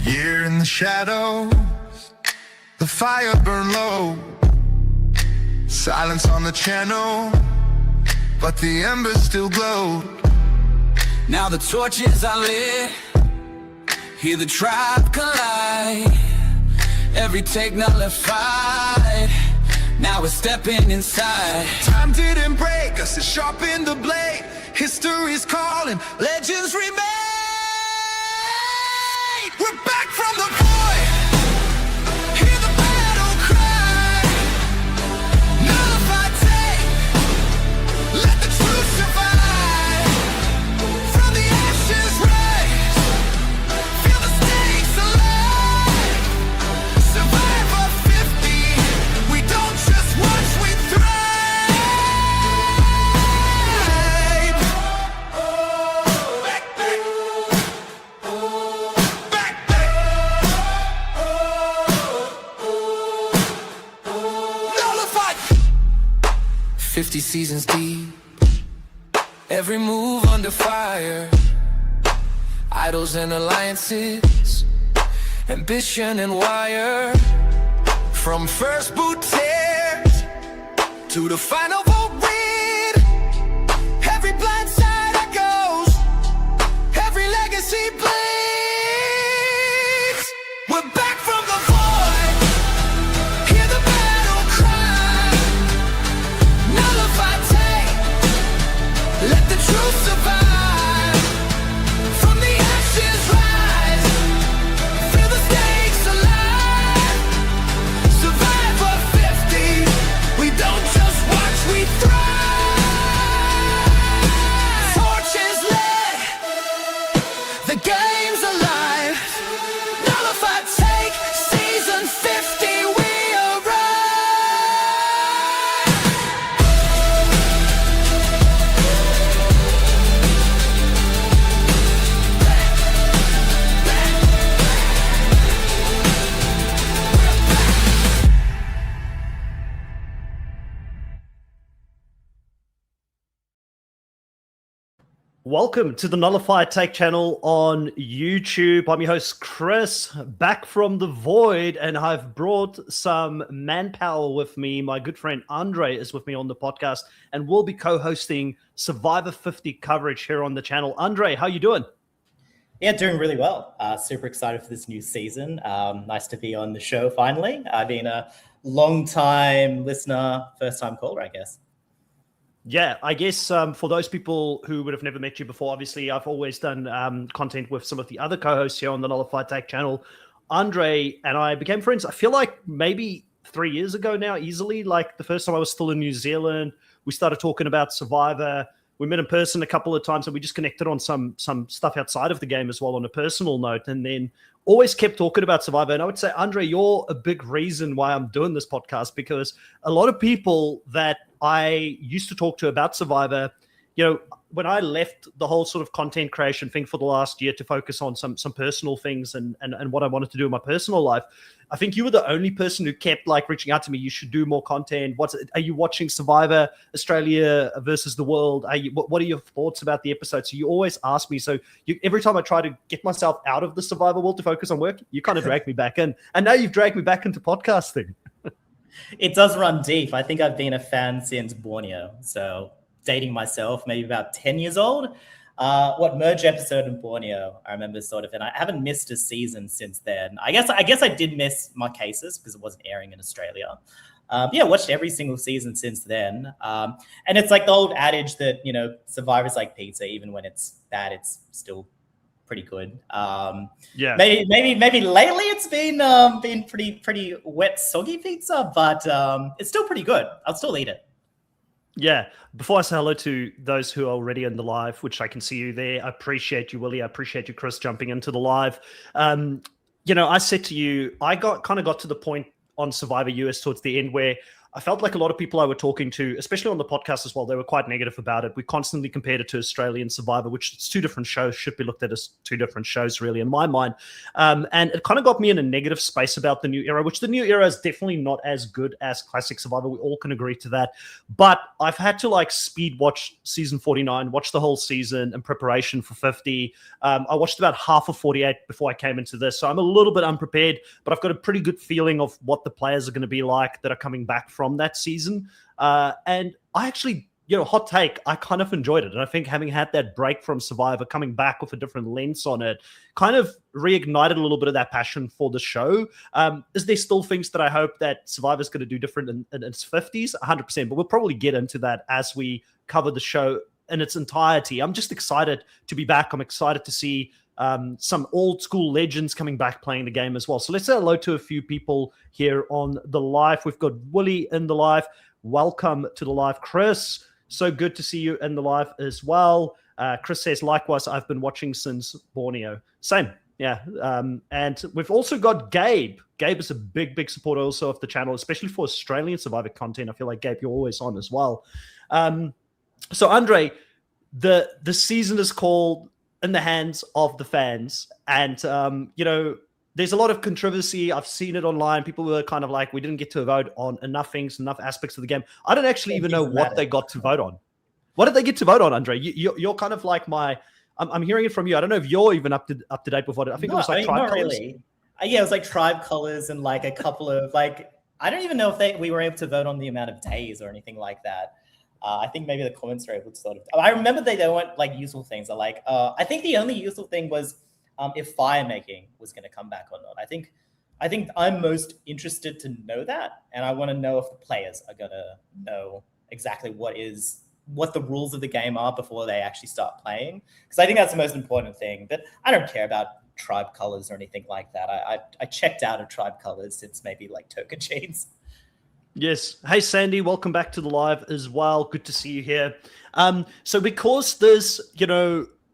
year in the shadows, the fire burned low. Silence on the channel, but the embers still glowed. Now the torches are lit, hear the tribe collide. Every take nullified, now we're stepping inside. Time didn't break us, it sharpened the blade. History's calling, legends remain. We're back from the void, hear the battle cry. Nullified take, let the truth survive. From the ashes rise, feel the stakes alive. Survivor 50, we don't just watch, we thrive. Back, back. Back, back. Nullified. 50 seasons deep, every move under fire. Idols and alliances, ambition and wire. From first boot tears to the final vote read, every blind side echoes, every legacy bleeds. We're back from the void, hear the battle cry. Nullified take, let the truth survive. From the ashes rise, feel the stakes alive. Survivor 50, we don't just watch, we thrive. Torches lit, the game's alive. Nullified take, season 50, we Welcome to the Nullified Take channel on YouTube. I'm your host, Chris, back from the void, and I've brought some manpower with me. My good friend Andre is with me on the podcast, and we'll be co-hosting Survivor 50 coverage here on the channel. Andre, how you doing? Yeah, doing really well. Super excited for this new season. Nice to be on the show finally. I've been a long-time listener, first-time caller, I guess. Yeah, I guess for those people who would have never met you before, obviously I've always done content with some of the other co-hosts here on the Nullified Take channel. Andre and I became friends, I feel like maybe 3 years ago now, easily. Like the first time I was still in New Zealand, we started talking about Survivor. We met in person a couple of times and we just connected on some stuff outside of the game as well on a personal note, and then always kept talking about Survivor. And I would say, Andre, you're a big reason why I'm doing this podcast, because a lot of people that I used to talk to about Survivor, you know, when I left the whole sort of content creation thing for the last year to focus on some personal things and what I wanted to do in my personal life, I think you were the only person who kept like reaching out to me. You should do more content. Are you watching Survivor Australia versus the world? What are your thoughts about the episode? So you always ask me. So every time I try to get myself out of the Survivor world to focus on work, you kind of drag me back in. And now you've dragged me back into podcasting. It does run deep. I think I've been a fan since Borneo. So dating myself, maybe about 10 years old. What merge episode in Borneo, I remember sort of, and I haven't missed a season since then. I guess I did miss Marquesas because it wasn't airing in Australia. Watched every single season since then. And it's like the old adage that, you know, Survivor's like pizza. Even when it's bad, it's still pretty good. Maybe lately it's been pretty wet, soggy pizza, but it's still pretty good. I'll still eat it. Yeah. Before I say hello to those who are already in the live, which I can see you there, I appreciate you, Willie. I appreciate you, Chris, jumping into the live. You know, I said to you, I got to the point on Survivor US towards the end where I felt like a lot of people I were talking to, especially on the podcast as well, they were quite negative about it. We constantly compared it to Australian Survivor, which is two different shows, should be looked at as two different shows, really, in my mind. And it kind of got me in a negative space about the new era, which the new era is definitely not as good as classic Survivor. We all can agree to that. But I've had to like speed watch season 49, watch the whole season in preparation for 50. I watched about half of 48 before I came into this. So I'm a little bit unprepared, but I've got a pretty good feeling of what the players are going to be like that are coming back from that season. And I actually, hot take, I kind of enjoyed it. And I think having had that break from Survivor, coming back with a different lens on it, kind of reignited a little bit of that passion for the show. Is there still things that I hope that Survivor's going to do different in its 50s? 100%. But we'll probably get into that as we cover the show in its entirety. I'm just excited to be back. I'm excited to see some old school legends coming back playing the game as well. So let's say hello to a few people here on the live. We've got Willie in the live. Welcome to the live, Chris. So good to see you in the live as well. Chris says, likewise, I've been watching since Borneo. Same. Yeah. And we've also got Gabe. Gabe is a big supporter also of the channel, especially for Australian Survivor content. I feel like, Gabe, you're always on as well. So Andre, the season is called In the Hands of the Fans. And, there's a lot of controversy. I've seen it online. People were kind of like, we didn't get to vote on enough things, enough aspects of the game. I don't actually even know what they got to vote on. What did they get to vote on, Andre? You're kind of like I'm hearing it from you. I don't know if you're even up to date with what I think it was like tribe colors. Really. Yeah, it was like tribe colors and like a couple of like, I don't even know if we were able to vote on the amount of days or anything like that. I think maybe the comments were able to sort of. I remember they weren't like useful things. I think the only useful thing was if fire making was going to come back or not. I think I'm most interested to know that, and I want to know if the players are going to know exactly what the rules of the game are before they actually start playing. Because I think that's the most important thing. But I don't care about tribe colors or anything like that. I checked out of tribe colors since maybe like Token Chains. Yes. Hey, Sandy, welcome back to the live as well. Good to see you here. So because this,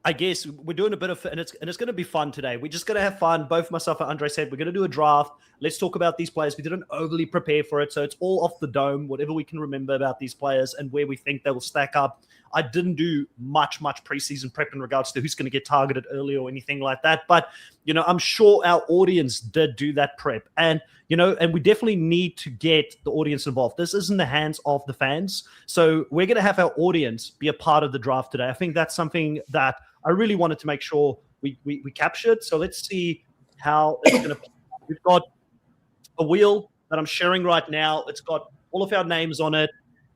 I guess we're doing a bit of, and it's going to be fun today. We're just going to have fun. Both myself and Andre said we're going to do a draft. Let's talk about these players. We didn't overly prepare for it, so it's all off the dome, whatever we can remember about these players and where we think they will stack up. I didn't do much preseason prep in regards to who's going to get targeted early or anything like that. But, I'm sure our audience did do that prep. And, and we definitely need to get the audience involved. This is in the hands of the fans. So we're going to have our audience be a part of the draft today. I think that's something that I really wanted to make sure we captured. So let's see how it's going to play. We've got a wheel that I'm sharing right now. It's got all of our names on it.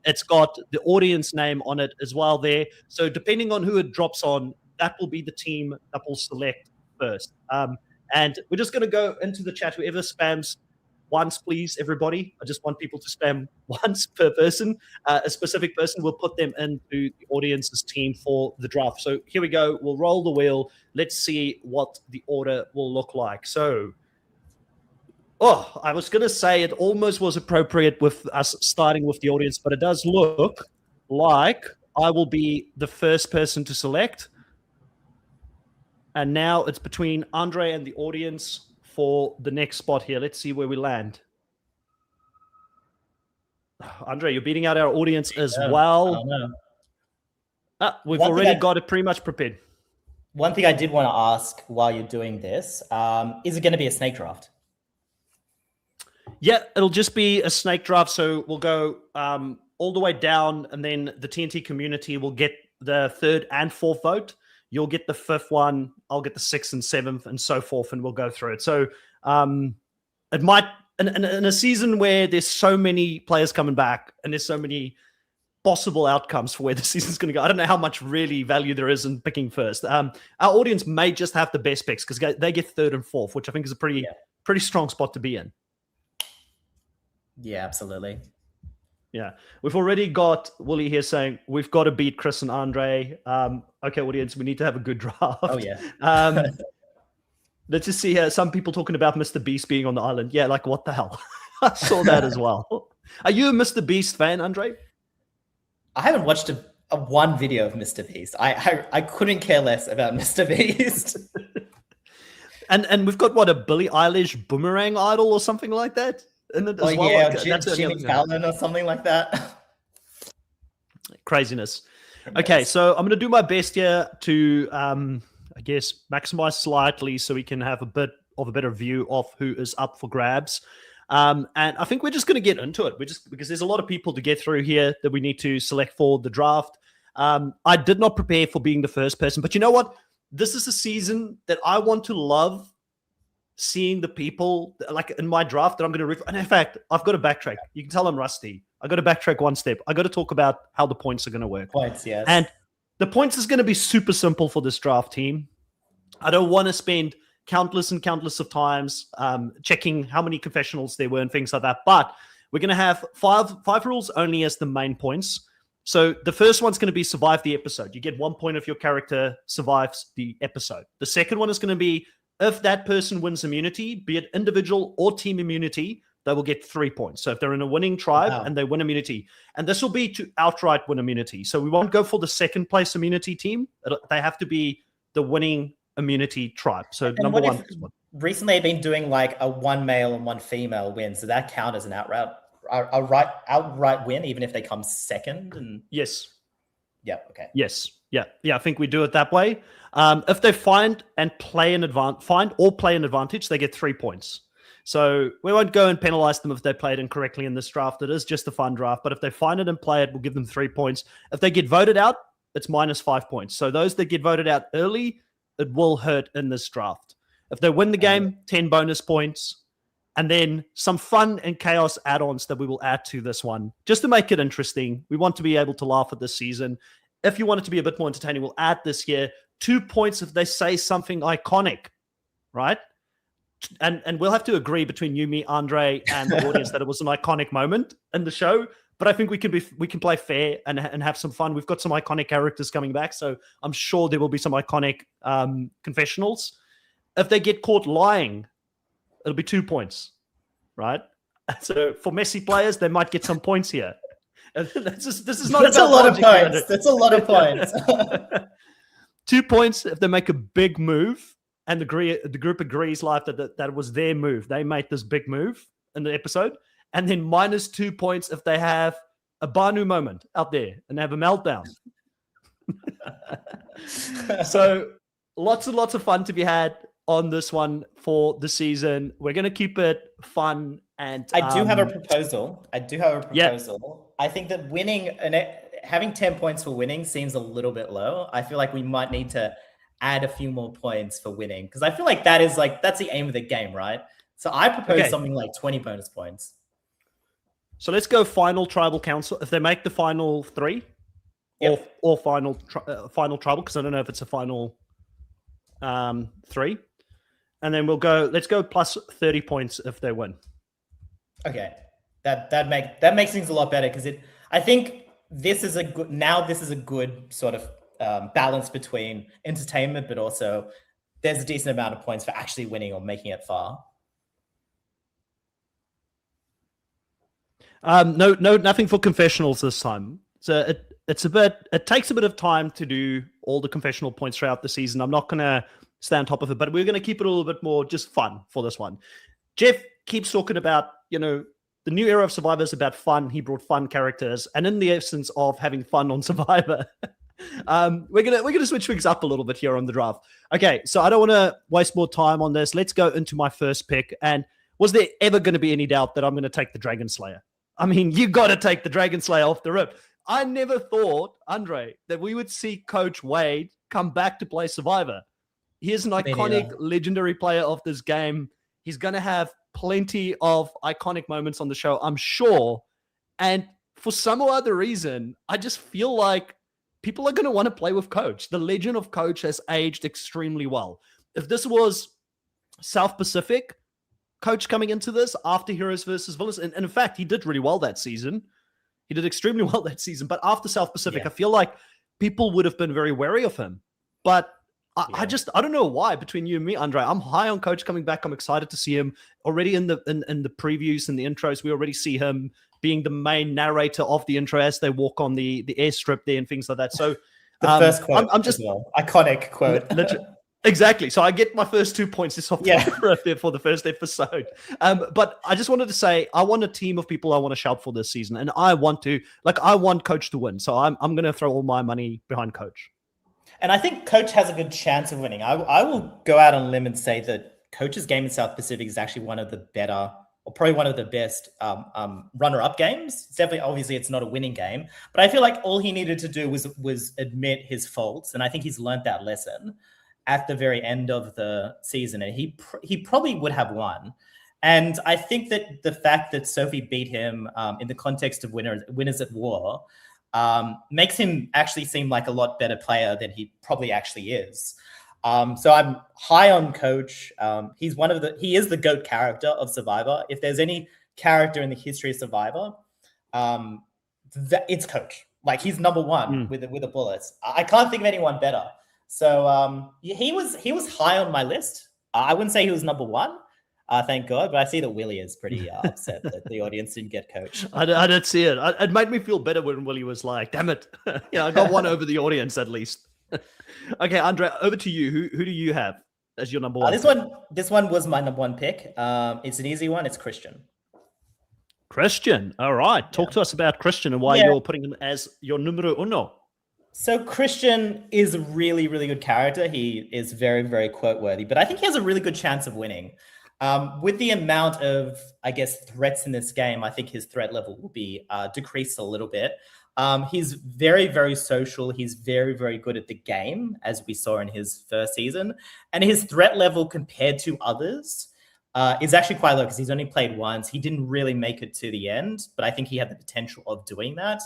It's got the audience name on it as well there. So depending on who it drops on, that will be the team that will select first. And we're just going to go into the chat. Whoever spams once, please, everybody. I just want people to spam once per person. A specific person will put them into the audience's team for the draft. So here we go. We'll roll the wheel. Let's see what the order will look like. So, I was going to say it almost was appropriate with us starting with the audience, but it does look like I will be the first person to select. And now it's between Andre and the audience for the next spot here. Let's see where we land. Andre, you're beating out our audience as well. We've already got it pretty much prepared. One thing I did want to ask while you're doing this, is it going to be a snake draft? Yeah, it'll just be a snake draft. So we'll go all the way down, and then the TNT community will get the third and fourth vote. You'll get the fifth one. I'll get the sixth and seventh, and so forth, and we'll go through it. So it might, in a season where there's so many players coming back and there's so many possible outcomes for where the season's going to go, I don't know how much really value there is in picking first. Our audience may just have the best picks because they get third and fourth, which I think is a pretty strong spot to be in. Yeah, absolutely. Yeah, we've already got Wooly here saying we've got to beat Chris and Andre. Okay, audience, we need to have a good draft. Oh yeah. Let's just see here. Some people talking about Mr. Beast being on the island. Yeah, like what the hell? I saw that as well. Are you a Mr. Beast fan, Andre? I haven't watched a one video of Mr. Beast. I couldn't care less about Mr. Beast. And we've got what, a Billie Eilish boomerang idol or something like that? in it Oh as well. yeah, Like, that's the only Jimmy other thing. Fallon or something like that. Craziness. Okay, so I'm going to do my best here to, I guess, maximize slightly so we can have a bit of a better view of who is up for grabs. And I think we're just going to get into it. Because there's a lot of people to get through here that we need to select for the draft. I did not prepare for being the first person, but you know what? This is a season that I want to love seeing the people like in my draft that I'm going to and in fact, I've got to backtrack. You can tell I'm rusty. I got to backtrack one step. I got to talk about how the points are going to work. Points, yes. And the points is going to be super simple for this draft team. I don't want to spend countless and countless of times checking how many confessionals there were and things like that. But we're going to have five rules only as the main points. So the first one's going to be survive the episode. You get 1 point if your character survives the episode. The second one is going to be if that person wins immunity, be it individual or team immunity, they will get 3 points. So if they're in a winning tribe and they win immunity, and this will be to outright win immunity. So we won't go for the second place immunity team. They have to be the winning immunity tribe. So and number one. Recently, they've been doing like a 1 male and 1 female win. So that count as an outright win, even if they come second. And yes. Yeah. Okay. Yes. Yeah. I think we do it that way. If they find or play an advantage, they get 3 points. So we won't go and penalize them if they played incorrectly in this draft. It is just a fun draft. But if they find it and play it, we'll give them 3 points. If they get voted out, it's minus 5 points. So those that get voted out early, it will hurt in this draft. If they win the game, 10 bonus points. And then some fun and chaos add-ons that we will add to this one, just to make it interesting. We want to be able to laugh at this season. If you want it to be a bit more entertaining, we'll add this here. 2 points if they say something iconic, right? And we'll have to agree between you, me, Andre, and the audience that it was an iconic moment in the show. But I think we can play fair and have some fun. We've got some iconic characters coming back, so I'm sure there will be some iconic confessionals. If they get caught lying, it'll be 2 points, right? So for messy players, they might get some points here. This is not. That's a lot of points. That's a lot of points. 2 points if they make a big move. And the group agrees live that it was their move. They made this big move in the episode. And then minus 2 points if they have a Banu moment out there and they have a meltdown. So lots and lots of fun to be had on this one for the season. We're going to keep it fun. And I do have a proposal. Yeah. I think that having 10 points for winning seems a little bit low. I feel like we might need to add a few more points for winning, because I feel like that's the aim of the game, right? So I propose something like 20 bonus points. So let's go final tribal council. If they make the final 3, or final tribal, because I don't know if it's a final 3, and then let's go plus 30 points if they win. Okay, that makes things a lot better, because I think this is a good sort of balance between entertainment, but also there's a decent amount of points for actually winning or making it far. Nothing for confessionals this time. So it takes a bit of time to do all the confessional points throughout the season. I'm not going to stay on top of it, but we're going to keep it a little bit more just fun for this one. Jeff keeps talking about, the new era of Survivor is about fun. He brought fun characters, and in the essence of having fun on Survivor, we're gonna switch things up a little bit here on the draft. Okay, so I don't want to waste more time on this. Let's go into my first pick. And was there ever going to be any doubt that I'm going to take the Dragon Slayer? I mean, you got to take the Dragon Slayer off the rip. I never thought, Andre, that we would see Coach Wade come back to play Survivor. He is an iconic, legendary player of this game. He's going to have plenty of iconic moments on the show, I'm sure. And for some or other reason, I just feel like people are going to want to play with Coach. The legend of Coach has aged extremely well. If this was South Pacific, Coach coming into this after Heroes versus Villains, and in fact, he did really well that season. He did extremely well that season. But after South Pacific, I feel like people would have been very wary of him. But I don't know why. Between you and me, Andre, I'm high on Coach coming back. I'm excited to see him already in the previews and the intros. We already see him being the main narrator of the intro as they walk on the airstrip there and things like that. So the first quote, I'm just iconic quote. Exactly. So I get my first 2 points this off Yeah. right there for the first episode. But I just wanted to say I want a team of people I want to shout for this season, and I want Coach to win. So I'm going to throw all my money behind Coach. And I think Coach has a good chance of winning. I will go out on a limb and say that Coach's game in South Pacific is actually one of the better, or probably one of the best runner-up games. It's definitely, obviously, it's not a winning game, but I feel like all he needed to do was admit his faults, and I think he's learned that lesson at the very end of the season, and he probably would have won. And I think that the fact that Sophie beat him in the context of Winners at War makes him actually seem like a lot better player than he probably actually is. So I'm high on Coach. He is the GOAT character of Survivor. If there's any character in the history of Survivor, it's Coach. Like, he's number one with the bullets. I can't think of anyone better. So he was high on my list. I wouldn't say he was number one, thank God, but I see that Willie is pretty upset that the audience didn't get Coach. I didn't see it. It made me feel better when Willie was like, damn it. I got one over the audience at least. Okay, Andre, over to you. Who do you have as your number one? This one was my number one pick. It's an easy one. It's Christian. Christian. All right. Talk to us about Christian and why you're putting him as your numero uno. So Christian is a really, really good character. He is very, very quote worthy, but I think he has a really good chance of winning. With the amount of, I guess, threats in this game, I think his threat level will be decreased a little bit. He's very, very social. He's very, very good at the game, as we saw in his first season. And his threat level compared to others is actually quite low because he's only played once. He didn't really make it to the end, but I think he had the potential of doing that.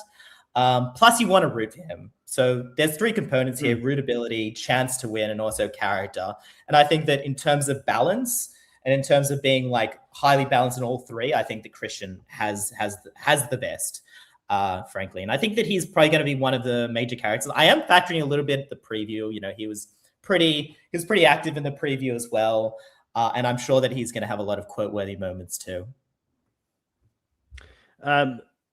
Plus, you want to root for him. So there's three components here: rootability, chance to win, and also character. And I think that in terms of balance and in terms of being like highly balanced in all three, I think that Christian has the best, frankly. And I think that he's probably going to be one of the major characters. I am factoring a little bit the preview. You know, he was pretty active in the preview as well. And I'm sure that he's going to have a lot of quote-worthy moments too.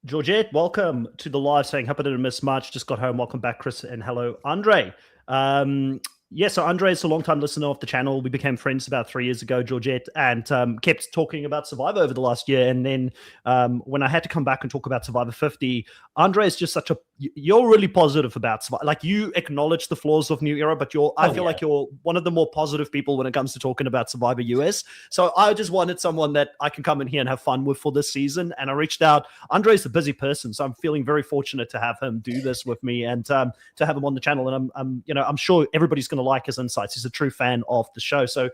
Georgette, welcome to the live, saying, hope I didn't miss much. Just got home. Welcome back, Chris, and hello, Andre. So Andre is a long-time listener of the channel. We became friends about 3 years ago, Georgette, and kept talking about Survivor over the last year. And then when I had to come back and talk about Survivor 50, Andre is just you're really positive about Survivor. Like, you acknowledge the flaws of New Era, but I feel like you're one of the more positive people when it comes to talking about Survivor US. So I just wanted someone that I can come in here and have fun with for this season. And I reached out. Andre's a busy person, so I'm feeling very fortunate to have him do this with me and to have him on the channel. And I'm sure everybody's going to like his insights. He's a true fan of the show. So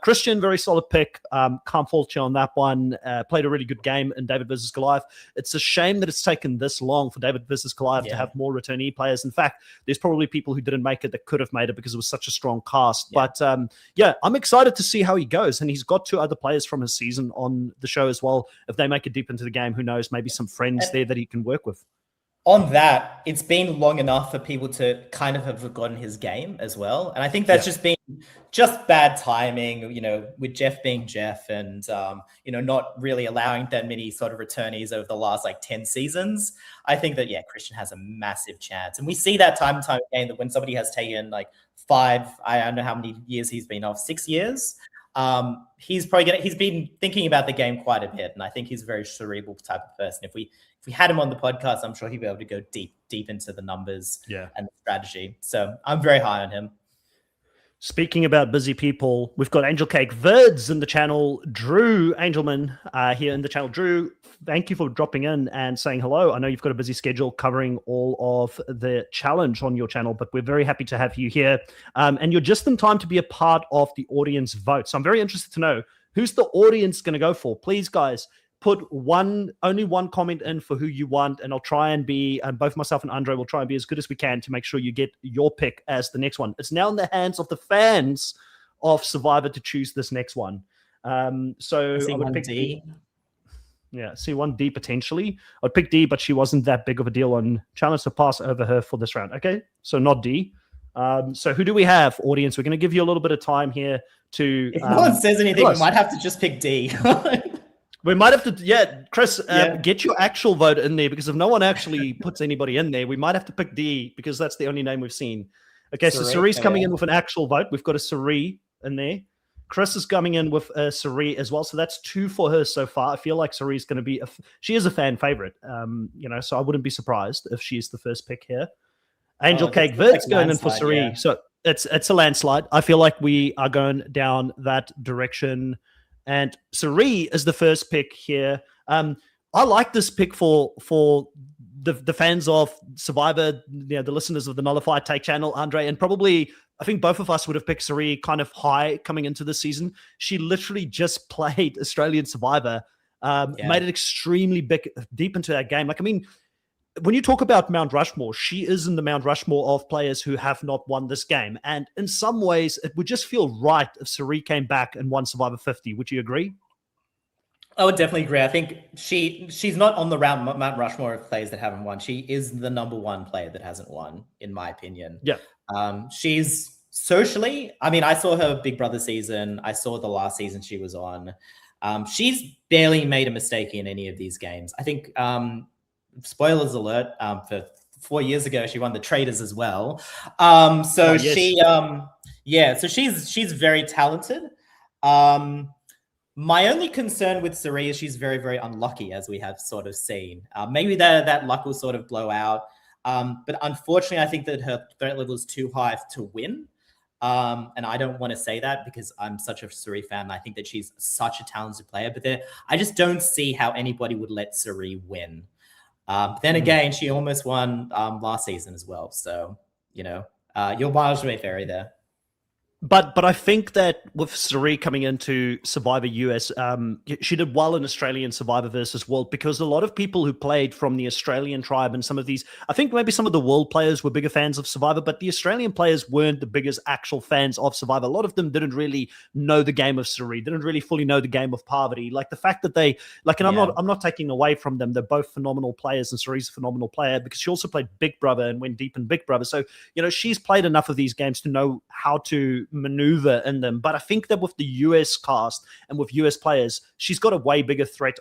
Christian, very solid pick. Can't fault you on that one. Played a really good game in David versus Goliath. It's a shame that it's taken this long for David versus Goliath to have more returnee players. In fact, there's probably people who didn't make it that could have made it because it was such a strong cast. But I'm excited to see how he goes. And he's got two other players from his season on the show as well. If they make it deep into the game, who knows, maybe some friends there that he can work with. On that, it's been long enough for people to kind of have forgotten his game as well. And I think that's just been bad timing, with Jeff being Jeff and, not really allowing that many sort of returnees over the last 10 seasons. I think that, Christian has a massive chance. And we see that time and time again that when somebody has taken 5, I don't know how many years he's been off, 6 years, he's been thinking about the game quite a bit. And I think he's a very cerebral type of person. If we had him on the podcast, I'm sure he'd be able to go deep into the numbers and the strategy. So I'm very high on him. Speaking about busy people, we've got Angel Cake Vids in the channel. Drew Angelman here in the channel. Drew, thank you for dropping in and saying hello. I know you've got a busy schedule covering all of the challenge on your channel, but we're very happy to have you here. And you're just in time to be a part of the audience vote. So I'm very interested to know, who's the audience going to go for? Please, guys, put only one comment in for who you want, and I'll try and be, and both myself and Andre will try and be as good as we can to make sure you get your pick as the next one. It's now in the hands of the fans of Survivor to choose this next one. So I would pick D. Yeah, see 1D potentially. I'd pick D, but she wasn't that big of a deal on challenge, to pass over her for this round. Okay, so not D. So who do we have, audience? We're going to give you a little bit of time here to... If no one says anything, we might have to just pick D. We might have to, Chris, get your actual vote in there, because if no one actually puts anybody in there, we might have to pick D, because that's the only name we've seen. Okay, so Suri, Suri's coming in with an actual vote. We've got a Suri in there. Chris is coming in with a Suri as well. So that's 2 for her so far. I feel like Suri's going to be, she is a fan favorite, so I wouldn't be surprised if she's the first pick here. Angel Cake Vid's going in for Suri. Yeah. So it's a landslide. I feel like we are going down that direction. And Suri is the first pick here. I like this pick for the fans of Survivor, the listeners of the Nullified Take channel, Andre, and probably I think both of us would have picked Suri kind of high coming into the season. She literally just played Australian Survivor, made it extremely big, deep into that game. Like, I mean, when you talk about Mount Rushmore, she is in the Mount Rushmore of players who have not won this game. And in some ways, it would just feel right if Suri came back and won Survivor 50. Would you agree? I would definitely agree. I think she's not on the Mount Rushmore of players that haven't won. She is the number one player that hasn't won, in my opinion. Yeah. She's socially, I mean, I saw her Big Brother season. I saw the last season she was on. She's barely made a mistake in any of these games. I think, spoilers alert, for 4 years ago, she won the Traders as well. So she's very talented. My only concern with Suri is she's very, very unlucky, as we have sort of seen. Maybe that luck will sort of blow out. But unfortunately, I think that her threat level is too high to win. And I don't want to say that because I'm such a Suri fan. I think that she's such a talented player. But I just don't see how anybody would let Suri win. Then again, she almost won last season as well. So, your mileage may vary there. But I think that with Suri coming into Survivor US, she did well in Australian Survivor versus World because a lot of people who played from the Australian tribe and some of these, I think maybe some of the World players were bigger fans of Survivor, but the Australian players weren't the biggest actual fans of Survivor. A lot of them didn't really know the game of Suri, didn't really fully know the game of Parvati. Like the fact that they, and I'm not taking away from them. They're both phenomenal players, and Suri's a phenomenal player because she also played Big Brother and went deep in Big Brother. So, she's played enough of these games to know how to maneuver in them. But I think that with the US cast and with US players, she's got a way bigger threat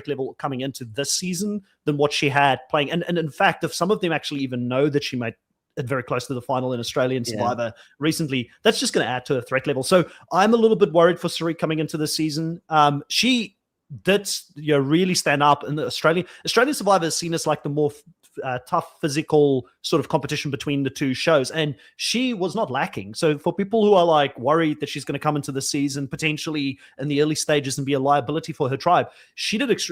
level coming into this season than what she had playing. And in fact, if some of them actually even know that she made it very close to the final in Australian Survivor recently, that's just going to add to her threat level. So I'm a little bit worried for Suri coming into the season. She did really stand up in the Australian Survivor is seen as like the more tough physical sort of competition between the two shows, and she was not lacking. So for people who are like worried that she's going to come into the season potentially in the early stages and be a liability for her tribe,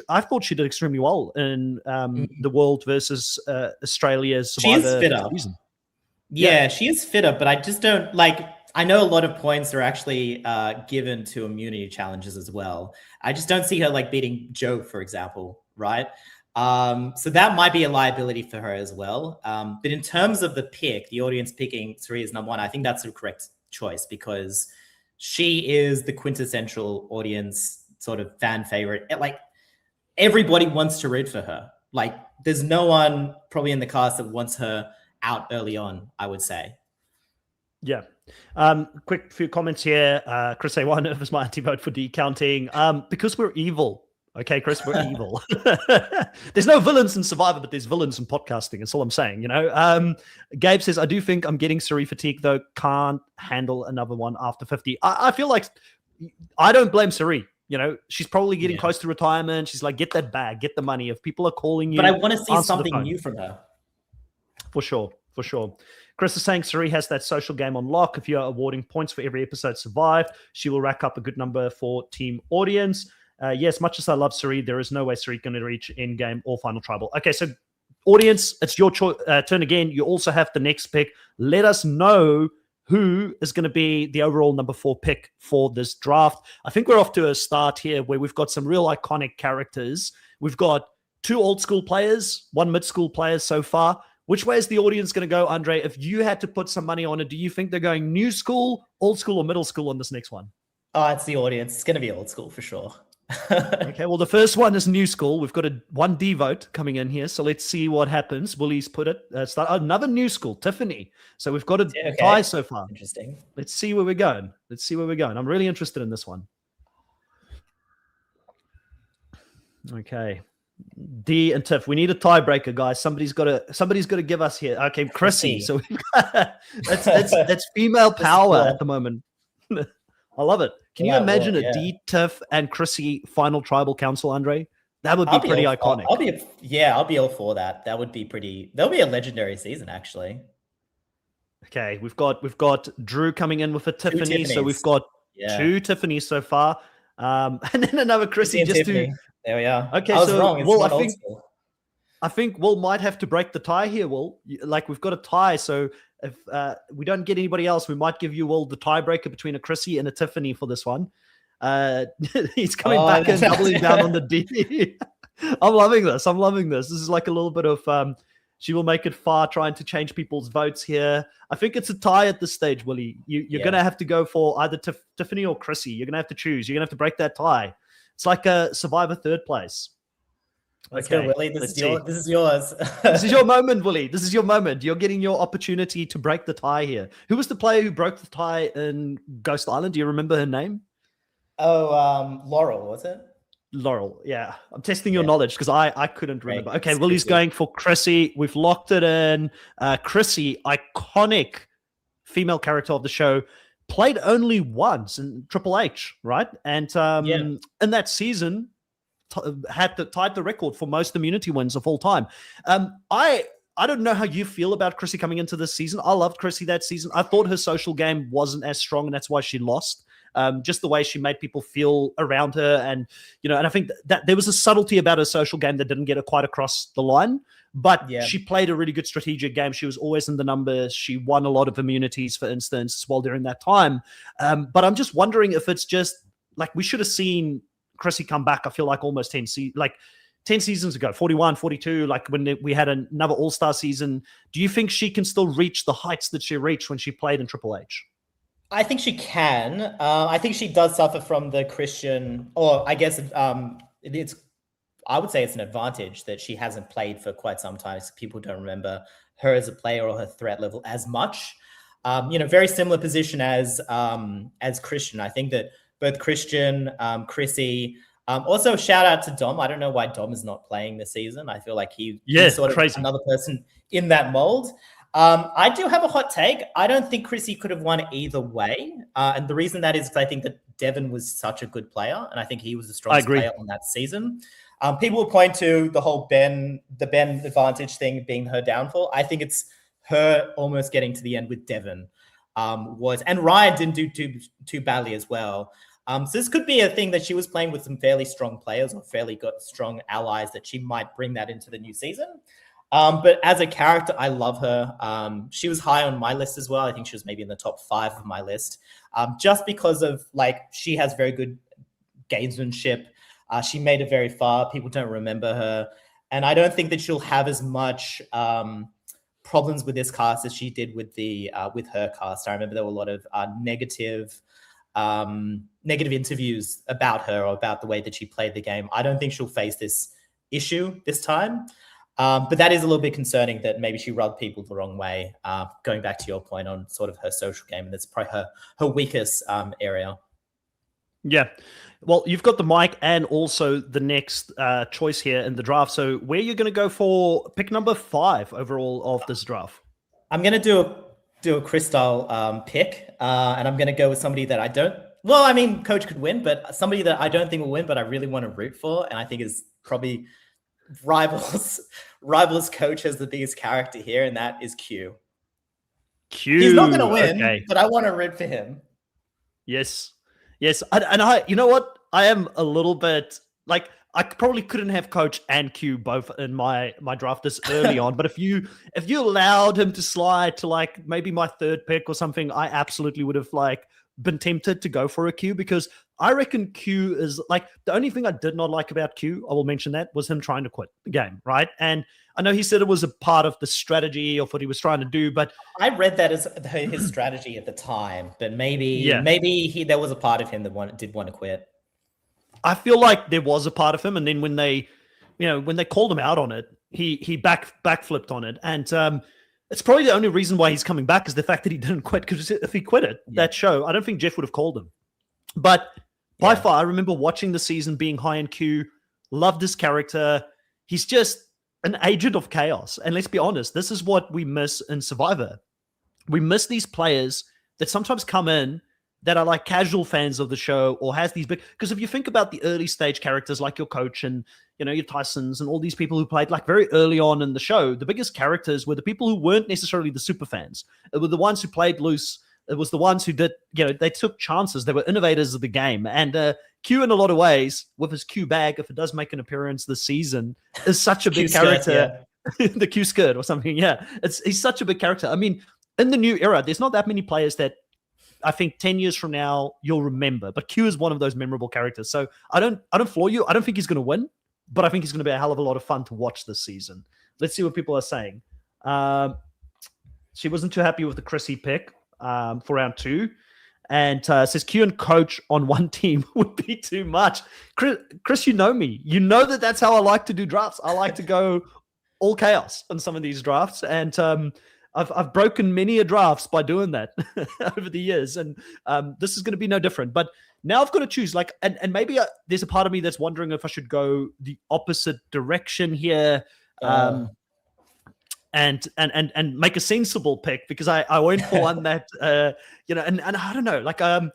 I thought she did extremely well in the World versus Australia's Survivor. She is fitter. Season. Yeah, she is fitter, but I just don't like. I know a lot of points are actually given to immunity challenges as well. I just don't see her like beating Joe, for example, right? So that might be a liability for her as well. But in terms of the pick, the audience picking Suri as number one, I think that's the correct choice because she is the quintessential audience sort of fan favorite. Like everybody wants to root for her. Like there's no one probably in the cast that wants her out early on, I would say. Yeah. Quick few comments here. Chris say, why nervous my anti-vote for decounting? Because we're evil. Okay, Chris, we're evil. There's no villains in Survivor, but there's villains in podcasting. That's all I'm saying, Gabe says, I do think I'm getting Suri fatigue, though. Can't handle another one after 50. I feel like I don't blame Suri. She's probably getting close to retirement. She's like, get that bag, get the money. If people are calling you. But I want to see something new from her. For sure. Chris is saying Suri has that social game on lock. If you're awarding points for every episode survived, she will rack up a good number for team audience. Yes, much as I love Suri, there is no way Suri going to reach in-game or final tribal. Okay, so audience, it's your turn again. You also have the next pick. Let us know who is going to be the overall number 4 pick for this draft. I think we're off to a start here where we've got some real iconic characters. We've got 2 old school players, 1 mid-school player so far. Which way is the audience going to go, Andre? If you had to put some money on it, do you think they're going new school, old school, or middle school on this next one? Oh, it's the audience. It's going to be old school for sure. Okay, well, the first one is new school. We've got a 1D vote coming in here, so let's see what happens. Willie's put it. Start another new school, Tiffany. So we've got a tie so far. Interesting. Let's see where we're going. I'm really interested in this one. Okay. D and Tiff. We need a tiebreaker, guys. Somebody's got to give us here. Okay, Chrissy. So that's female power at the moment. I love it. Can you imagine a D, Tiff, and Chrissy final tribal council, Andre? That would be pretty iconic. I'll be all for that. That would be pretty. That'll be a legendary season, actually. Okay, we've got Drew coming in with a Tiffany, so we've got 2 Tiffany's so far, and then another Chrissy. There we are. Okay, I was wrong. It's I think Will might have to break the tie here. Will, like we've got a tie, so if we don't get anybody else, we might give you Will the tiebreaker between a Chrissy and a Tiffany for this one. He's coming back and doubling down on the D. I'm loving this. This is like a little bit of she will make it far, trying to change people's votes here. I think it's a tie at this stage, Willie. You're going to have to go for either Tiffany or Chrissy. You're going to have to choose. You're going to have to break that tie. It's like a Survivor third place. Let's go, Willie. This is yours. This is your moment, Willie. This is your moment. You're getting your opportunity to break the tie here. Who was the player who broke the tie in Ghost Island? Do you remember her name? Oh, Laurel, was it? Laurel, yeah. I'm testing your knowledge because I couldn't remember. Okay, Willie's going for Chrissy. We've locked it in. Chrissy, iconic female character of the show, played only once in Triple H, right? And in that season, tied the record for most immunity wins of all time. I don't know how you feel about Chrissy coming into this season. I loved Chrissy that season. I thought her social game wasn't as strong, and that's why she lost. Just the way she made people feel around her. And, and I think that there was a subtlety about her social game that didn't get her quite across the line, but she played a really good strategic game. She was always in the numbers. She won a lot of immunities, for instance, as well during that time. But I'm just wondering if it's just like, we should have seen Chrissy come back. I feel like almost 10 seasons ago, 41, 42, like when we had another all-star season. Do you think she can still reach the heights that she reached when she played in Triple H? I think she can. I think she does suffer from the Christian, or I guess I would say it's an advantage that she hasn't played for quite some time. So people don't remember her as a player or her threat level as much. Very similar position as Christian. I think that both Christian, Chrissy, also shout out to Dom. I don't know why Dom is not playing this season. I feel like he's sort of crazy. Another person in that mold. I do have a hot take. I don't think Chrissy could have won either way. And the reason that is because I think that Devin was such a good player, and I think he was the strongest player on that season. People will point to the whole the Ben advantage thing being her downfall. I think it's her almost getting to the end with Devin and Ryan didn't do too badly as well. So this could be a thing that she was playing with some fairly strong players or fairly got strong allies that she might bring that into the new season. But as a character, I love her. She was high on my list as well. I think she was maybe in the top 5 of my list, just because of she has very good gamesmanship. She made it very far. People don't remember her. And I don't think that she'll have as much problems with this cast as she did with her cast. I remember there were a lot of negative interviews about her or about the way that she played the game. I don't think she'll face this issue this time. But that is a little bit concerning that maybe she rubbed people the wrong way, going back to your point on sort of her social game. And that's probably her weakest area. Yeah. Well, you've got the mic and also the next choice here in the draft. So where are you going to go for pick number 5 overall of this draft? I'm going to do a Crystal pick, and I'm going to go with somebody that I don't. Well, I mean, Coach could win, but somebody that I don't think will win, but I really want to root for, and I think is probably Rivals Coach has the biggest character here, and that is Q. He's not going to win, but I want to root for him. Yes. And I, you know what? I am a little bit I probably couldn't have Coach and Q both in my draft this early on. But if you allowed him to slide to maybe my 3rd pick or something, I absolutely would have been tempted to go for a Q, because I reckon Q is the only thing I did not like about Q, I will mention that, was him trying to quit the game, right? And I know he said it was a part of the strategy of what he was trying to do, but I read that as his strategy at the time, but maybe there was a part of him that did want to quit. I feel like there was a part of him, and then when they called him out on it, he backflipped on it, and it's probably the only reason why he's coming back is the fact that he didn't quit. Because if he quit that show, I don't think Jeff would have called him. But by far, I remember watching the season, being high in Q, loved his character. he's just an agent of chaos. And let's be honest, this is what we miss in Survivor. We miss these players that sometimes come in that are like casual fans of the show or has these big, because if you think about the early stage characters like your coach and, you know, your Tysons and all these people who played like very early on in the show, the biggest characters were the people who weren't necessarily the super fans. It were the ones who played loose. It was the ones who did, you know, they took chances. They were innovators of the game. And Q, in a lot of ways, with his Q bag, if it does make an appearance this season, is such a big character. The Q skirt or something. Yeah, he's such a big character. I mean, in the new era, there's not that many players that I think 10 years from now you'll remember. But Q is one of those memorable characters. So I don't floor you. I don't think he's going to win, but I think he's going to be a hell of a lot of fun to watch this season. Let's see what people are saying. She wasn't too happy with the Chrissy pick for round 2. And says Q and coach on one team would be too much. Chris, you know me. You know that's how I like to do drafts. I like to go all chaos on some of these drafts. And I've broken many a drafts by doing that over the years. And this is going to be no different. But now I've got to choose. Like, and maybe there's a part of me that's wondering if I should go the opposite direction here. And make a sensible pick, because I went for one that you know, and I don't know, like I'm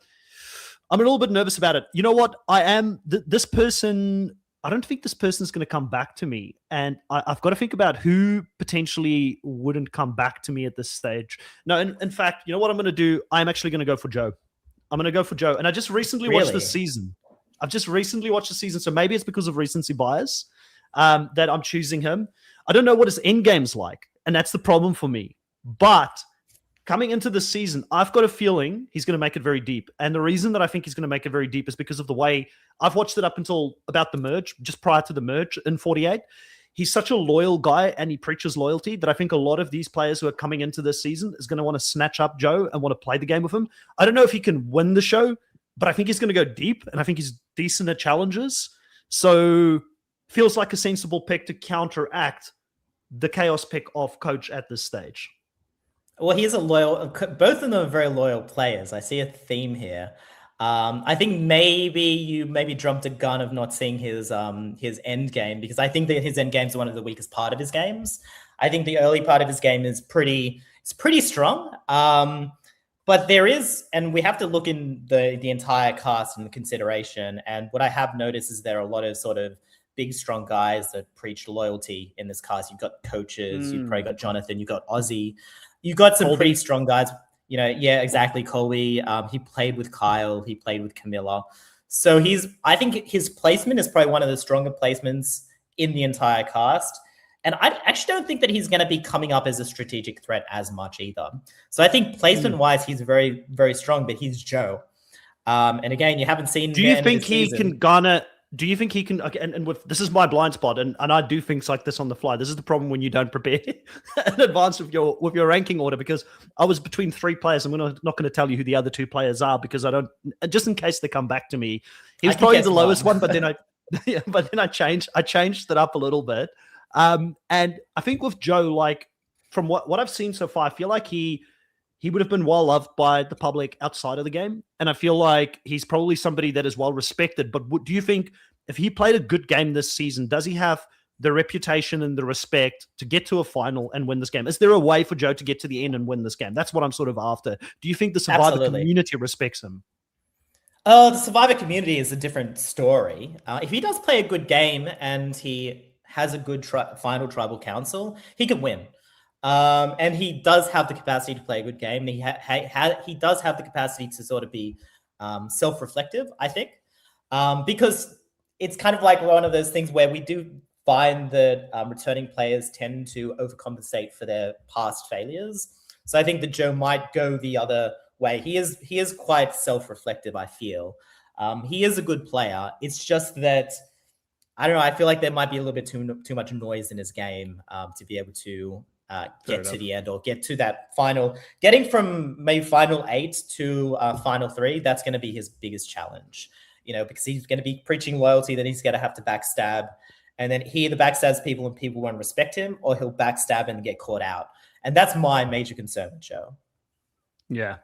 a little bit nervous about it. You know what? I am this person. I don't think this person's going to come back to me, and I've got to think about who potentially wouldn't come back to me at this stage. No, in fact, you know what I'm going to do? I'm actually going to go for Joe. I'm going to go for Joe, and I just recently watched this season. I've just recently watched the season, so maybe it's because of recency bias that I'm choosing him. I don't know what his end game's like. And that's the problem for me. But coming into the season, I've got a feeling he's going to make it very deep. And the reason that I think he's going to make it very deep is because of the way I've watched it up until about the merge, just prior to the merge in 48. He's such a loyal guy and he preaches loyalty that I think a lot of these players who are coming into this season is going to want to snatch up Joe and want to play the game with him. I don't know if he can win the show, but I think he's going to go deep and I think he's decent at challenges. So feels like a sensible pick to counteract the chaos pick of coach at this stage. Well, he's a loyal, both of them are very loyal players. I see a theme here. I think maybe you jumped a gun of not seeing his end game, because I think that his end game is one of the weakest part of his games. I think the early part of his game is pretty strong. But there is, and we have to look in the entire cast and consideration. And what I have noticed is there are a lot of sort of big, strong guys that preach loyalty in this cast. You've got coaches, you've probably got Jonathan, you've got Ozzy, you've got some pretty strong guys. You know, yeah, exactly. Colby, he played with Kyle, he played with Camilla. So I think his placement is probably one of the stronger placements in the entire cast. And I actually don't think that he's going to be coming up as a strategic threat as much either. So I think placement-wise, he's very, very strong, but he's Joe. And again, you haven't seen. Do you think he can garner? Do you think he can? Okay, and with this is my blind spot, and I do things like this on the fly. This is the problem when you don't prepare in advance with your ranking order, because I was between 3 players. I'm not going to tell you who the other 2 players are, because I don't, just in case they come back to me. He was probably the lowest one, but then I changed it up a little bit. And I think with Joe, like from what I've seen so far, I feel like he would have been well loved by the public outside of the game. And I feel like he's probably somebody that is well respected. But do you think if he played a good game this season, does he have the reputation and the respect to get to a final and win this game? Is there a way for Joe to get to the end and win this game? That's what I'm sort of after. Do you think the Survivor community respects him? The Survivor community is a different story. If he does play a good game and he has a good final tribal council, he can win. And he does have the capacity to play a good game. He does have the capacity to sort of be self-reflective, I think, because it's kind of like one of those things where we do find that returning players tend to overcompensate for their past failures. So I think that Joe might go the other way. He is quite self-reflective, I feel. He is a good player. It's just that, I don't know, I feel like there might be a little bit too much noise in his game to be able to get to the end or get to that final. Getting from maybe final 8 to final 3, that's going to be his biggest challenge, you know, because he's going to be preaching loyalty, that he's going to have to backstab. And then he either backstabs people and people won't respect him, or he'll backstab and get caught out. And that's my major concern with Joe. Yeah.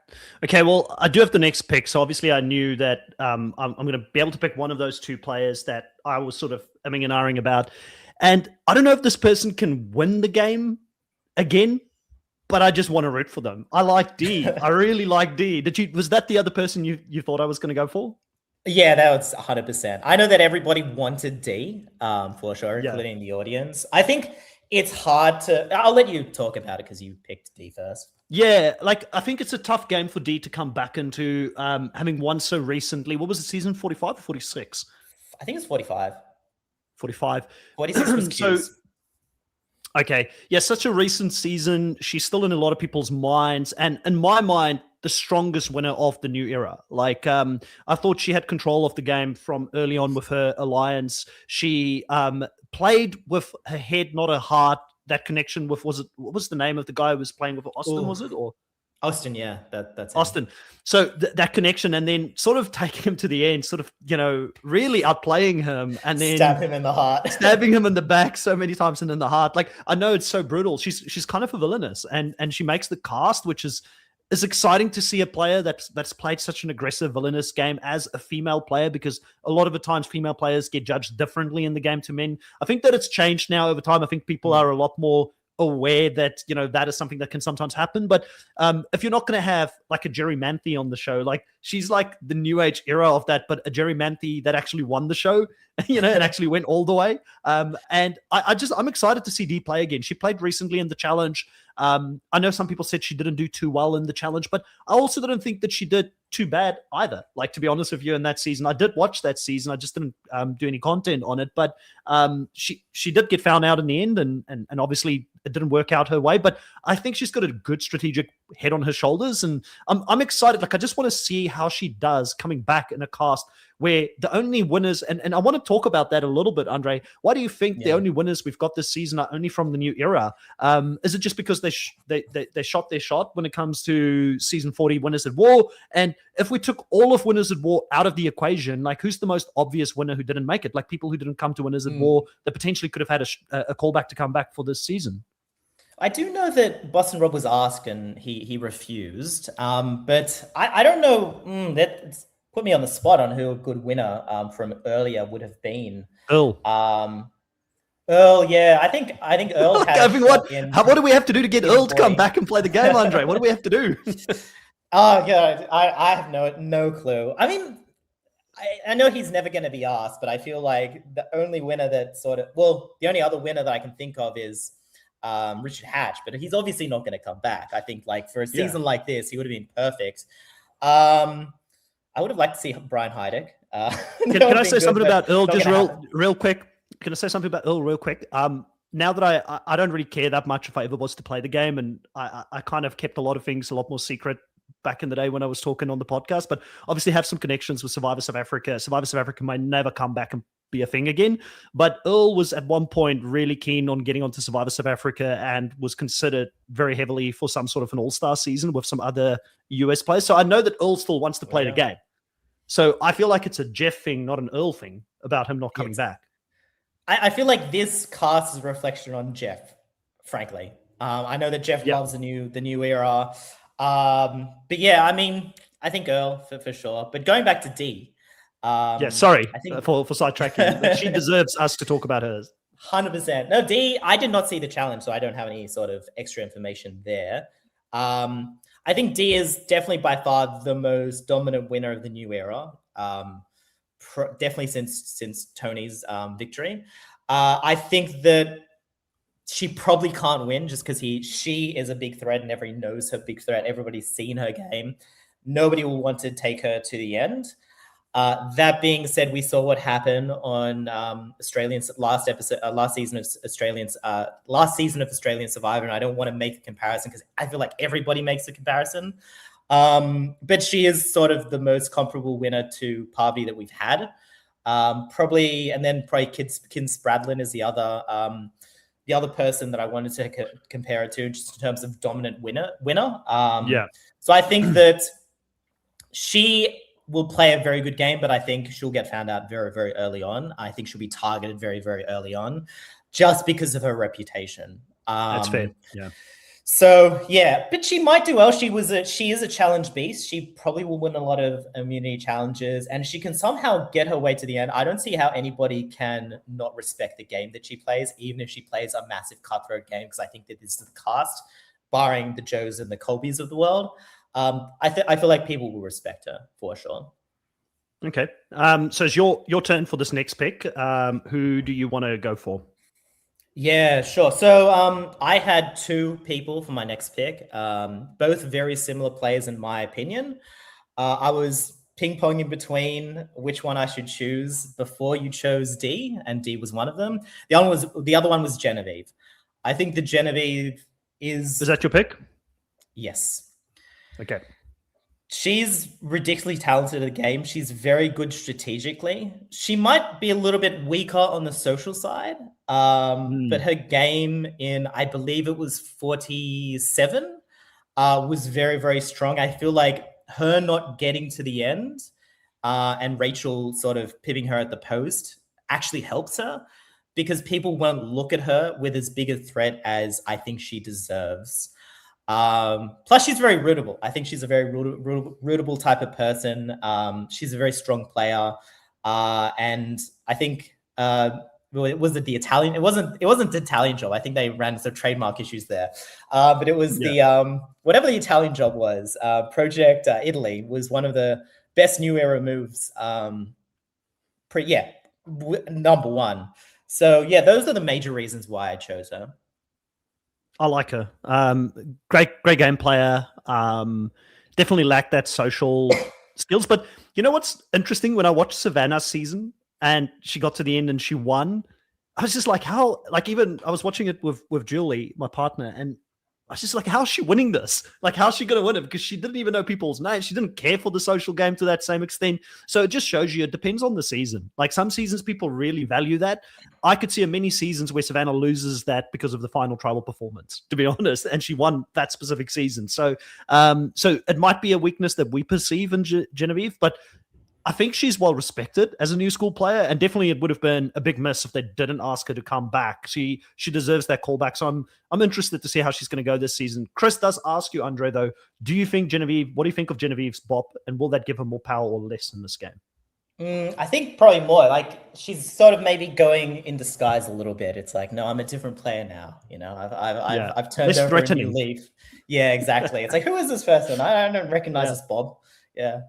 Okay, well, I do have the next pick. So obviously I knew that I'm going to be able to pick one of those 2 players that I was sort of umming and ahhing about. And I don't know if this person can win the game again, but I just want to root for them. I like D. I really like D. Was that the other person you thought I was going to go for? Yeah, that was 100%. I know that everybody wanted D, for sure, Yeah. including the audience. I think it's hard to. I'll let you talk about it because you picked D first. Yeah, like I think it's a tough game for D to come back into, having won so recently. What was the season? 45 or 46? I think it's 45. 45. 46 was So, Q's. okay. Yeah, such a recent season. She's still in a lot of people's minds. And in my mind, the strongest winner of the new era. Like, I thought she had control of the game from early on with her alliance. She played with her head, not her heart. That connection with, what was the name of the guy who was playing with her? Austin, was it? Or Austin, yeah, that's him. Austin. So that connection, and then sort of taking him to the end, sort of, really outplaying him, and then Stab him in the heart. stabbing him in the back so many times and in the heart. Like, I know it's so brutal. She's kind of a villainous, and she makes the cast, which is exciting to see a player that's played such an aggressive villainous game as a female player, because a lot of the times female players get judged differently in the game to men. I think that it's changed now over time. I think people are a lot more aware that that is something that can sometimes happen. But if you're not going to have like a Jerry Manthe on the show, like she's like the new age era of that, but a Jerry Manthe that actually won the show, and actually went all the way. And I'm excited to see D play again. She played recently in the challenge. I know some people said she didn't do too well in the challenge, but I also didn't think that she did too bad either. Like, to be honest with you, in that season, I did watch that season. I just didn't do any content on it, but she did get found out in the end, and obviously it didn't work out her way. But I think she's got a good strategic head on her shoulders, and I'm excited. Like, I just want to see how she does coming back in a cast where the only winners, and I want to talk about that a little bit, Andre. Why do you think the only winners we've got this season are only from the new era? Is it just because they shot their shot when it comes to season 40 Winners at War? And if we took all of Winners at War out of the equation, like, who's the most obvious winner who didn't make it? Like, people who didn't come to Winners at War that potentially could have had a callback to come back for this season. I do know that Boston Rob was asked and he refused. But I don't know. That put me on the spot on who a good winner from earlier would have been. Earl. Earl, yeah. I think Earl had what do we have to do to get Earl to come back and play the game, Andre? What do we have to do? Oh, yeah. I have no clue. I mean, I know he's never going to be asked, but I feel like the only winner that the only other winner that I can think of is Richard Hatch, but he's obviously not going to come back. I think, like, for a season like this, he would have been perfect. I would have liked to see Brian Heideck. Can I say something about Earl just real quick? Can I say something about Earl real quick? Now that I don't really care that much if I ever was to play the game, and I kind of kept a lot of things a lot more secret back in the day when I was talking on the podcast, but obviously have some connections with Survivor South Africa. Survivor South Africa might never come back and be a thing again, but Earl was at one point really keen on getting onto Survivor South Africa and was considered very heavily for some sort of an all-star season with some other US players. So I know that Earl still wants to play the game. So I feel like it's a Jeff thing, not an Earl thing, about him not coming back. I feel like this cast is a reflection on Jeff, frankly. I know that Jeff loves the new era. But yeah, I mean, I think Earl for sure. But going back to D. Sorry for sidetracking. She deserves us to talk about hers. 100%. No, D, I did not see the challenge, so I don't have any sort of extra information there. I think D is definitely by far the most dominant winner of the new era. Definitely since Tony's victory. I think that she probably can't win just because she is a big threat and everybody knows her big threat. Everybody's seen her game. Nobody will want to take her to the end. That being said, we saw what happened on Australians last season of Australian Survivor, and I don't want to make a comparison because I feel like everybody makes a comparison. But she is sort of the most comparable winner to Parvati that we've had. Probably Kim Spradlin is the other person that I wanted to compare it to, just in terms of dominant winner. So I think that she will play a very good game, but I think she'll get found out very, very early on. I think she'll be targeted very, very early on, just because of her reputation. That's fair. Yeah. So yeah, but she might do well. She is a challenge beast. She probably will win a lot of immunity challenges, and she can somehow get her way to the end. I don't see how anybody can not respect the game that she plays, even if she plays a massive cutthroat game. Because I think that this is the cast, barring the Joes and the Colbys of the world. I feel like people will respect her for sure. Okay. So it's your turn for this next pick. Who do you want to go for? Yeah, sure. So I had two people for my next pick, both very similar players in my opinion. I was ping-ponging between which one I should choose before you chose D, and D was one of them. The other one was Genevieve. I think the Genevieve is... Is that your pick? Yes. Okay. She's ridiculously talented at the game. She's very good strategically. She might be a little bit weaker on the social side, but her game in, I believe it was 47, was very, very strong. I feel like her not getting to the end and Rachel sort of pipping her at the post actually helps her because people won't look at her with as big a threat as I think she deserves. Plus, she's very rootable. I think she's a very rootable type of person. She's a very strong player, and I think was it the Italian? It wasn't the Italian job. I think they ran some trademark issues there, but it was the whatever the Italian job was. Project Italy was one of the best new era moves. Number one. So yeah, those are the major reasons why I chose her. I like her. Great game player. Definitely lacked that social skills. But you know what's interesting? When I watched Savannah's season and she got to the end and she won, I was just like, how? Like, even I was watching it with Julie, my partner, and I was just like, how's she winning this? Like, how's she going to win it? Because she didn't even know people's names. She didn't care for the social game to that same extent. So it just shows you it depends on the season. Like, some seasons people really value that. I could see many seasons where Savannah loses that because of the final tribal performance, to be honest, and she won that specific season. So it might be a weakness that we perceive in Genevieve, but I think she's well respected as a new school player, and definitely it would have been a big miss if they didn't ask her to come back. She deserves that callback. So I'm interested to see how she's going to go this season. Chris does ask you, Andre, though, what do you think of Genevieve's bop, and will that give her more power or less in this game? I think probably more. Like, she's sort of maybe going in disguise a little bit. It's like, no, I'm a different player now. You know, I've turned less over threatening. a new leaf. Yeah, exactly. It's like, who is this person? I don't recognize this Bob. Yeah.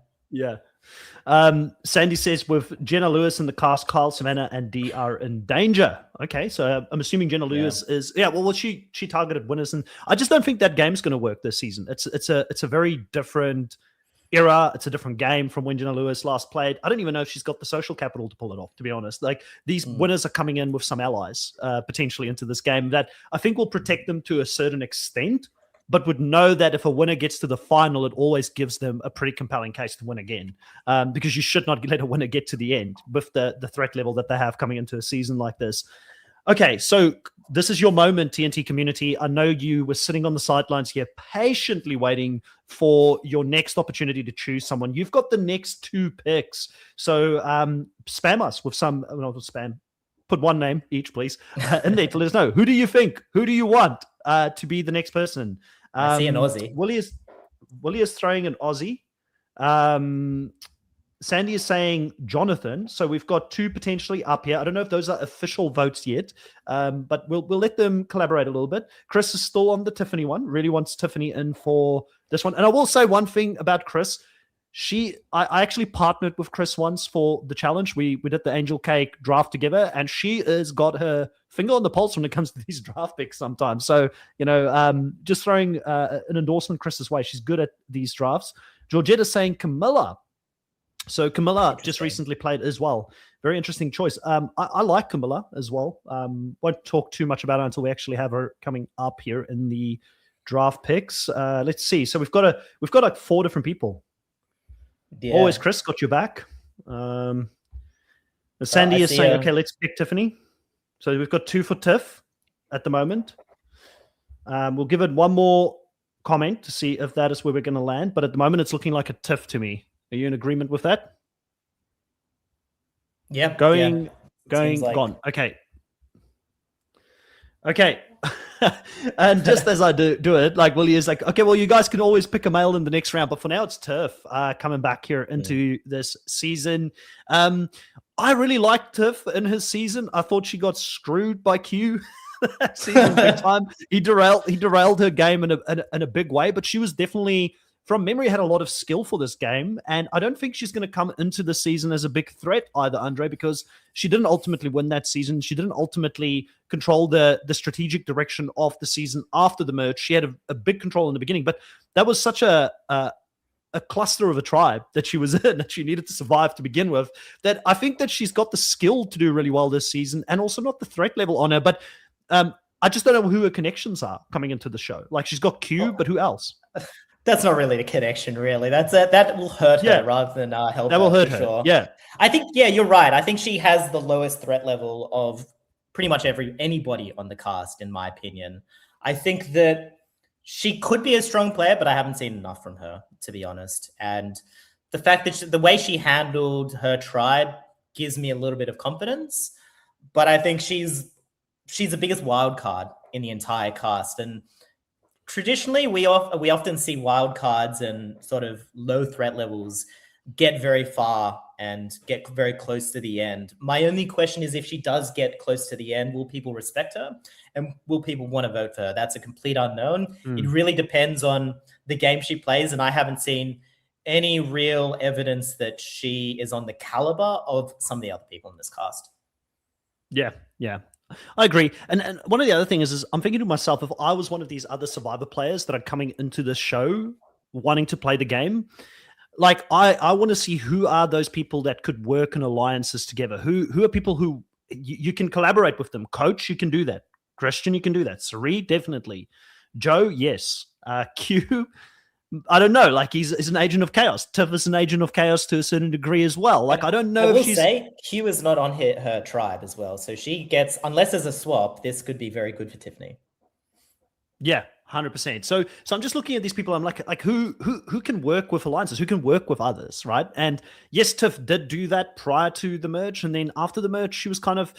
Sandy says with Jenna Lewis in the cast, Kyle, Savannah, and D are in danger. Okay, so I'm assuming Jenna Lewis is she targeted winners, and I just don't think that game's going to work this season. It's a very different era. It's a different game from when Jenna Lewis last played. I don't even know if she's got the social capital to pull it off, to be honest. Like, these winners are coming in with some allies potentially into this game that I think will protect them to a certain extent, but would know that if a winner gets to the final, it always gives them a pretty compelling case to win again. Because you should not let a winner get to the end with the threat level that they have coming into a season like this. Okay, so this is your moment, TNT community. I know you were sitting on the sidelines here patiently waiting for your next opportunity to choose someone. You've got the next two picks. So spam us with some, not spam, put one name each, please, in there to let us know. Who do you think? Who do you want to be the next person? I see an Aussie. Willie is throwing an Aussie. Sandy is saying Jonathan. So we've got two potentially up here. I don't know if those are official votes yet, but we'll let them collaborate a little bit. Chris is still on the Tiffany one. Really wants Tiffany in for this one. And I will say one thing about Chris. I actually partnered with Chris once for the challenge. We did the Angel Cake draft together, and she has got her finger on the pulse when it comes to these draft picks sometimes. So, just throwing an endorsement Chris's way. She's good at these drafts. Georgetta's saying Camilla. So Camilla just recently played as well. Very interesting choice. I like Camilla as well. Won't talk too much about her until we actually have her coming up here in the draft picks. Let's see. So we've got like 4 different people. Yeah. Always Chris got your back. Sandy is saying, okay, let's pick Tiffany. So we've got 2 for Tiff at the moment. We'll give it one more comment to see if that is where we're going to land. But at the moment, it's looking like a Tiff to me. Are you in agreement with that? Yeah. Going, like... gone. Okay. and just as I do it, like Willie is like, okay, well, you guys can always pick a male in the next round, but for now it's Tiff coming back here into this season. I really liked Tiff in his season. I thought she got screwed by Q that season big time. He derailed her game in a big way, but she was definitely, from memory, had a lot of skill for this game. And I don't think she's going to come into the season as a big threat either, Andre, because she didn't ultimately win that season. She didn't ultimately control the strategic direction of the season after the merge. She had a big control in the beginning, but that was such a cluster of a tribe that she was in, that she needed to survive to begin with, that I think that she's got the skill to do really well this season, and also not the threat level on her. But I just don't know who her connections are coming into the show. Like, she's got Q, but who else? That's not really the connection, really. That will hurt her rather than help her. That will hurt her, sure. Yeah. I think, you're right. I think she has the lowest threat level of pretty much anybody on the cast, in my opinion. I think that she could be a strong player, but I haven't seen enough from her, to be honest. And the fact that the way she handled her tribe gives me a little bit of confidence. But I think she's the biggest wild card in the entire cast. And traditionally, we often see wild cards and sort of low threat levels get very far and get very close to the end. My only question is, if she does get close to the end, will people respect her? And will people want to vote for her? That's a complete unknown. It really depends on the game she plays. And I haven't seen any real evidence that she is on the caliber of some of the other people in this cast. Yeah. I agree. And one of the other things is I'm thinking to myself, if I was one of these other Survivor players that are coming into this show wanting to play the game, like I want to see who are those people that could work in alliances together. Who are people who you can collaborate with them? Coach, you can do that. Christian, you can do that. Sari, definitely. Joe, yes. Q, I don't know. Like, he's an agent of chaos. Tiff is an agent of chaos to a certain degree as well. Like, I don't know I will if she's... say Q is not on her tribe as well. So she gets, unless there's a swap, this could be very good for Tiffany. Yeah, 100%. So I'm just looking at these people. I'm like who can work with alliances? Who can work with others, right? And yes, Tiff did do that prior to the merge, and then after the merge, she was kind of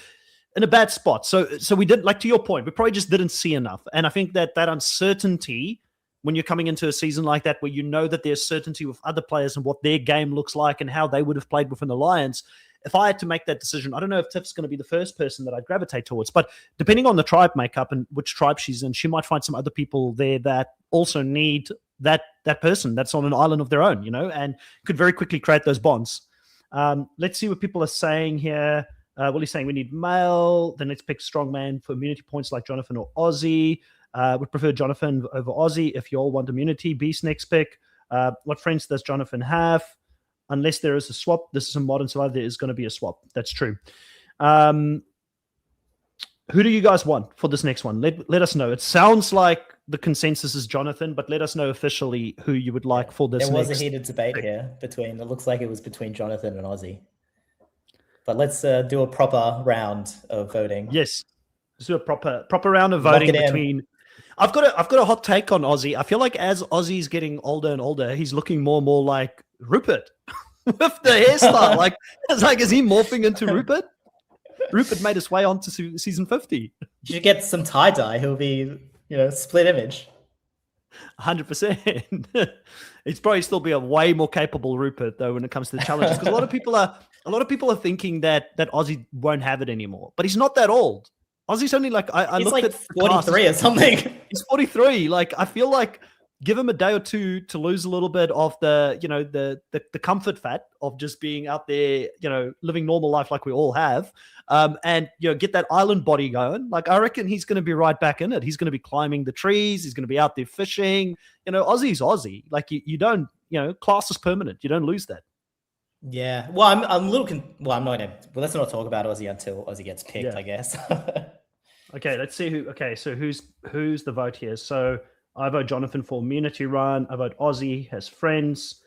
in a bad spot. So we did, like, to your point, we probably just didn't see enough. And I think that uncertainty, when you're coming into a season like that, where you know that there's certainty with other players and what their game looks like and how they would have played with an alliance, if I had to make that decision, I don't know if Tiff's going to be the first person that I'd gravitate towards, but depending on the tribe makeup and which tribe she's in, she might find some other people there that also need that person that's on an island of their own, and could very quickly create those bonds. Let's see what people are saying here. Willie's saying we need male. Then let's pick strongman for immunity points like Jonathan or Aussie. Would prefer Jonathan over Aussie if you all want immunity. Beast next pick. What friends does Jonathan have? Unless there is a swap, this is a modern survivor, there is going to be a swap. That's true. Who do you guys want for this next one? Let us know. It sounds like the consensus is Jonathan, but let us know officially who you would like for this next. There was a heated debate here it looks like it was between Jonathan and Aussie. But let's do a proper round of voting. Yes. Let's do a proper round of voting between... I've got a hot take on Aussie. I feel like as Aussie's getting older and older, he's looking more and more like Rupert with the hairstyle. Like, it's like, is he morphing into Rupert? Rupert made his way onto season 50. You should get some tie-dye. He'll be, split image. 100%. He's probably still be a way more capable Rupert though when it comes to the challenges, because a lot of people are thinking that Aussie won't have it anymore. But he's not that old. Aussie's only like I looked at 43 or something. He's 43. Like, I feel like give him a day or two to lose a little bit of the comfort fat of just being out there, living normal life like we all have, and get that island body going. Like, I reckon he's going to be right back in it. He's going to be climbing the trees. He's going to be out there fishing. Aussie's Aussie. Like, you don't, class is permanent. You don't lose that. Yeah. Well, I'm a little. I'm not gonna. Well, let's not talk about Aussie until Aussie gets picked, I guess. Okay, let's see who. Okay, so who's the vote here? So I vote Jonathan for immunity run. I vote Aussie has friends.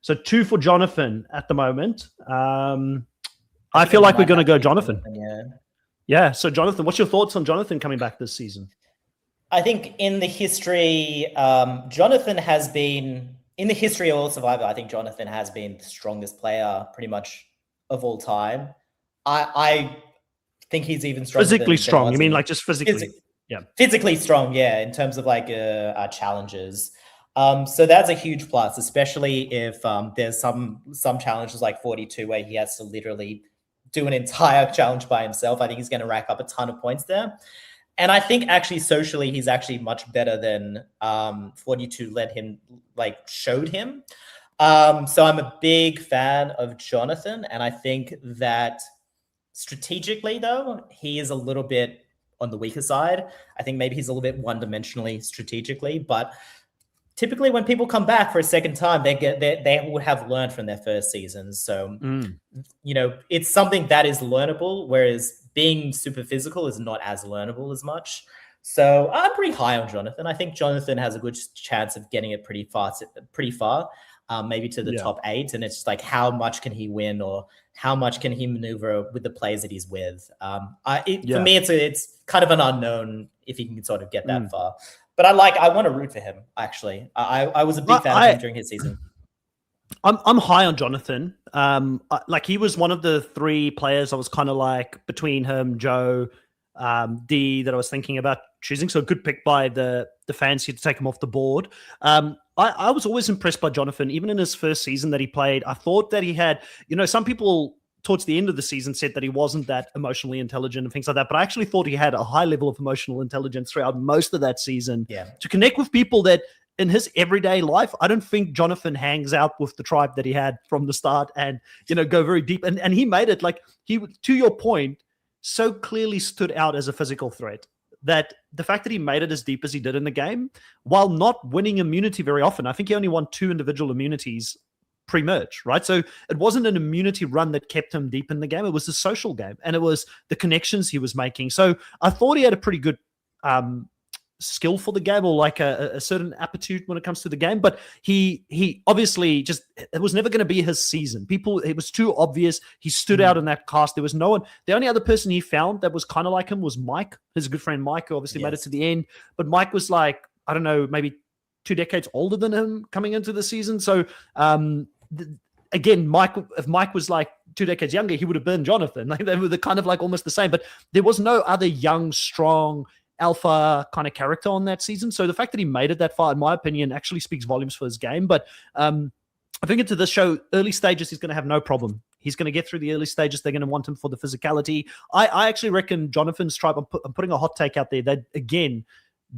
So 2 for Jonathan at the moment. I feel like we're going to go Jonathan. Yeah. So Jonathan, what's your thoughts on Jonathan coming back this season? I think in the history, Jonathan has been. In the history of all Survivor, I think Jonathan has been the strongest player pretty much of all time. I think he's even stronger. Physically strong. You mean like just physically? Yeah. Physically strong, yeah, in terms of like challenges. So that's a huge plus, especially if there's some challenges like 42 where he has to literally do an entire challenge by himself. I think he's going to rack up a ton of points there. And I think actually socially, he's actually much better than 42 showed him. So I'm a big fan of Jonathan. And I think that strategically, though, he is a little bit on the weaker side. I think maybe he's a little bit one-dimensionally strategically, but typically when people come back for a second time, they would have learned from their first seasons. So, it's something that is learnable, whereas being super physical is not as learnable as much. So I'm pretty high on Jonathan. I think Jonathan has a good chance of getting it pretty far, maybe to the top 8. And it's just like, how much can he win, or how much can he maneuver with the players that he's with? For me, it's kind of an unknown if he can sort of get that far. But I want to root for him, actually. I was a big fan of him during his season. I'm high on Jonathan. He was one of the 3 players I was kind of like between him, Joe, D, that I was thinking about choosing. So a good pick by the fans here to take him off the board. I was always impressed by Jonathan, even in his first season that he played. I thought that he had, some people towards the end of the season said that he wasn't that emotionally intelligent and things like that, but I actually thought he had a high level of emotional intelligence throughout most of that season to connect with people that in his everyday life. I don't think Jonathan hangs out with the tribe that he had from the start and, go very deep. And he made it, like, he, to your point, so clearly stood out as a physical threat that the fact that he made it as deep as he did in the game, while not winning immunity very often, I think he only won 2 individual immunities pre-merge, right? So it wasn't an immunity run that kept him deep in the game. It was a social game, and it was the connections he was making. So I thought he had a pretty good skill for the game, or like a certain aptitude when it comes to the game. But he obviously just, it was never going to be his season. It was too obvious. He stood out in that cast. There was no one. The only other person he found that was kind of like him was Mike, his good friend Mike, who obviously made it to the end. But Mike was like, I don't know, maybe 2 decades older than him coming into the season. So again, if Mike was like 2 decades younger, he would have been Jonathan. Like, they were kind of like almost the same, but there was no other young, strong alpha kind of character on that season. So the fact that he made it that far, in my opinion, actually speaks volumes for his game. But I think into this show, early stages, he's going to have no problem. He's going to get through the early stages. They're going to want him for the physicality. I actually reckon Jonathan's tribe, I'm putting a hot take out there, that again,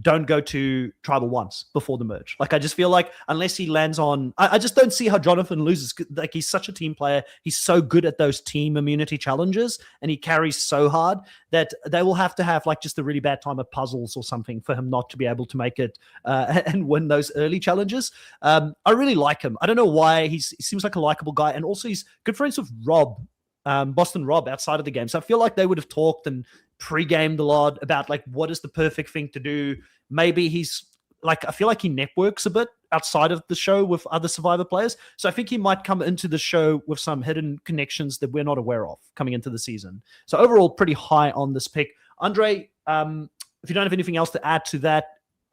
don't go to tribal once before the merge. Like, I just feel like unless he lands on, I just don't see how Jonathan loses. Like, he's such a team player. He's so good at those team immunity challenges, and he carries so hard that they will have to have like just a really bad time at puzzles or something for him not to be able to make it and win those early challenges. I really like him. I don't know why. He seems like a likable guy, and also he's good friends with Rob, Boston Rob, outside of the game. So I feel like they would have talked and pre-gamed a lot about like what is the perfect thing to do. Maybe he's like, I feel like he networks a bit outside of the show with other Survivor players. So I think he might come into the show with some hidden connections that we're not aware of coming into the season. So overall, pretty high on this pick. Andre, if you don't have anything else to add to that,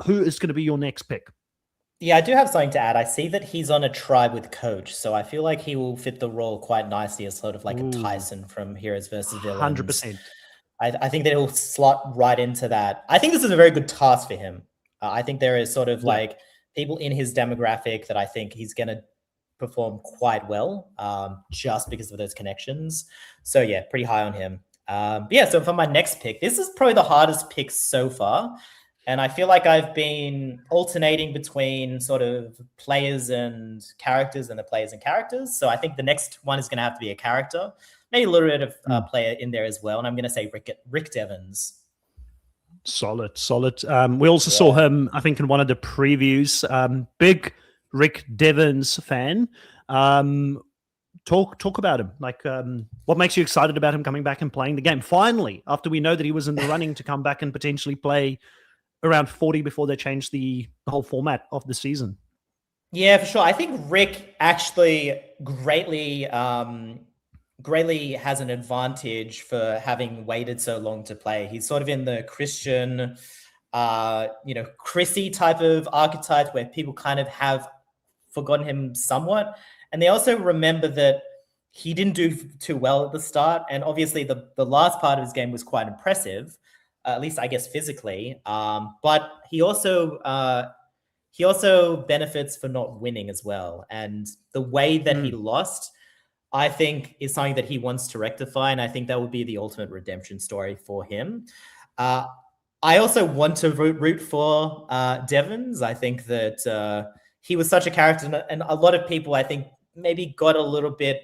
who is going to be your next pick? Yeah, I do have something to add. I see that he's on a tribe with Coach, so I feel like he will fit the role quite nicely as sort of like a Tyson from Heroes versus Villains. 100%. I think that he'll slot right into that. I think this is a very good task for him. I think there is sort of like people in his demographic that I think he's going to perform quite well just because of those connections. So yeah, pretty high on him. So for my next pick, this is probably the hardest pick so far. And I feel like I've been alternating between sort of players and characters and the players and characters. So I think the next one is going to have to be a character. Maybe a little bit of player in there as well. And I'm going to say Rick Devens. Solid. We also saw him, I think, in one of the previews. Big Rick Devens fan. Talk about him. Like, what makes you excited about him coming back and playing the game? Finally, after we know that he was in the running to come back and potentially play around 40 before they changed the whole format of the season. Yeah, for sure. I think Rick actually greatly has an advantage for having waited so long to play. He's sort of in the Christian, Chrissy type of archetype where people kind of have forgotten him somewhat. And they also remember that he didn't do too well at the start. And obviously the last part of his game was quite impressive. at least I guess physically. But he also benefits for not winning as well. And the way that he lost, I think, is something that he wants to rectify. And I think that would be the ultimate redemption story for him. I also want to root for Devons. I think that he was such a character, and a lot of people, I think, maybe got a little bit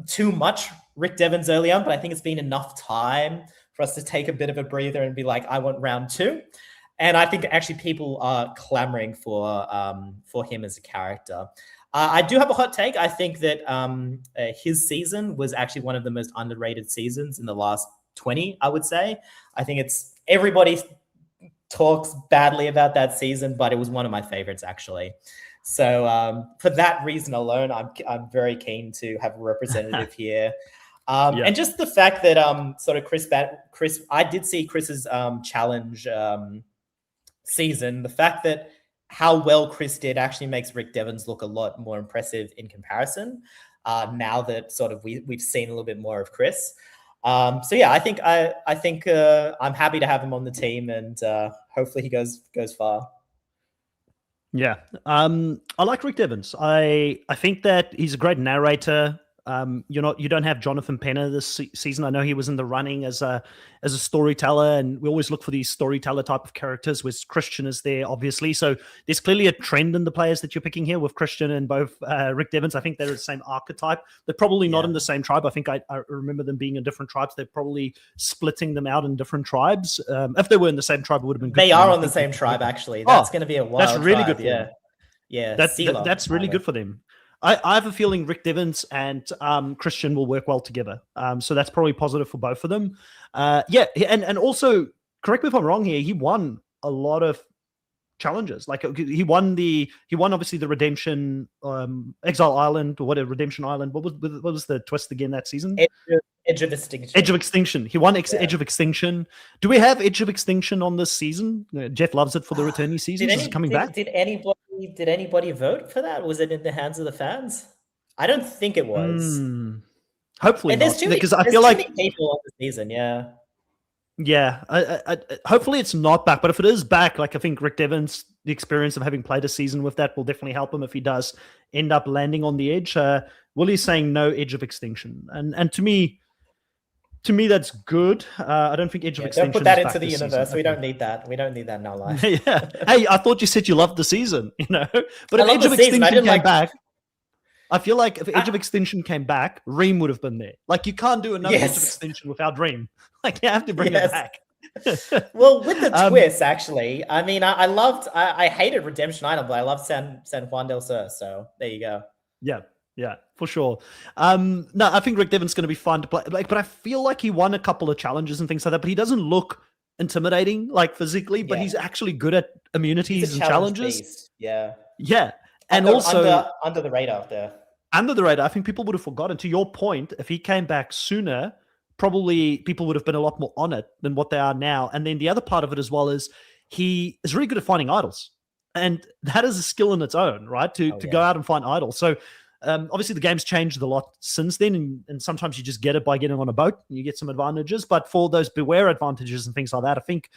too much Rick Devons early on, but I think it's been enough time for us to take a bit of a breather and be like, I want round 2. And I think actually people are clamoring for him as a character. I do have a hot take. I think that his season was actually one of the most underrated seasons in the last 20, I would say. I think everybody talks badly about that season, but it was one of my favorites, actually. So for that reason alone, I'm very keen to have a representative here. And just the fact that sort of Chris, I did see Chris's challenge season. The fact that how well Chris did actually makes Rick Devons look a lot more impressive in comparison. Now that sort of we've seen a little bit more of Chris. So yeah, I think I'm happy to have him on the team, and hopefully he goes far. Yeah. I like Rick Devons. I think that he's a great narrator. You don't have Jonathan Penner this season. I know he was in the running as a storyteller, and we always look for these storyteller type of characters, with Christian is there, obviously. So there's clearly a trend in the players that you're picking here with Christian and both Rick Devons. I think they're the same archetype. They're probably not in the same tribe. I think I remember them being in different tribes. They're probably splitting them out in different tribes. If they were in the same tribe, it would have been good. They are on the same tribe, actually. That's going to be a wild That's really tribe. good for them. Yeah. That's really good for them. I have a feeling Rick Devons and Christian will work well together. So that's probably positive for both of them. And also, correct me if I'm wrong here, he won a lot of challenges. Like he won obviously the Redemption Exile Island, or whatever, Redemption Island. What was the twist again that season? Edge of Extinction. Edge of Extinction. He won Edge of Extinction. Do we have Edge of Extinction on this season? Jeff loves it for the returnee season. Is it coming back? Did anybody vote for that? Was it in the hands of the fans? I don't think it was. Hopefully not, because I feel like many people on the season. Yeah. Yeah, hopefully it's not back. But if it is back, like I think Rick Devons, the experience of having played a season with that will definitely help him if he does end up landing on the edge. Willie's saying no Edge of Extinction, and to me that's good. I don't think Edge of Extinction. Don't put that into the universe. We don't need that. We don't need that in our life. Yeah. Hey, I thought you said you loved the season, But if Edge of Extinction came back, I feel like if Edge of Extinction came back, Reem would have been there. Like you can't do another Edge of Extinction without Reem. Like you have to bring it back. Well, with the twist, actually, I mean, I hated Redemption Island, but I loved San Juan del Sur. So there you go. Yeah, for sure. No, I think Rick Devon's going to be fun to play. But I feel like he won a couple of challenges and things like that. But he doesn't look intimidating, like physically. But he's actually good at immunities and challenges. Beast. Yeah. And also under the radar there. Under the radar, I think people would have forgotten. To your point, if he came back sooner, probably people would have been a lot more on it than what they are now. And then the other part of it as well is he is really good at finding idols. And that is a skill in its own, right? To go out and find idols. So obviously the game's changed a lot since then. And sometimes you just get it by getting on a boat and you get some advantages. But for those beware advantages and things like that, I think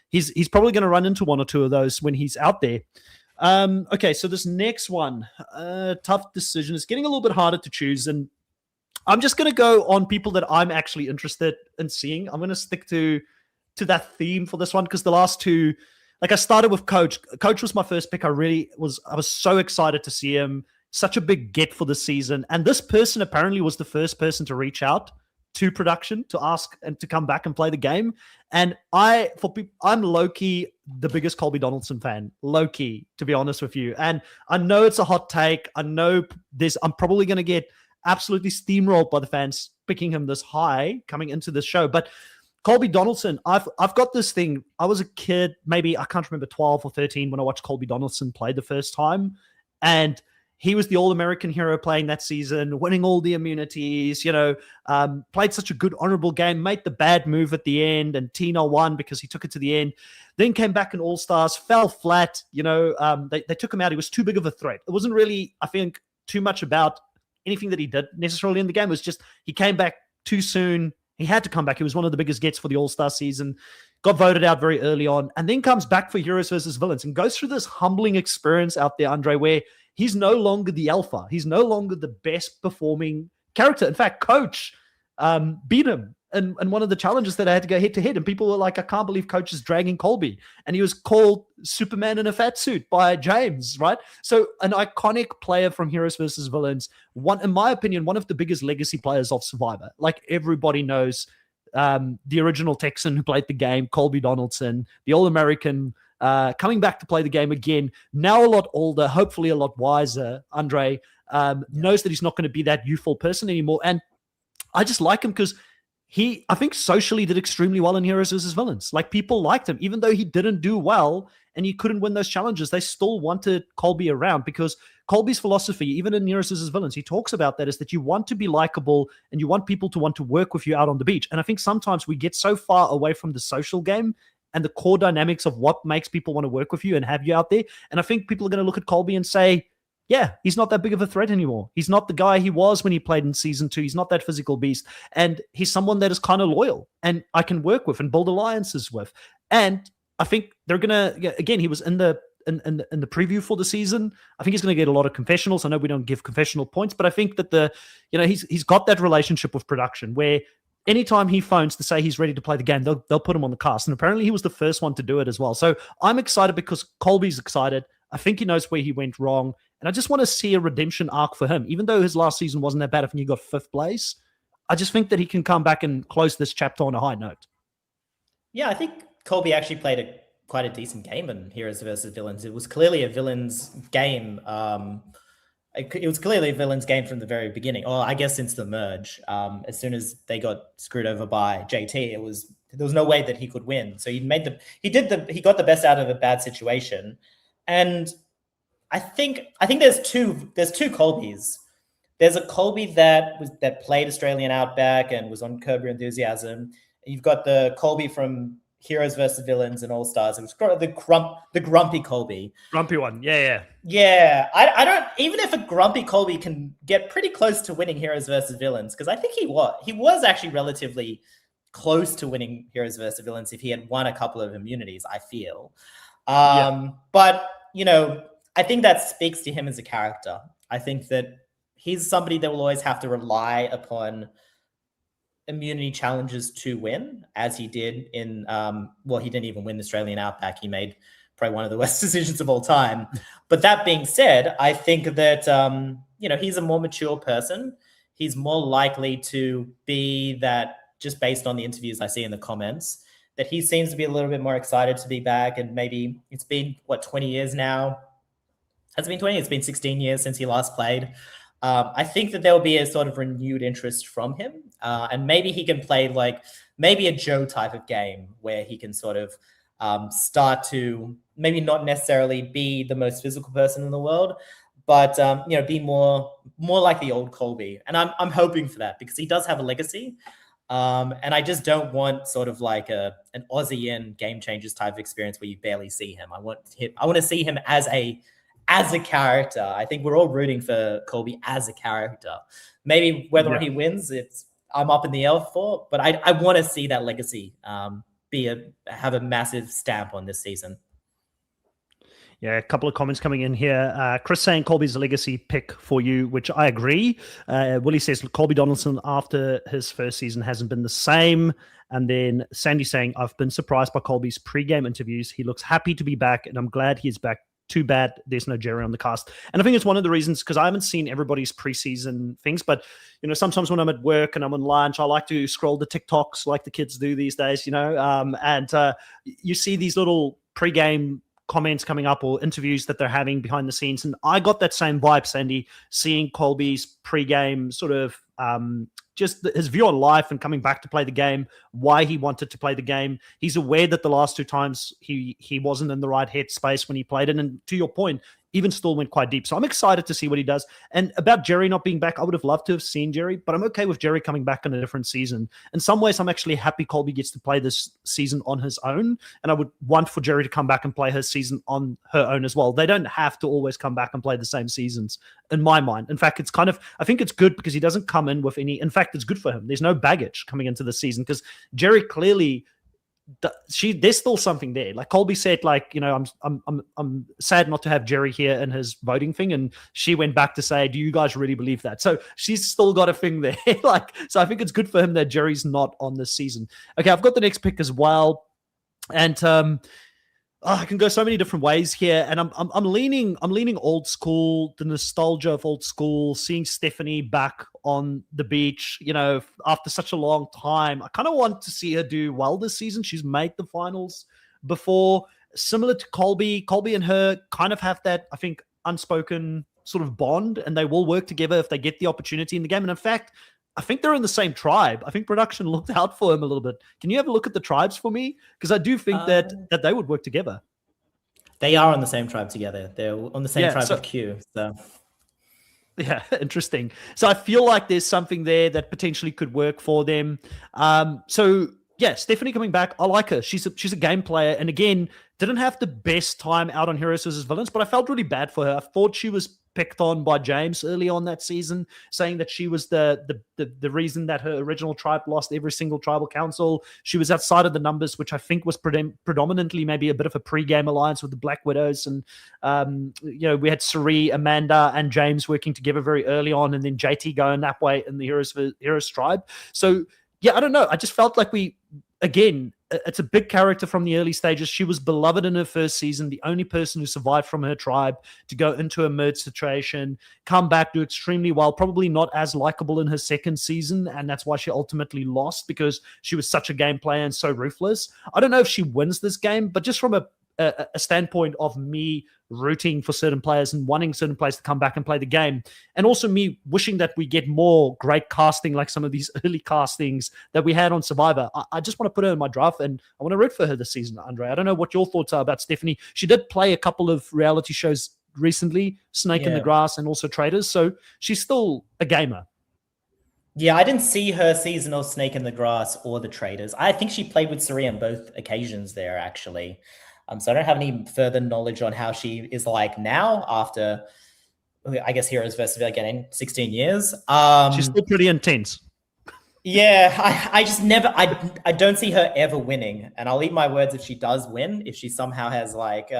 he's probably going to run into one or two of those when he's out there. Okay, so this next one, tough decision. It's getting a little bit harder to choose. And I'm just going to go on people that I'm actually interested in seeing. I'm going to stick to that theme for this one because the last two, like I started with Coach. Coach was my first pick. I was so excited to see him. Such a big get for the season. And this person apparently was the first person to reach out to production to ask and to come back and play the game. And I'm low-key the biggest Colby Donaldson fan, low-key, to be honest with you. And I know it's a hot take. I know I'm probably going to get absolutely steamrolled by the fans picking him this high coming into this show. But Colby Donaldson, I've got this thing. I was a kid, maybe I can't remember 12 or 13 when I watched Colby Donaldson play the first time. And he was the All-American hero playing that season, winning all the immunities, played such a good, honorable game, made the bad move at the end, and Tino won because he took it to the end. Then came back in All-Stars, fell flat. They took him out. He was too big of a threat. It wasn't really, I think, too much about anything that he did necessarily in the game. It was just he came back too soon. He had to come back. He was one of the biggest gets for the All-Star season, got voted out very early on, and then comes back for Heroes versus Villains and goes through this humbling experience out there, Andre, where he's no longer the alpha. He's no longer the best performing character. In fact, Coach beat him and one of the challenges that I had to go head to head. And people were like, I can't believe Coach is dragging Colby. And he was called Superman in a fat suit by James, right? So an iconic player from Heroes versus Villains, in my opinion, one of the biggest legacy players of Survivor. Like everybody knows the original Texan who played the game, Colby Donaldson, the All-American, coming back to play the game again, now a lot older, hopefully a lot wiser. Andre knows that he's not going to be that youthful person anymore. And I just like him because I think socially did extremely well in Heroes vs. Villains. Like people liked him, even though he didn't do well and he couldn't win those challenges. They still wanted Colby around because Colby's philosophy, even in Heroes vs. Villains, he talks about that is that you want to be likable and you want people to want to work with you out on the beach. And I think sometimes we get so far away from the social game and the core dynamics of what makes people want to work with you and have you out there. And I think people are going to look at Colby and say, yeah, he's not that big of a threat anymore. He's not the guy he was when he played in season 2. He's not that physical beast. And he's someone that is kind of loyal and I can work with and build alliances with. And I think they're going to, again, he was in the preview for the season. I think he's going to get a lot of confessionals. I know we don't give confessional points, but I think that he's got that relationship with production where anytime he phones to say he's ready to play the game, they'll put him on the cast. And apparently he was the first one to do it as well. So I'm excited because Colby's excited. I think he knows where he went wrong. And I just want to see a redemption arc for him. Even though his last season wasn't that bad, I think he got 5th place. I just think that he can come back and close this chapter on a high note. Yeah, I think Colby actually played quite a decent game in Heroes versus Villains. It was clearly a villains game. It was clearly a villains game from the very beginning. Or I guess since the merge. As soon as they got screwed over by JT, there was no way that he could win. So he got the best out of a bad situation. And I think there's two Colbys. There's a Colby that played Australian Outback and was on Curb Your Enthusiasm. You've got the Colby from Heroes versus Villains and All Stars. It was the grumpy Colby. Grumpy one, yeah. Yeah, I don't, even if a grumpy Colby can get pretty close to winning Heroes versus Villains, because I think he was actually relatively close to winning Heroes versus Villains if he had won a couple of immunities, I feel. But, I think that speaks to him as a character. I think that he's somebody that will always have to rely upon immunity challenges to win, as he did in, he didn't even win the Australian Outback. He made probably one of the worst decisions of all time. But that being said, I think that, he's a more mature person. He's more likely to be that, just based on the interviews I see in the comments, that he seems to be a little bit more excited to be back. And maybe it's been, 20 years now? Has it been 20? It's been 16 years since he last played. I think that there will be a sort of renewed interest from him. And maybe he can play maybe a Joe type of game where he can sort of start to maybe not necessarily be the most physical person in the world, but, be more like the old Colby. And I'm hoping for that because he does have a legacy. And I just don't want sort of like an Aussie in Game Changers type of experience where you barely see him. I want to see him as a character. I think we're all rooting for Colby as a character. Maybe whether he wins, I'm up in the air for, but I want to see that legacy have a massive stamp on this season. Yeah, a couple of comments coming in here. Chris saying Colby's a legacy pick for you, which I agree. Willie says Colby Donaldson after his first season hasn't been the same. And then Sandy saying, I've been surprised by Colby's pre-game interviews. He looks happy to be back, and I'm glad he's back. Too bad there's no Jerry on the cast. And I think it's one of the reasons, because I haven't seen everybody's preseason things, but, sometimes when I'm at work and I'm on lunch, I like to scroll the TikToks like the kids do these days, and you see these little pre-game comments coming up or interviews that they're having behind the scenes. And I got that same vibe, Sandy, seeing Colby's pre-game sort of just his view on life and coming back to play the game, why he wanted to play the game. He's aware that the last 2 times he wasn't in the right headspace when he played it. And to your point, even still went quite deep. So I'm excited to see what he does. And about Jerry not being back, I would have loved to have seen Jerry, but I'm okay with Jerry coming back in a different season. In some ways, I'm actually happy Colby gets to play this season on his own, and I would want for Jerry to come back and play her season on her own as well. They don't have to always come back and play the same seasons, in my mind. In fact, it's kind of, I think it's good because he doesn't come in with any, in fact, it's good for him. There's no baggage coming into the season because Jerry clearly, there's still something there. Like Colby said, like, you know, I'm sad not to have Jerry here in his voting thing, and she went back to say, do you guys really believe that? So she's still got a thing there. Like, so I think it's good for him that Jerry's not on this season. Okay, I've got the next pick as well, and I can go so many different ways here, and I'm leaning old school, the nostalgia of old school, seeing Stephanie back on the beach, you know, after such a long time. I kind of want to see her do well this season. She's made the finals before, similar to Colby. Colby and her kind of have that, I think, unspoken sort of bond, and they will work together if they get the opportunity in the game. And in fact, I think they're in the same tribe. I think production looked out for him a little bit. Can you have a look at the tribes for me? Because I do think that they would work together. They are on the same tribe together. They're on the same tribe with Q. So yeah, interesting. So I feel like there's something there that potentially could work for them. So yeah, Stephanie coming back, I like her. She's a game player, and again, didn't have the best time out on Heroes vs. Villains, but I felt really bad for her. I thought she was picked on by James early on that season, saying that she was the reason that her original tribe lost every single tribal council. She was outside of the numbers, which I think was predominantly maybe a bit of a pre-game alliance with the Black Widows. And, you know, we had Suri, Amanda, and James working together very early on, and then JT going that way in the Heroes tribe. So, yeah, I don't know. I just felt like again, it's a big character from the early stages. She was beloved in her first season, the only person who survived from her tribe to go into a merge situation, come back, do extremely well, probably not as likable in her second season, and that's why she ultimately lost, because she was such a game player and so ruthless. I don't know if she wins this game, but just from a standpoint of me rooting for certain players and wanting certain players to come back and play the game, and also me wishing that we get more great casting like some of these early castings that we had on Survivor. I just want to put her in my draft, and I want to root for her this season, Andre. I don't know what your thoughts are about Stephanie. She did play a couple of reality shows recently, Snake in the Grass and also Traders, so she's still a gamer. Yeah, I didn't see her season of Snake in the Grass or the Traders. I think she played with Suri on both occasions there, actually. So I don't have any further knowledge on how she is like now after, I guess, Heroes vs. Villains getting 16 years. She's still pretty intense. Yeah, I just never, I don't see her ever winning. And I'll eat my words if she does win, if she somehow has like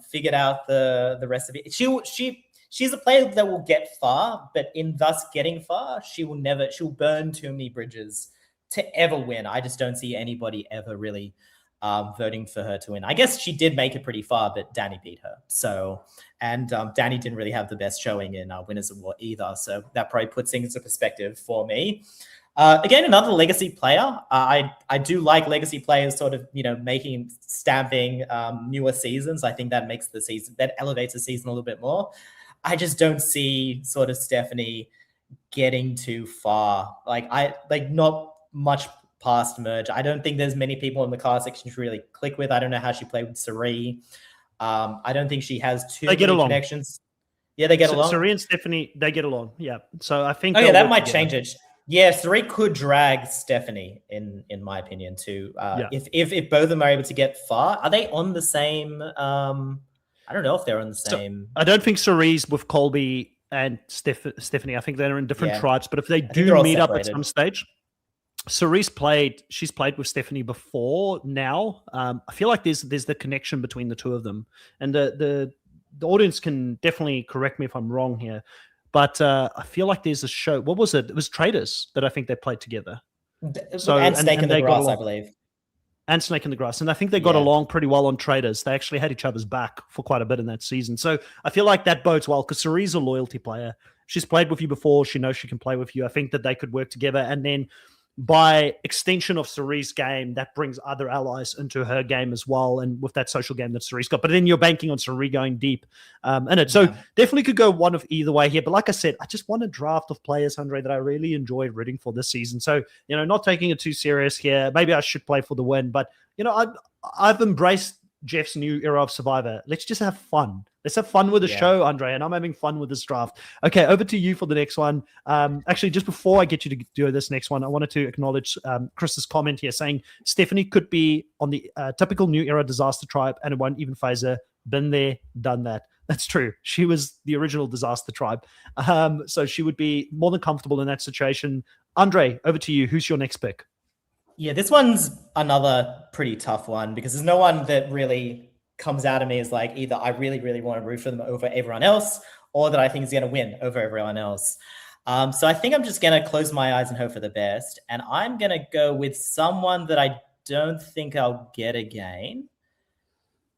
figured out the rest of it. She's a player that will get far, but in thus getting far, she'll burn too many bridges to ever win. I just don't see anybody ever really voting for her to win. I guess she did make it pretty far, but Danny beat her. So, and Danny didn't really have the best showing in Winners of War either. So that probably puts things into perspective for me. Again, another legacy player. I do like legacy players sort of, you know, stamping newer seasons. I think that makes the season, that elevates the season a little bit more. I just don't see sort of Stephanie getting too far. Not much past merge. I don't think there's many people in the cast section to really click with. I don't know how she played with Suri. I don't think she has too many connections. Yeah, they get along. Suri and Stephanie, they get along. Yeah. So I think. Oh yeah, that might change it. Yeah, Suri could drag Stephanie in my opinion too. If both of them are able to get far, are they on the same? I don't know if they're on the same. I don't think Suri's with Colby and Stephanie. I think they're in different tribes. But if they do meet up at some stage. She's played with Stephanie before now. I feel like there's the connection between the two of them, and the audience can definitely correct me if I'm wrong here, but I feel like there's a show. What was it? It was Traders that I think they played together. So and Snake in the Grass, I believe. And Snake in the Grass, and I think they got along pretty well on Traders. They actually had each other's back for quite a bit in that season. So I feel like that bodes well because Suri's a loyalty player. She's played with you before. She knows she can play with you. I think that they could work together, and then by extension of Suri's game, that brings other allies into her game as well, and with that social game that Suri's got. But then you're banking on Suri going deep in it. So definitely could go one of either way here. But like I said, I just want a draft of players, Andre, that I really enjoyed rooting for this season. So, you know, not taking it too serious here. Maybe I should play for the win. But, you know, I've embraced Jeff's new era of Survivor. Let's just have fun. Let's have fun with the show, Andre, and I'm having fun with this draft. Okay, over to you for the next one. Actually, just before I get you to do this next one, I wanted to acknowledge Chris's comment here saying Stephanie could be on the typical new era disaster tribe and it won't even phase her. Been there, done that. That's true. She was the original disaster tribe. So she would be more than comfortable in that situation. Andre, over to you. Who's your next pick? Yeah, this one's another pretty tough one because there's no one that really comes out of me as like either I really, really want to root for them over everyone else or that I think is going to win over everyone else. So I think I'm just going to close my eyes and hope for the best. And I'm going to go with someone that I don't think I'll get again.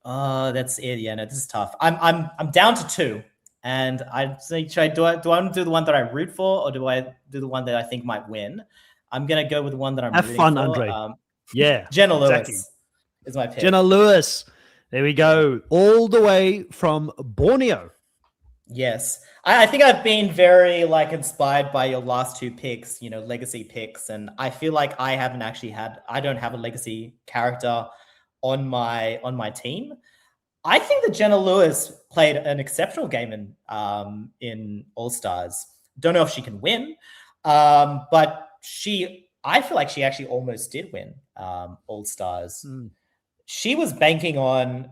Oh, that's it. Yeah, no, this is tough. I'm down to two. And I'd say, do I want to do the one that I root for or do I do the one that I think might win? I'm going to go with the one that I'm rooting fun, for. Andre. Yeah. Jenna Lewis exactly. is my pick. Jenna Lewis. There we go. All the way from Borneo. Yes. I think I've been very inspired by your last two picks, legacy picks. And I feel like I don't have a legacy character on my team. I think that Jenna Lewis played an exceptional game in All-Stars. Don't know if she can win, but I feel like she actually almost did win All-Stars. She was banking on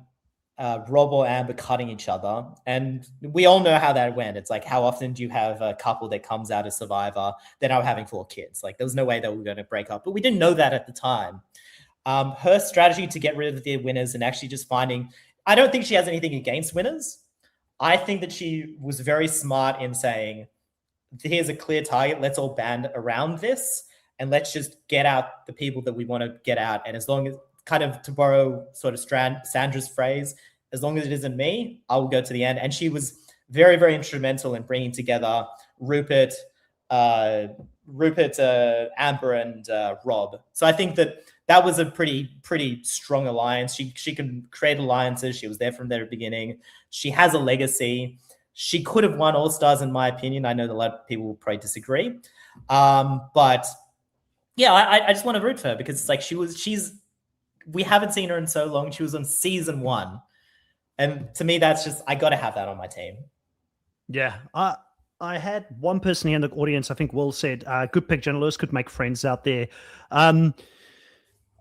Rob or Amber cutting each other. And we all know how that went. It's like, how often do you have a couple that comes out of Survivor that are having 4 kids? Like, there was no way they were going to break up. But we didn't know that at the time. Her strategy to get rid of the winners and actually just finding... I don't think she has anything against winners. I think that she was very smart in saying, here's a clear target. Let's all band around this. And let's just get out the people that we want to get out. And as long as... kind of to borrow sort of Sandra's phrase, as long as it isn't me, I will go to the end. And she was very, very instrumental in bringing together Rupert, Amber, and Rob. So I think that was a pretty strong alliance. She can create alliances. She was there from the beginning. She has a legacy. She could have won All-Stars, in my opinion. I know that a lot of people will probably disagree. But yeah, I just want to root for her because it's like we haven't seen her in so long. She was on season 1. And to me, that's just, I got to have that on my team. Yeah. I had one person here in the audience, I think Will said, good pick, Jenna Lewis could make friends out there. Jenna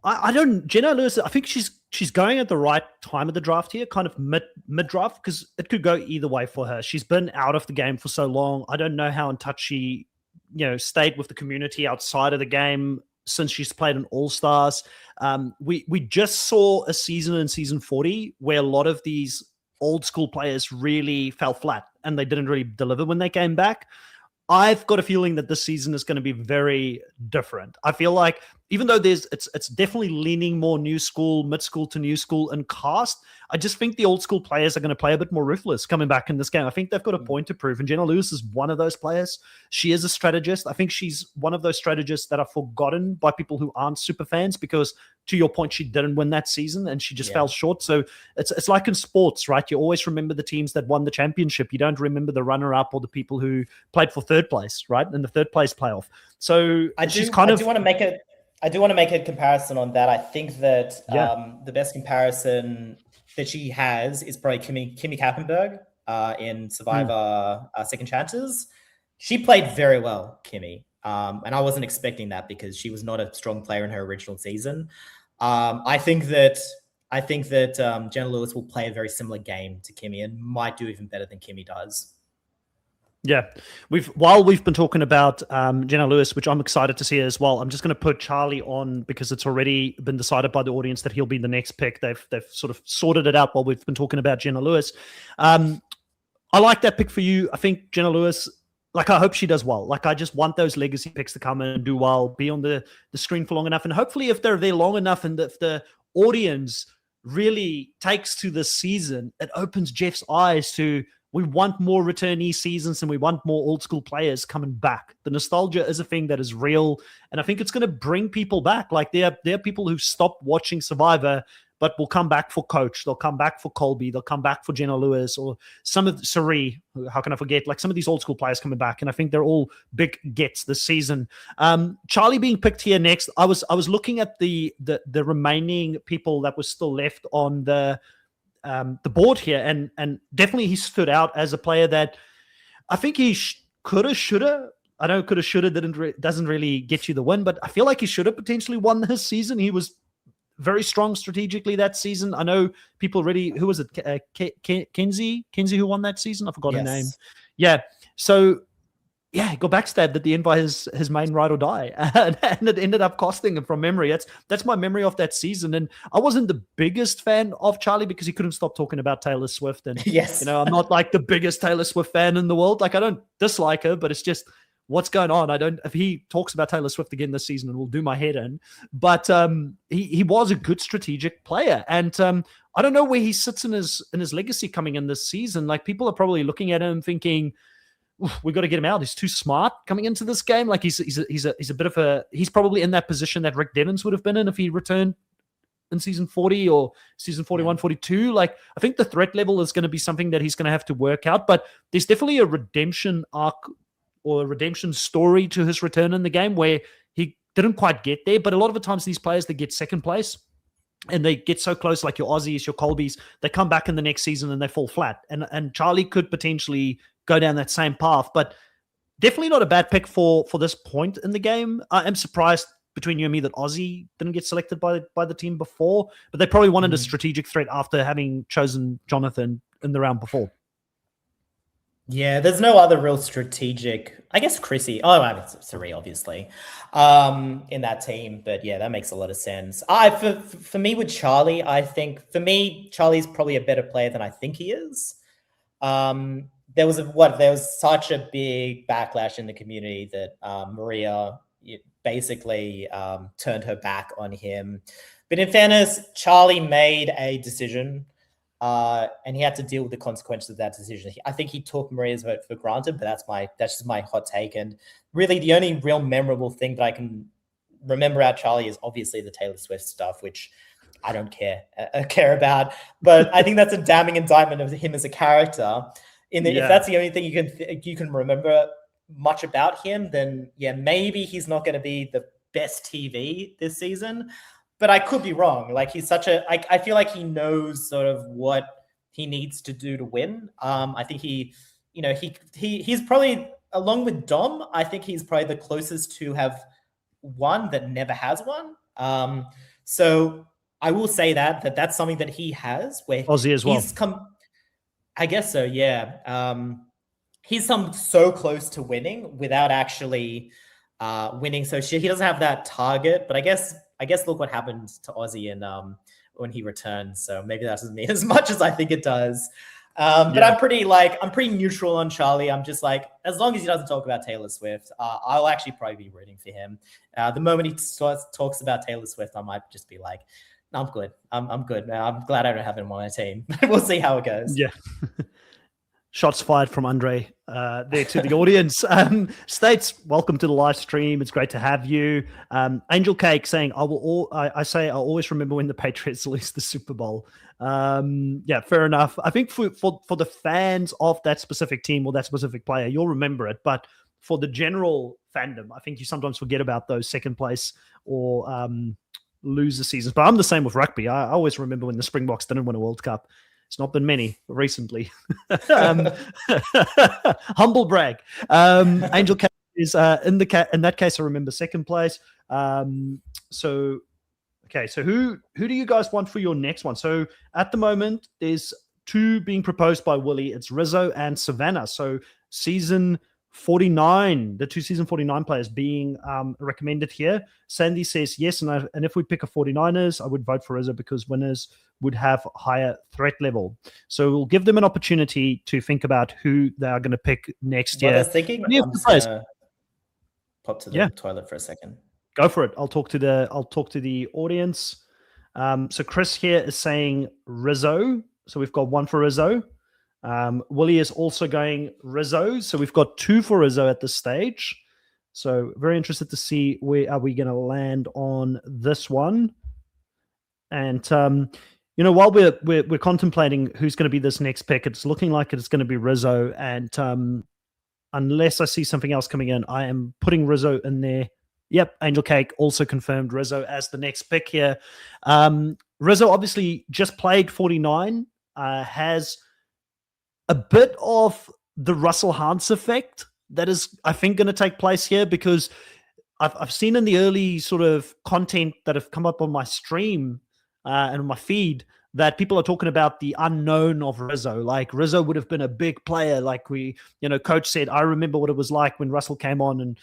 Lewis, I think she's going at the right time of the draft here, kind of mid-draft, because it could go either way for her. She's been out of the game for so long. I don't know how in touch she, stayed with the community outside of the game since she's played in All-Stars. We just saw a season in season 40 where a lot of these old school players really fell flat and they didn't really deliver when they came back. I've got a feeling that this season is going to be very different. I feel like even though it's definitely leaning more new school, mid school to new school and cast, I just think the old school players are going to play a bit more ruthless coming back in this game. I think they've got a point to prove. And Jenna Lewis is one of those players. She is a strategist. I think she's one of those strategists that are forgotten by people who aren't super fans because, to your point, she didn't win that season and she just fell short. So it's like in sports, right? You always remember the teams that won the championship. You don't remember the runner-up or the people who played for third place, right? In the third place playoff. So I do want to make a comparison on that. I think that the best comparison that she has is probably Kimmy Kappenberg in Survivor Second Chances. She played very well, Kimmy. And I wasn't expecting that because she was not a strong player in her original season. I think that Jenna Lewis will play a very similar game to Kimmy and might do even better than Kimmy does. Yeah, while we've been talking about Jenna Lewis, which I'm excited to see as well, I'm just going to put Charlie on because it's already been decided by the audience that he'll be the next pick. They've sort of sorted it out while we've been talking about Jenna Lewis. I like that pick for you. I think Jenna Lewis, I hope she does well. I just want those legacy picks to come in and do well, be on the screen for long enough. And hopefully if they're there long enough and if the audience really takes to this season, it opens Jeff's eyes to, we want more returnee seasons and we want more old school players coming back. The nostalgia is a thing that is real. And I think it's going to bring people back. There are people who stopped watching Survivor but will come back for Coach. They'll come back for Colby. They'll come back for Jenna Lewis or some of Sari. How can I forget? Like some of these old school players coming back, and I think they're all big gets this season. Charlie being picked here next. I was looking at the remaining people that was still left on the board here, and definitely he stood out as a player that I think he could have, should have. I know could have, should have doesn't really get you the win, but I feel like he should have potentially won this season. He was very strong strategically that season. I know people really, who was it? Kenzie who won that season? I forgot her name. Yeah. So yeah, got backstabbed at the end by his main ride or die, and it ended up costing him from memory. That's my memory of that season. And I wasn't the biggest fan of Charlie because he couldn't stop talking about Taylor Swift. And yes, I'm not like the biggest Taylor Swift fan in the world. Like I don't dislike her, but it's just what's going on. If he talks about Taylor Swift again this season, it will do my head in. But he was a good strategic player, and I don't know where he sits in his legacy coming in this season. Like people are probably looking at him thinking, we got to get him out. He's too smart coming into this game. Like he's a bit of a, he's probably in that position that Rick Devens would have been in if he returned in season 40 or season 41, 42. Like I think the threat level is going to be something that he's going to have to work out, but there's definitely a redemption arc or a redemption story to his return in the game where he didn't quite get there. But a lot of the times these players that get second place and they get so close, like your Aussies, your Colbys, they come back in the next season and they fall flat. And Charlie could potentially go down that same path, but definitely not a bad pick for this point in the game. I am surprised between you and me that Aussie didn't get selected by the team before, but they probably wanted a strategic threat after having chosen Jonathan in the round before. Yeah, there's no other real strategic, I guess Chrissy. Oh, I mean, Sari, obviously, in that team. But yeah, that makes a lot of sense. For me with Charlie, I think for me, Charlie's probably a better player than I think he is. There was such a big backlash in the community that Maria basically turned her back on him. But in fairness, Charlie made a decision. And he had to deal with the consequences of that decision. I think he took Maria's vote for granted, but that's just my hot take. And really, the only real memorable thing that I can remember about Charlie is obviously the Taylor Swift stuff, which I don't care about. But I think that's a damning indictment of him as a character. If that's the only thing you can remember much about him, then yeah, maybe he's not going to be the best TV this season. But I could be wrong. Like he's I feel like he knows sort of what he needs to do to win. I think he's probably, along with Dom, I think he's probably the closest to have won that never has won. So I will say that's something that he has where Aussie as well. He's come, I guess so. Yeah. He's come so close to winning without actually winning. So he doesn't have that target, but I guess look what happened to Aussie and when he returned. So maybe that doesn't mean as much as I think it does. But I'm pretty neutral on Charlie. I'm just like, as long as he doesn't talk about Taylor Swift, I'll actually probably be rooting for him. The moment he talks about Taylor Swift, I might just be like, no, I'm good. I'm good. I'm glad I don't have him on my team. We'll see how it goes. Yeah. Shots fired from Andre there to the audience. States, welcome to the live stream. It's great to have you. Angel Cake saying, I always remember when the Patriots lose the Super Bowl. Yeah, fair enough. I think for the fans of that specific team or that specific player, you'll remember it. But for the general fandom, I think you sometimes forget about those second place or loser seasons. But I'm the same with rugby. I always remember when the Springboks didn't win a World Cup. It's not been many recently. Humble brag. Angel Cat is in that case. I remember second place. So who do you guys want for your next one? So at the moment, there's two being proposed by Willie. It's Rizzo and Savannah. So season 49, the two season 49 players being recommended here. Sandy says yes, and if we pick a 49ers, I would vote for Rizzo because winners would have higher threat level. So we'll give them an opportunity to think about who they are going to pick next year. I was thinking, I'm just gonna pop to the toilet for a second. Go for it. I'll talk to the audience. So Chris here is saying Rizzo. So we've got one for Rizzo. Willie is also going Rizzo. So we've got two for Rizzo at this stage. So very interested to see where are we going to land on this one. And While we're contemplating who's going to be this next pick, it's looking like it's going to be Rizzo, and unless I see something else coming in, I am putting Rizzo in there. Yep, Angel Cake also confirmed Rizzo as the next pick here. Rizzo obviously just played 49, has a bit of the Russell Hans effect that is, I think, going to take place here, because I've seen in the early sort of content that have come up on my stream and on my feed that people are talking about the unknown of Rizzo. Like Rizzo would have been a big player. Like coach said, I remember what it was like when Russell came on, and,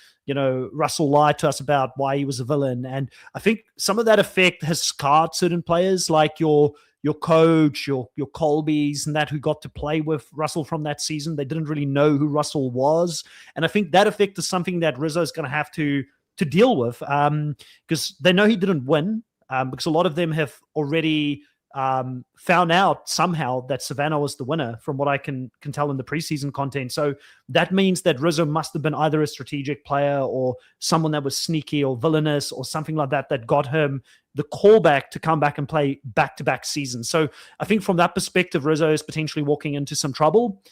Russell lied to us about why he was a villain. And I think some of that effect has scarred certain players, like your coach, your Colbys and that, who got to play with Russell from that season. They didn't really know who Russell was. And I think that effect is something that Rizzo is going to have to deal with, because they know he didn't win, because a lot of them have already found out somehow that Savannah was the winner, from what I can tell in the preseason content. So that means that Rizzo must have been either a strategic player or someone that was sneaky or villainous or something like that got him the callback to come back and play back-to-back seasons. So I think from that perspective, Rizzo is potentially walking into some trouble.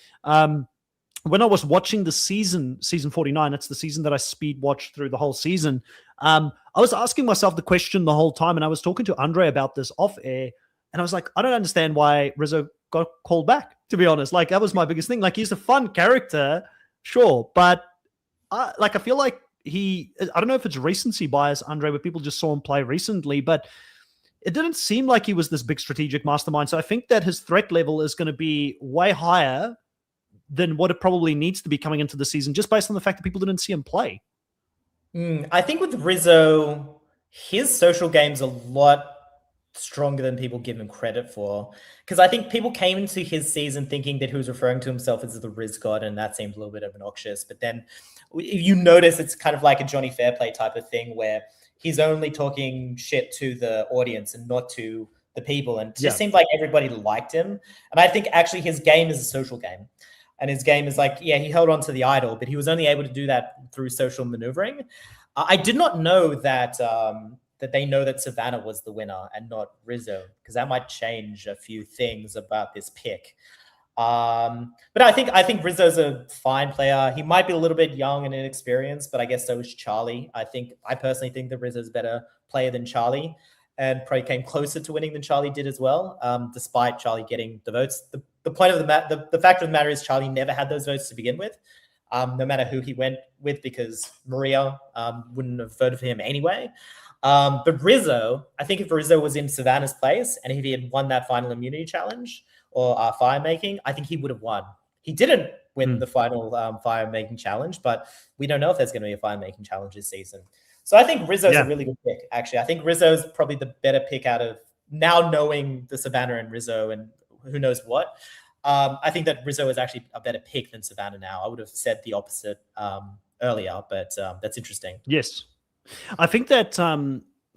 When I was watching the season 49, it's the season that I speed watched through the whole season. I was asking myself the question the whole time, and I was talking to Andre about this off air, and I was like, I don't understand why Rizzo got called back, to be honest. Like, that was my biggest thing. Like, he's a fun character, sure, but I feel like I don't know if it's recency bias, Andre, where people just saw him play recently, but it didn't seem like he was this big strategic mastermind. So I think that his threat level is going to be way higher than what it probably needs to be coming into the season, just based on the fact that people didn't see him play. I think with Rizzo, his social game's a lot stronger than people give him credit for. Because I think people came into his season thinking that he was referring to himself as the Riz God, and that seemed a little bit obnoxious. But then you notice it's kind of like a Johnny Fairplay type of thing, where he's only talking shit to the audience and not to the people. And it just seemed like everybody liked him. And I think actually his game is a social game. And his game is like, he held on to the idol, but he was only able to do that through social maneuvering. I did not know that that they know that Savannah was the winner and not Rizzo, because that might change a few things about this pick. But I think Rizzo's a fine player. He might be a little bit young and inexperienced, but I guess so is Charlie. I personally think that Rizzo's a better player than Charlie, and probably came closer to winning than Charlie did as well, despite Charlie getting the votes. The point of the fact of the matter is Charlie never had those votes to begin with, no matter who he went with, because Maria wouldn't have voted for him anyway. But Rizzo, I think if Rizzo was in Savannah's place and if he had won that final immunity challenge or fire making, I think he would have won. He didn't win the final fire making challenge, but we don't know if there's going to be a fire making challenge this season. So I think Rizzo's a really good pick, actually. I think Rizzo's probably the better pick out of now knowing the Savannah and Rizzo and who knows what. I think that Rizzo is actually a better pick than Savannah now. I would have said the opposite earlier, but that's interesting. Yes. I think that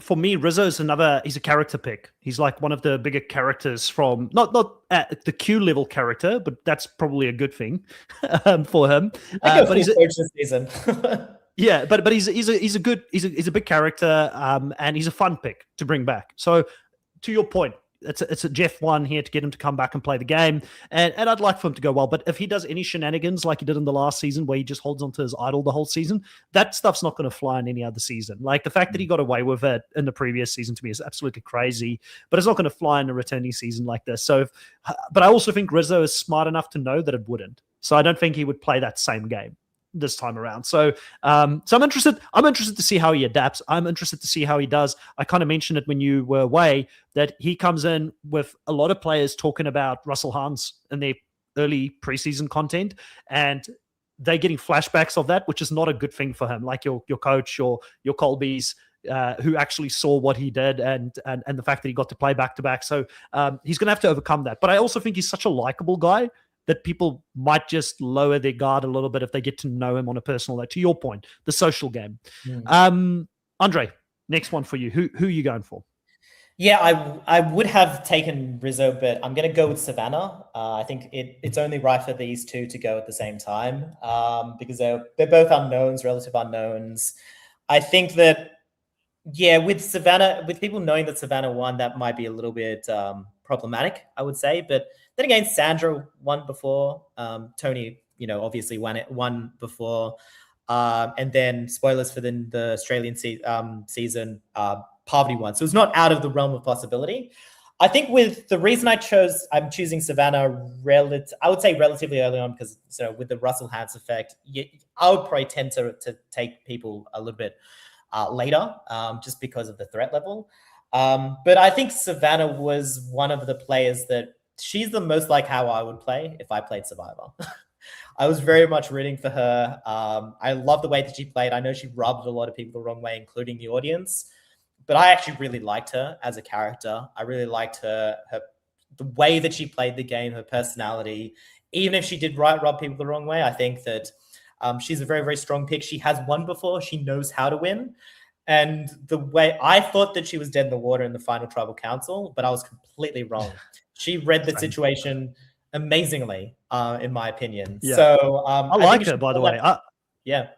for me, Rizzo is he's a character pick. He's like one of the bigger characters from, not at the Q level character, but that's probably a good thing for him. But he's this season. Yeah, but he's a big character, and he's a fun pick to bring back. So to your point, it's a Jeff one here to get him to come back and play the game, and I'd like for him to go well. But if he does any shenanigans like he did in the last season, where he just holds onto his idol the whole season, that stuff's not going to fly in any other season. Like the fact that he got away with it in the previous season to me is absolutely crazy, but it's not going to fly in a returning season like this. So, but I also think Rizzo is smart enough to know that it wouldn't. So I don't think he would play that same game this time around. So I'm interested to see how he adapts. I'm interested to see how he does. I kind of mentioned it when you were away that he comes in with a lot of players talking about Russell Hans in their early preseason content, and they're getting flashbacks of that, which is not a good thing for him. Like your coach or your Colbys, who actually saw what he did and the fact that he got to play back to back. So he's going to have to overcome that. But I also think he's such a likable guy that people might just lower their guard a little bit if they get to know him on a personal level. To your point, the social game. Andre, next one for you. Who are you going for? Yeah, I would have taken Rizzo, but I'm going to go with Savannah. I think it's only right for these two to go at the same time because they're both unknowns, relative unknowns. I think that, with Savannah, with people knowing that Savannah won, that might be a little bit problematic, I would say. But then again, Sandra won before. Tony, obviously won before. And then spoilers for the Australian season, Parvati won. So it's not out of the realm of possibility. I think with the reason I'm choosing Savannah I would say relatively early on, because with the Russell Hantz effect, I would probably tend to take people a little bit later, just because of the threat level. But I think Savannah was one of the players that she's the most like how I would play if I played Survivor. I was very much rooting for her. I love the way that she played. I know she rubbed a lot of people the wrong way, including the audience. But I actually really liked her as a character. I really liked the way that she played the game, her personality. Even if she did rub people the wrong way, I think that she's a very, very strong pick. She has won before. She knows how to win. And the way I thought that she was dead in the water in the final tribal council, but I was completely wrong. She read the situation amazingly, in my opinion. Yeah. So I like her, by the way. Yeah.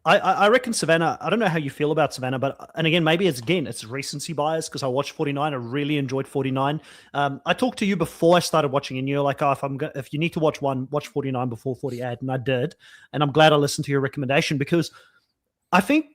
I reckon Savannah, I don't know how you feel about Savannah, and again, maybe it's recency bias, because I watched 49. I really enjoyed 49. I talked to you before I started watching, and you're like, if you need to watch 49 before 48, and I did. And I'm glad I listened to your recommendation, because I think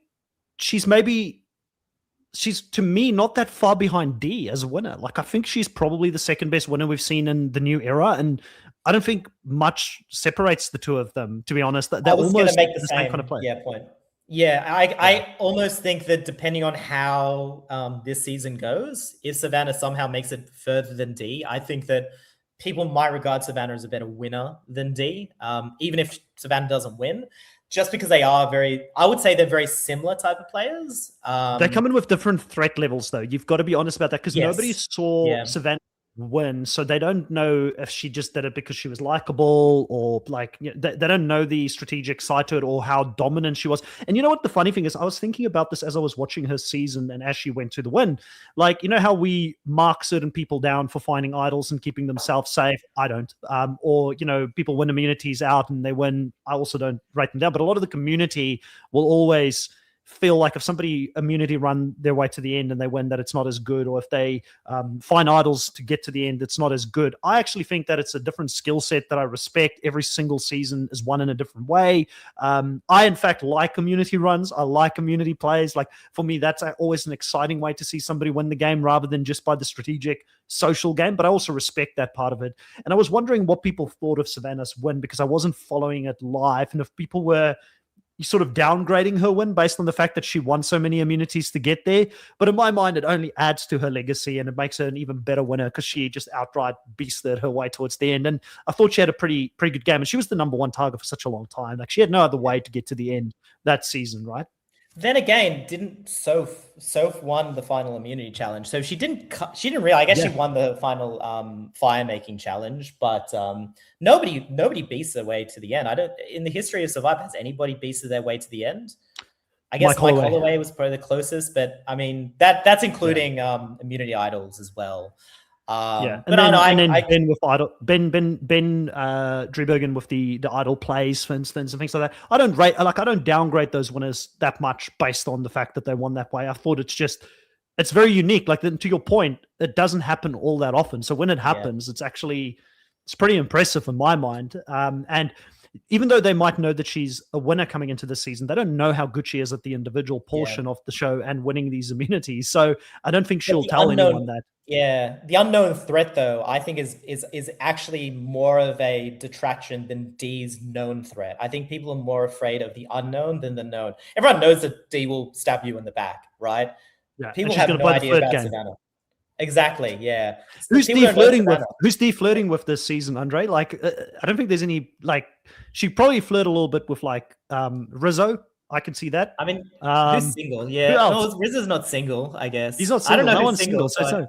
she's to me not that far behind D as a winner. Like, I think she's probably the second best winner we've seen in the new era, and I don't think much separates the two of them, to be honest. They're almost make the same kind of play. Point. Yeah, I almost think that depending on how this season goes, if Savannah somehow makes it further than D, I think that people might regard Savannah as a better winner than D, even if Savannah doesn't win, just because I would say they're very similar type of players. They come in with different threat levels, though. You've got to be honest about that, because nobody saw Savannah win, so they don't know if she just did it because she was likable, or they don't know the strategic side to it, or how dominant she was. And you know what the funny thing is, I was thinking about this as I was watching her season and as she went to the win. Like, how we mark certain people down for finding idols and keeping themselves safe? I don't. Or people win immunities out and they win, I also don't write them down. But a lot of the community will always feel like if somebody immunity run their way to the end and they win, that it's not as good, or if they find idols to get to the end, it's not as good. I actually think that it's a different skill set that I respect. Every single season is won in a different way. I, in fact, like immunity runs. I like immunity plays. Like, for me, that's always an exciting way to see somebody win the game, rather than just by the strategic social game. But I also respect that part of it. And I was wondering what people thought of Savannah's win, because I wasn't following it live, and if people were sort of downgrading her win based on the fact that she won so many immunities to get there. But in my mind, it only adds to her legacy, and it makes her an even better winner, because she just outright beasted her way towards the end. And I thought she had a pretty good game, and she was the number one target for such a long time. Like, she had no other way to get to the end that season, right? Then again, didn't Soph won the final immunity challenge, so she didn't realize. I guess she won the final fire making challenge, but nobody beats their way to the end. In the history of Survivor, has anybody beated their way to the end? I guess Mike Holloway was probably the closest, but I mean that's including immunity idols as well. And then Ben with idol, Ben Driebergen with the idol plays, for instance, and things like that. I don't downgrade those winners that much based on the fact that they won that way. I thought it's very unique. Like, to your point, it doesn't happen all that often. So when it happens, it's pretty impressive in my mind. And even though they might know that she's a winner coming into the season, they don't know how good she is at the individual portion of the show and winning these immunities. So I don't think she'll tell anyone that. Yeah, the unknown threat, though, I think is actually more of a detraction than D's known threat. I think people are more afraid of the unknown than the known. Everyone knows that D will stab you in the back, right? Yeah, people have no idea about Savannah. Exactly, yeah. Who's D flirting with? Who's D flirting with this season, Andre? Like, I don't think there's any, like, she probably flirted a little bit with, like, Rizzo. I can see that. I mean, who's single? Yeah, no, Rizzo's not single, I guess. He's not single. I don't know no who's single. So.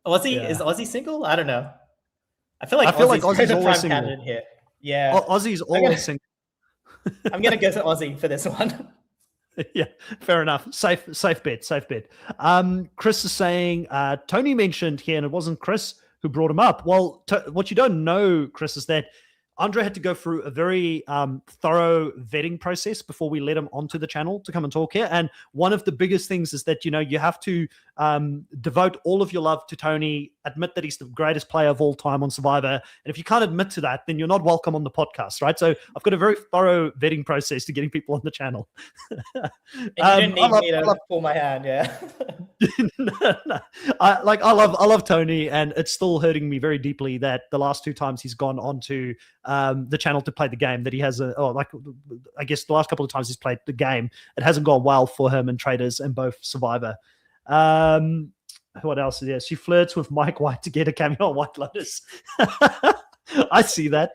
Ozzy? Yeah. Is Ozzy single? I don't know. I feel like Ozzy's the prime candidate here. Yeah. Ozzy's always single. I'm going to go to Ozzy for this one. Yeah, fair enough. Safe bet. Chris is saying, Tony mentioned here, and it wasn't Chris who brought him up. Well, what you don't know, Chris, is that Andre had to go through a very thorough vetting process before we let him onto the channel to come and talk here. And one of the biggest things is that, you have to devote all of your love to Tony, admit that he's the greatest player of all time on Survivor. And if you can't admit to that, then you're not welcome on the podcast, right? So I've got a very thorough vetting process to getting people on the channel. And you didn't need me to pull my hand, yeah. No. I love Tony, and it's still hurting me very deeply that the last 2 times he's gone onto the channel to play the game that he has I guess the last couple of times he's played the game, it hasn't gone well for him and traders and both Survivor. What else is there? She flirts with Mike White to get a cameo on White Lotus. I see that.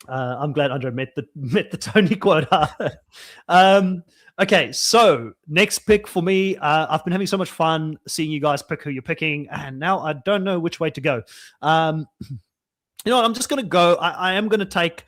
I'm glad Andre met the Tony quota. Okay, so next pick for me. I've been having so much fun seeing you guys pick who you're picking, and now I don't know which way to go. You know what? I'm just going to go. I am going to take,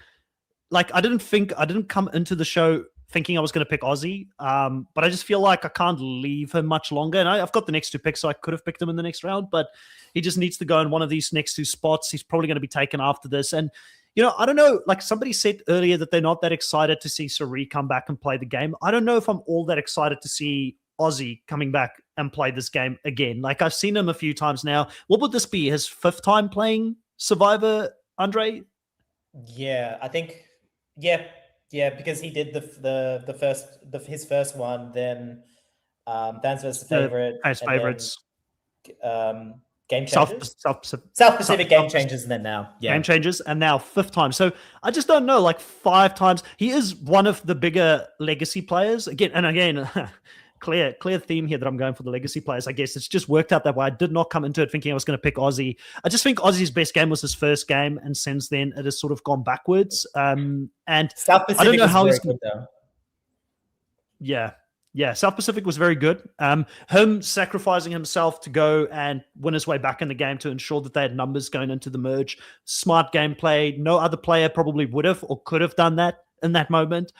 I didn't come into the show thinking I was going to pick Ozzy, but I just feel like I can't leave him much longer. And I've got the next 2 picks, so I could have picked him in the next round, but he just needs to go in one of these next 2 spots. He's probably going to be taken after this. And I don't know, somebody said earlier that they're not that excited to see Sari come back and play the game. I don't know if I'm all that excited to see Ozzy coming back and play this game again. I've seen him a few times now. What would this be? His 5th time playing Survivor, Andre? Yeah, I think, yeah, because he did his first one, then Fans vs. Favorite. Fans favorites. Game Changers? South Pacific Game Changers, and then now. Yeah. Game Changers, and now 5th time. So I just don't know, 5 times. He is one of the bigger legacy players. Again, clear theme here that I'm going for the legacy players. I guess it's just worked out that way. I did not come into it thinking I was going to pick Ozzy. I just think Ozzy's best game was his first game, and since then it has sort of gone backwards. And South Pacific, I don't know how he's good though. Yeah, South Pacific was very good. Him sacrificing himself to go and win his way back in the game to ensure that they had numbers going into the merge. Smart gameplay. No other player probably would have or could have done that in that moment.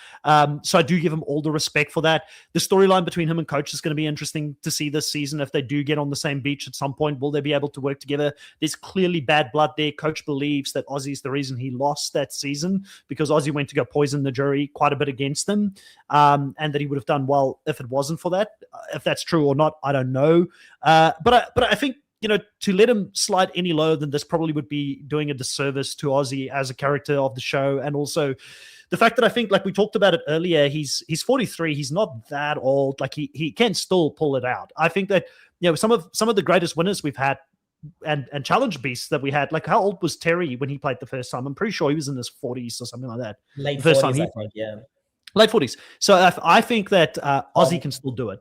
So I do give him all the respect for that. The storyline between him and Coach is going to be interesting to see this season. If they do get on the same beach at some point, will they be able to work together? There's clearly bad blood there. Coach believes that Ozzy's the reason he lost that season, because Ozzy went to go poison the jury quite a bit against them, and that he would have done well if it wasn't for that. If that's true or not, I don't know. But I think, to let him slide any lower than this probably would be doing a disservice to Ozzy as a character of the show. And also the fact that I think, we talked about it earlier, he's 43. He's not that old. He can still pull it out. I think that, some of the greatest winners we've had and challenge beasts that we had, how old was Terry when he played the first time? I'm pretty sure he was in his 40s or something like that. Late 40s, I think, yeah. Late 40s. So I think that Ozzy can still do it.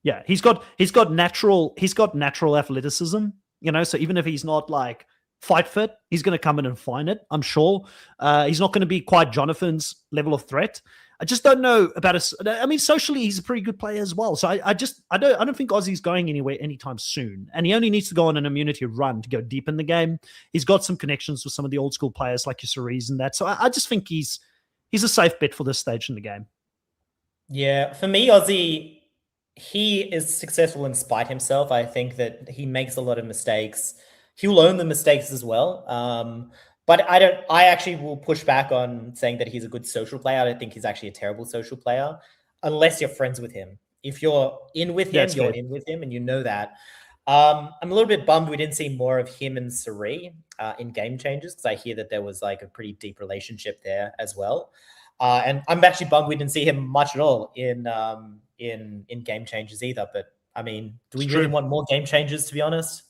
Yeah, he's got natural athleticism, so even if he's not fight fit, he's going to come in and find it, I'm sure. He's not going to be quite Jonathan's level of threat. I just don't know about us. I mean, socially, he's a pretty good player as well. So I don't think Ozzy's going anywhere anytime soon. And he only needs to go on an immunity run to go deep in the game. He's got some connections with some of the old school players like your Cerise and that. So I just think he's a safe bet for this stage in the game. Yeah, for me, Ozzy, he is successful in spite himself. I think that he makes a lot of mistakes. He'll own the mistakes as well. But I actually will push back on saying that he's a good social player. I don't think he's actually a terrible social player, unless you're friends with him. If you're in with him, you're in with him, and you know that. I'm a little bit bummed we didn't see more of him and Sari in Game Changers, because I hear that there was a pretty deep relationship there as well. And I'm actually bummed we didn't see him much at all in Game Changers either. But I mean, do we really want more Game Changers, to be honest?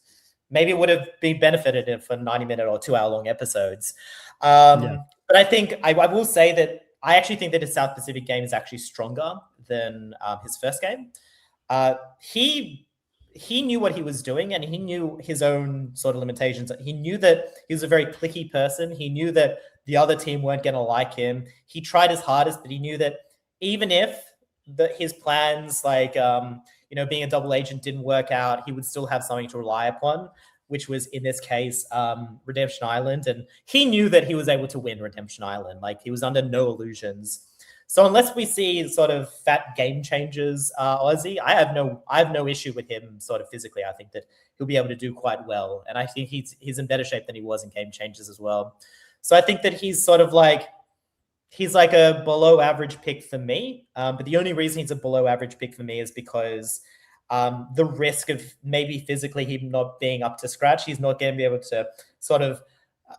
Maybe it would have been benefited for 90-minute or 2-hour-long episodes. But I think I will say that I actually think that his South Pacific game is actually stronger than his first game. He knew what he was doing, and he knew his own sort of limitations. He knew that he was a very cliquey person. He knew that the other team weren't going to like him. He tried his hardest, but he knew that even if his plans, being a double agent didn't work out, he would still have something to rely upon, which was, in this case, Redemption Island. And he knew that he was able to win Redemption Island. He was under no illusions. So unless we see sort of fat game changers, Aussie, I have no issue with him sort of physically. I think that he'll be able to do quite well, and I think he's in better shape than he was in game changers as well. So I think that he's like a below average pick for me. But the only reason he's a below average pick for me is because the risk of maybe physically him not being up to scratch, he's not going to be able to sort of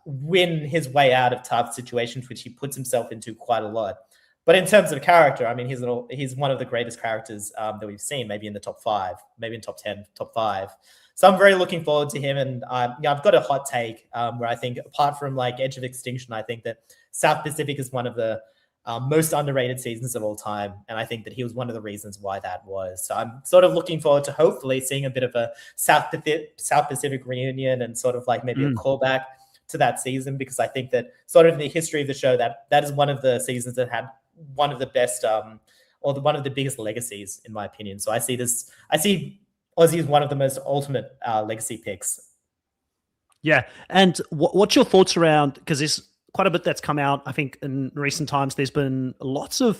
win his way out of tough situations, which he puts himself into quite a lot. But in terms of character, I mean, he's one of the greatest characters that we've seen, maybe in the top 5, maybe in top 10, top 5. So I'm very looking forward to him. And I've got a hot take where I think, apart from like Edge of Extinction, I think that South Pacific is one of the most underrated seasons of all time. And I think that he was one of the reasons why that was. So I'm sort of looking forward to hopefully seeing a bit of a South Pacific reunion and sort of like maybe a callback to that season, because I think that sort of in the history of the show, that is one of the seasons that had one of the best or one of the biggest legacies, in my opinion. So I see Aussie as one of the most ultimate legacy picks. Yeah. And what's your thoughts around, because there's quite a bit that's come out, I think, in recent times. There's been lots of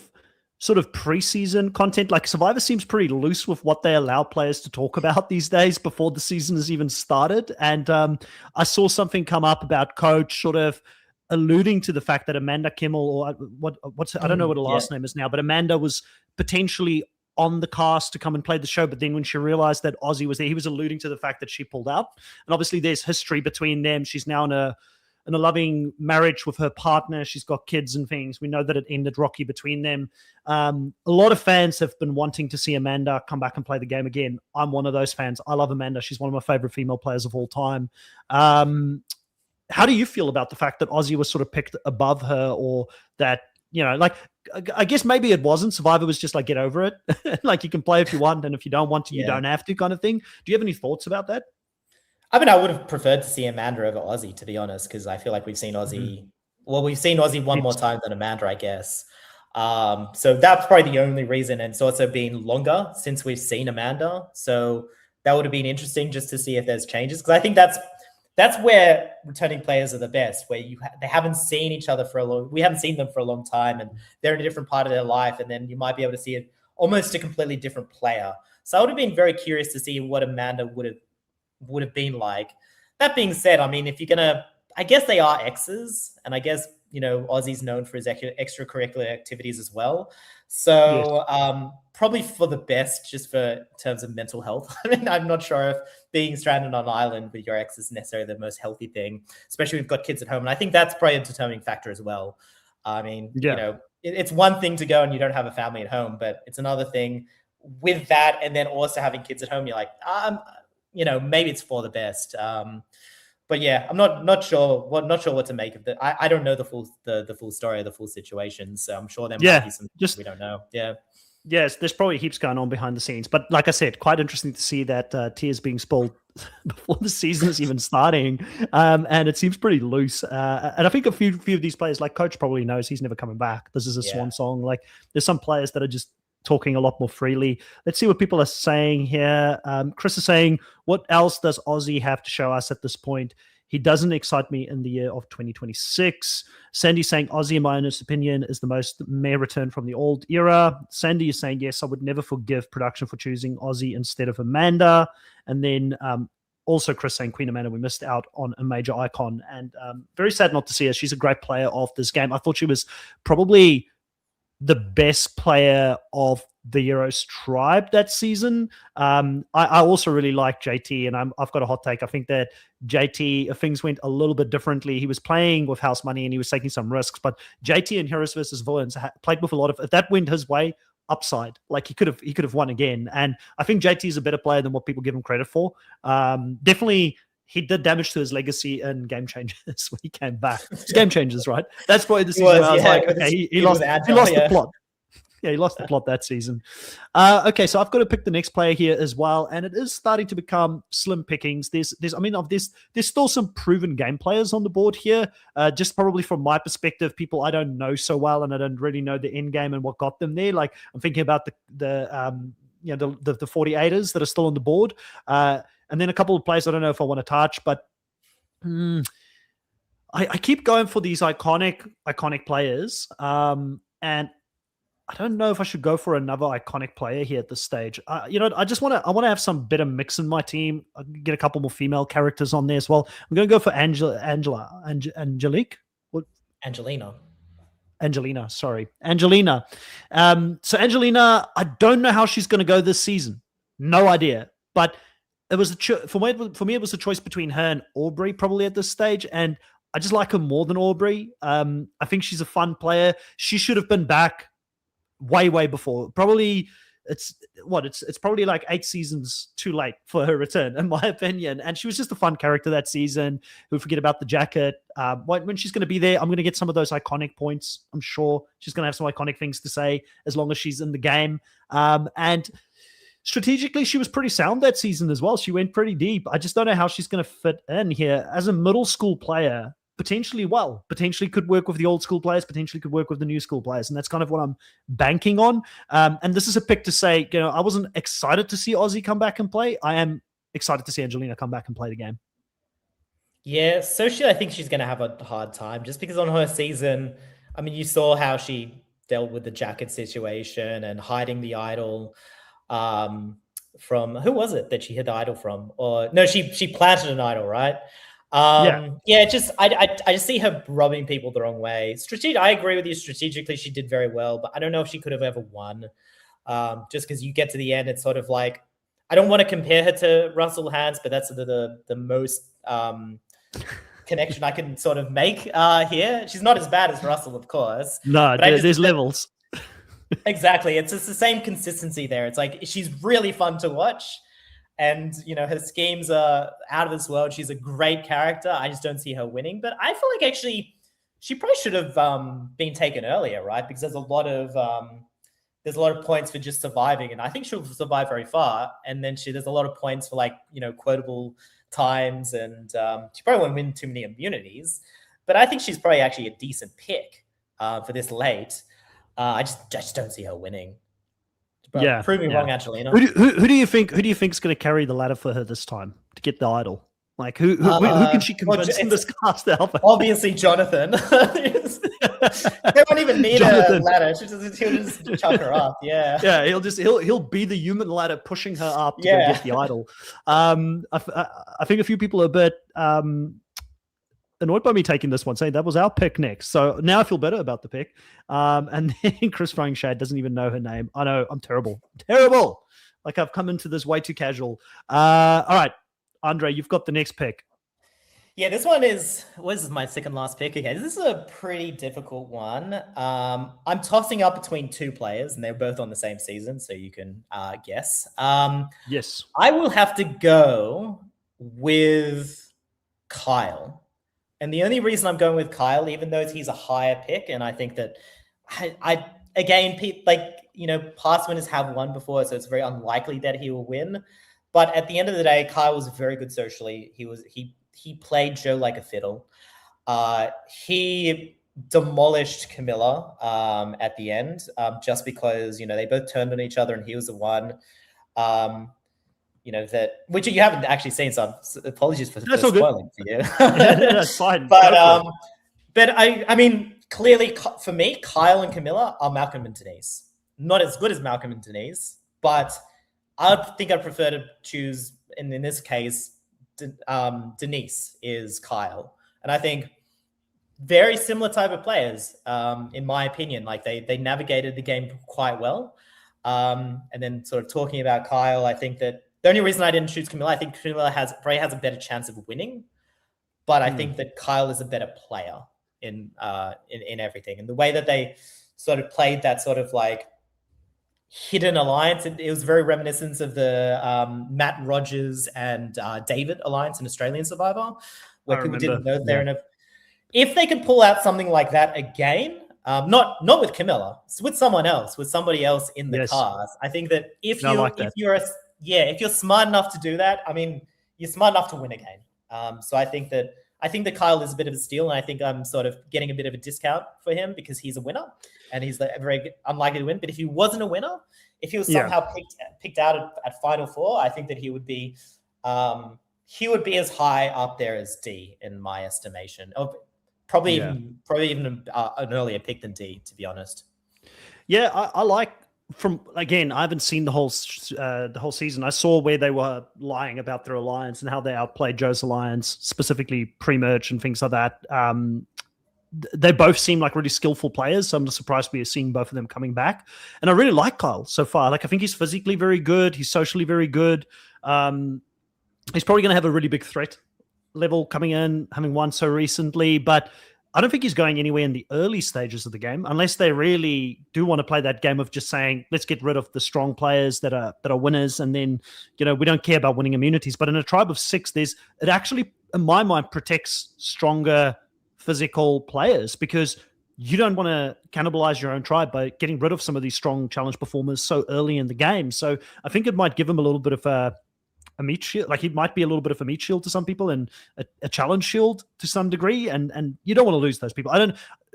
sort of preseason content. Like Survivor seems pretty loose with what they allow players to talk about these days before the season has even started. And I saw something come up about Coach sort of alluding to the fact that Amanda Kimmel, or what's I don't know what her last name is now, but Amanda was potentially on the cast to come and play the show. But then when she realized that Aussie was there, he was alluding to the fact that she pulled out. And obviously there's history between them. She's now in a loving marriage with her partner. She's got kids and things. We know that it ended rocky between them. A lot of fans have been wanting to see Amanda come back and play the game again. I'm one of those fans. I love Amanda. She's one of my favorite female players of all time. How do you feel about the fact that Aussie was sort of picked above her, or that, you know, like, I guess maybe it wasn't. Survivor was just like, get over it. Like, you can play if you want, and if you don't want to, you don't have to, kind of thing. Do you have any thoughts about that? I mean, I would have preferred to see Amanda over Aussie, to be honest, because I feel like we've seen Aussie. Well, we've seen Aussie one more time than Amanda, I guess. So that's probably the only reason. And it's also been longer since we've seen Amanda. So that would have been interesting just to see if there's changes, because I think that's where returning players are the best, where they haven't seen each other we haven't seen them for a long time, and they're in a different part of their life, and then you might be able to see almost a completely different player. So I would have been very curious to see what Amanda would have been like. That being said, I mean, if you're gonna, I guess they are exes, and I guess, you know, Aussie's known for his extracurricular activities as well. So probably for the best, just for terms of mental health. I mean, I'm not sure if being stranded on an island with your ex is necessarily the most healthy thing, especially if you've got kids at home. And I think that's probably a determining factor as well. I mean, you know, it's one thing to go and you don't have a family at home, but it's another thing with that, and then also having kids at home. You're like, you know, maybe it's for the best. But yeah, I'm not sure what to make of it. I don't know the full story of the full situation, so I'm sure there might be some things we don't know. Yes, there's probably heaps going on behind the scenes, but like I said, quite interesting to see that tears being spilled before the season is even starting, and it seems pretty loose. And I think a few of these players, like Coach, probably knows he's never coming back. This is a swan song. Like, there's some players that are just talking a lot more freely. Let's see what people are saying here. Chris is saying, what else does Aussie have to show us at this point? He doesn't excite me in the year of 2026. Sandy saying, Aussie, in my honest opinion, is the most meh return from the old era. Sandy is saying, yes, I would never forgive production for choosing Aussie instead of Amanda. And then also Chris saying, Queen Amanda, we missed out on a major icon. And very sad not to see her. She's a great player of this game. I thought she was probably the best player of the Euros tribe that season. I also really like JT, and I've got a hot take. I think that JT, if things went a little bit differently, he was playing with house money and he was taking some risks, but JT and Heroes versus Villains played with a lot of, if that went his way, upside. Like, he could have won again. And I think JT is a better player than what people give him credit for. Definitely, he did damage to his legacy in Game Changers when he came back. It's Game Changers, right? That's probably the season where I was like, okay, he lost the plot. Yeah, he lost the plot that season. Okay, so I've got to pick the next player here as well, and it is starting to become slim pickings. There's still some proven game players on the board here. Just probably from my perspective, people I don't know so well, and I don't really know the end game and what got them there. Like, I'm thinking about the 48ers that are still on the board. And then a couple of players I don't know if I want to touch, but I keep going for these iconic players. And I don't know if I should go for another iconic player here at this stage. I want to have some better mix in my team. I can get a couple more female characters on there as well. I'm going to go for Angelique. What? Angelina. Angelina, sorry. Angelina. So Angelina, I don't know how she's going to go this season. No idea. But it was for me, it was a choice between her and Aubrey probably at this stage. And I just like her more than Aubrey. I think she's a fun player. She should have been back way before. Probably it's probably like 8 seasons too late for her return, in my opinion. And she was just a fun character that season. Who forget about the jacket. When she's going to be there, I'm going to get some of those iconic points. I'm sure she's going to have some iconic things to say as long as she's in the game. And strategically, she was pretty sound that season as well. She went pretty deep. I just don't know how she's going to fit in here as a middle school player. Potentially could work with the old school players, potentially could work with the new school players. And that's kind of what I'm banking on. And this is a pick to say, I wasn't excited to see Aussie come back and play. I am excited to see Angelina come back and play the game. Yeah, I think she's going to have a hard time just because on her season, I mean, you saw how she dealt with the jacket situation and hiding the idol from, who was it that she hid the idol from? Or no, she planted an idol, right? I just see her rubbing people the wrong way. I agree with you. Strategically, she did very well, but I don't know if she could have ever won. Just because you get to the end, it's sort of like, I don't want to compare her to Russell Hans, but that's the most connection I can sort of make here. She's not as bad as Russell, of course. No, there's levels. Exactly. It's just the same consistency there. It's like, she's really fun to watch. And, her schemes are out of this world. She's a great character. I just don't see her winning. But I feel like actually she probably should have been taken earlier, right? Because there's a lot of points for just surviving. And I think she'll survive very far. And then there's a lot of points for quotable times. And she probably won't win too many immunities. But I think she's probably actually a decent pick for this late. I just don't see her winning. But prove me wrong, Angelina. Who do you think is going to carry the ladder for her this time to get the idol? Like who can she convince in this cast to help her? Obviously, Jonathan. They don't even need a ladder. He'll just chuck her up. Yeah. Yeah. He'll be the human ladder pushing her up to go get the idol. I think a few people are a bit annoyed by me taking this one, saying that was our pick next. So now I feel better about the pick. And then Chris Throwing Shade doesn't even know her name. I know, I'm terrible. Like I've come into this way too casual. All right, Andre, you've got the next pick. Yeah, this one was my second last pick. Okay, this is a pretty difficult one. I'm tossing up between 2 players, and they're both on the same season, so you can guess. Yes. I will have to go with Kyle. And the only reason I'm going with Kyle, even though he's a higher pick, and I think that past winners have won before, so it's very unlikely that he will win. But at the end of the day, Kyle was very good socially. He played Joe like a fiddle. He demolished Camilla at the end, just because they both turned on each other, and he was the one. Which you haven't actually seen, so apologies for spoiling for you. That's fine. But I mean, clearly for me, Kyle and Camilla are Malcolm and Denise. Not as good as Malcolm and Denise, but I think I'd prefer to choose, in this case, Denise is Kyle. And I think very similar type of players, in my opinion. Like they navigated the game quite well. And then sort of talking about Kyle, I think that the only reason I didn't choose Camilla, I think Camilla probably has a better chance of winning, but I think that Kyle is a better player in everything. And the way that they sort of played that sort of like hidden alliance, it was very reminiscent of the Matt Rogers and David alliance in Australian Survivor, where people didn't know they're in a. If they could pull out something like that again, not with Camilla, with someone else, with somebody else in the cast, I think that if you're smart enough to do that, I mean, you're smart enough to win a game. So I think that Kyle is a bit of a steal, and I think I'm sort of getting a bit of a discount for him because he's a winner, and he's very unlikely to win. But if he wasn't a winner, if he was somehow picked out at Final Four, I think that he would be as high up there as D in my estimation. Probably even an earlier pick than D, to be honest. Yeah, I like from again. I haven't seen the whole season. I saw where they were lying about their alliance and how they outplayed Joe's alliance, specifically pre-merge and things like that. They both seem like really skillful players, so I'm just surprised we are seeing both of them coming back. And I really like Kyle so far. Like I think he's physically very good. He's socially very good. He's probably going to have a really big threat level coming in, having won so recently, but I don't think he's going anywhere in the early stages of the game, unless they really do want to play that game of just saying, let's get rid of the strong players that are winners, and then we don't care about winning immunities. But in a tribe of 6, it actually, in my mind, protects stronger physical players, because you don't want to cannibalize your own tribe by getting rid of some of these strong challenge performers so early in the game. So I think it might give him a little bit of a meat shield. Like he might be a little bit of a meat shield to some people and a challenge shield to some degree. And you don't want to lose those people.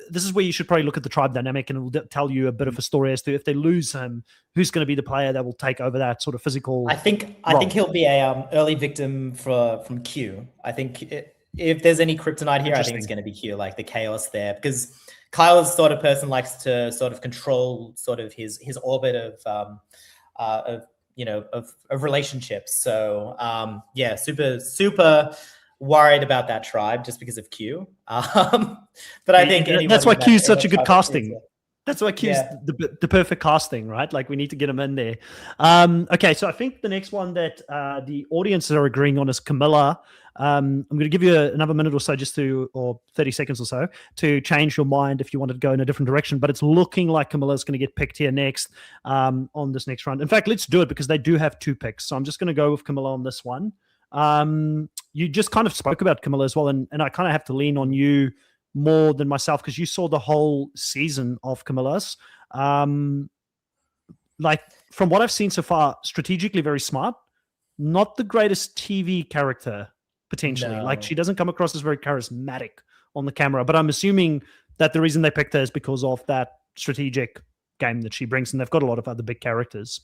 This is where you should probably look at the tribe dynamic, and it will tell you a bit of a story as to if they lose him, who's going to be the player that will take over that sort of physical. I think he'll be a early victim from Q. I think if there's any kryptonite here, I think it's going to be Q, like the chaos there, because Kyle is the sort of person likes to sort of control sort of his orbit of relationships. So yeah, super worried about that tribe just because of Q. But I think that's why Q's such a good casting. That's why Q's the perfect casting, right? Like we need to get him in there. Okay, so I think the next one that the audience are agreeing on is Camilla. I'm going to give you another minute or so or 30 seconds or so to change your mind if you wanted to go in a different direction. But it's looking like Camilla's going to get picked here next on this next round. In fact, let's do it because they do have 2 picks. So I'm just going to go with Camilla on this one. You just kind of spoke about Camilla as well, and I kind of have to lean on you more than myself because you saw the whole season of Camilla's. Like from what I've seen so far, strategically very smart, not the greatest TV character potentially. No. Like she doesn't come across as very charismatic on the camera, but I'm assuming that the reason they picked her is because of that strategic game that she brings, and they've got a lot of other big characters.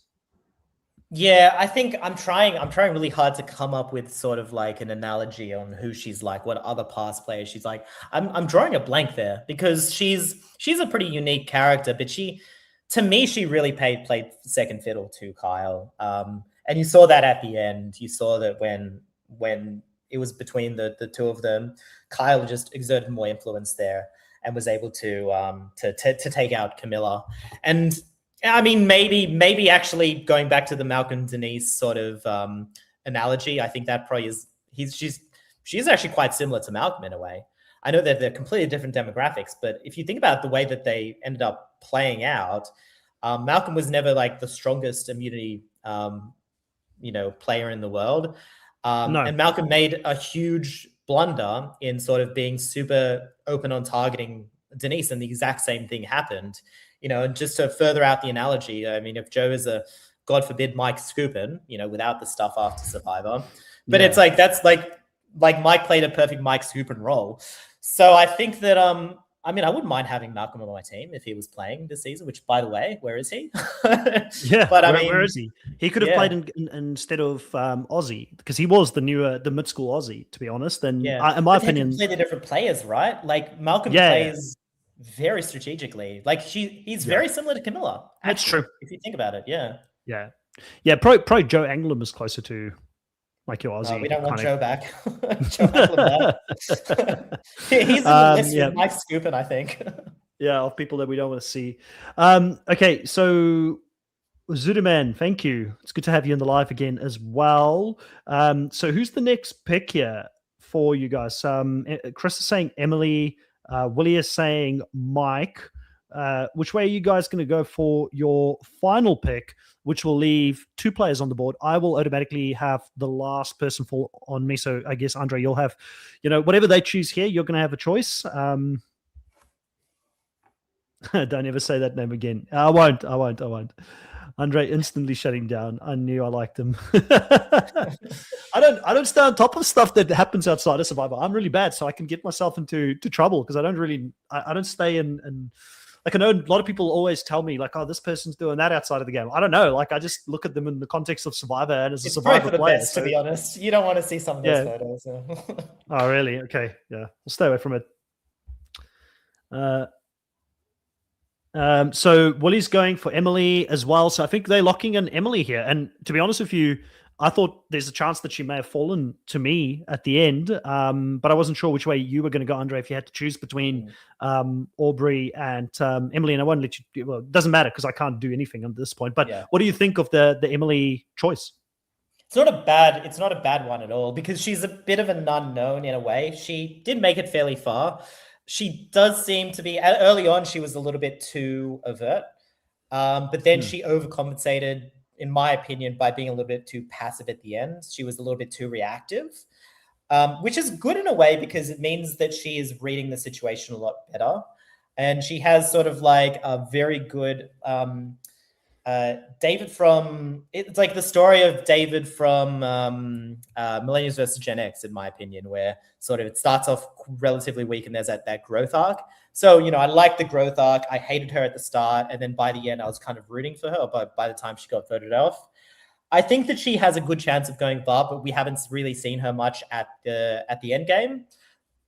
Yeah, I think I'm trying really hard to come up with sort of like an analogy on who she's like, what other past players she's like. I'm drawing a blank there because she's a pretty unique character, but to me, she really played second fiddle to Kyle. And you saw that at the end. You saw that when it was between the two of them, Kyle just exerted more influence there and was able to take out Camilla. And I mean, maybe actually going back to the Malcolm Denise sort of analogy, I think that probably is she's actually quite similar to Malcolm in a way. I know that they're completely different demographics, but if you think about the way that they ended up playing out, Malcolm was never like the strongest immunity player in the world. No. And Malcolm made a huge blunder in sort of being super open on targeting Denise, and the exact same thing happened. And just to further out the analogy, I mean, if Joe is a, God forbid, Mike Scoopin, without the stuff after Survivor, but it's like, that's like Mike played a perfect Mike Scoopin role. So I think that, I mean, I wouldn't mind having Malcolm on my team if he was playing this season, which, by the way, where is he? Yeah, but where is he? He could have played instead of Aussie, because he was the mid-school Aussie, to be honest. And in my opinion, play the different players, right? Like Malcolm plays very strategically. Like he's very similar to Camilla. Actually, that's true if you think about it. Yeah. Probably Joe Anglam is closer to like your Aussie. We don't want Joe back. Joe Anglam back. He's in the list with Mike Scoopin, I think. Yeah, of people that we don't want to see. Okay, so Zudaman, thank you. It's good to have you in the live again as well. So who's the next pick here for you guys? Chris is saying Emily. Willie is saying Mike. Which way are you guys going to go for your final pick, which will leave 2 players on the board? I will automatically have the last person fall on me. So I guess, Andre, you'll have, whatever they choose here, you're going to have a choice. Don't ever say that name again. I won't. Andre instantly shutting down. I knew I liked him. I don't stay on top of stuff that happens outside of Survivor. I'm really bad, so I can get myself into trouble because I don't stay in. Like I know a lot of people always tell me like, oh, this person's doing that outside of the game. I don't know. Like I just look at them in the context of Survivor and as a Survivor player. Best, to be honest, you don't want to see some of those photos. So. Oh, really? Okay, yeah, we'll stay away from it. So Willie's going for Emily as well. So I think they're locking in Emily here. And to be honest with you, I thought there's a chance that she may have fallen to me at the end, but I wasn't sure which way you were going to go, Andre, if you had to choose between Aubrey and Emily. And I won't let you, well, it doesn't matter because I can't do anything at this point. But what do you think of the Emily choice? It's not a bad one at all, because she's a bit of an unknown in a way. She did make it fairly far. She does seem to be, early on, she was a little bit too overt. But then she overcompensated, in my opinion, by being a little bit too passive at the end. She was a little bit too reactive, which is good in a way because it means that she is reading the situation a lot better. And she has sort of like a very good David from, it's like the story of David from Millennials versus Gen X, in my opinion, where sort of it starts off relatively weak and there's that growth arc. So, you know, I liked the growth arc. I hated her at the start. And then by the end, I was kind of rooting for her. But by the time she got voted off, I think that she has a good chance of going far, but we haven't really seen her much at the end game.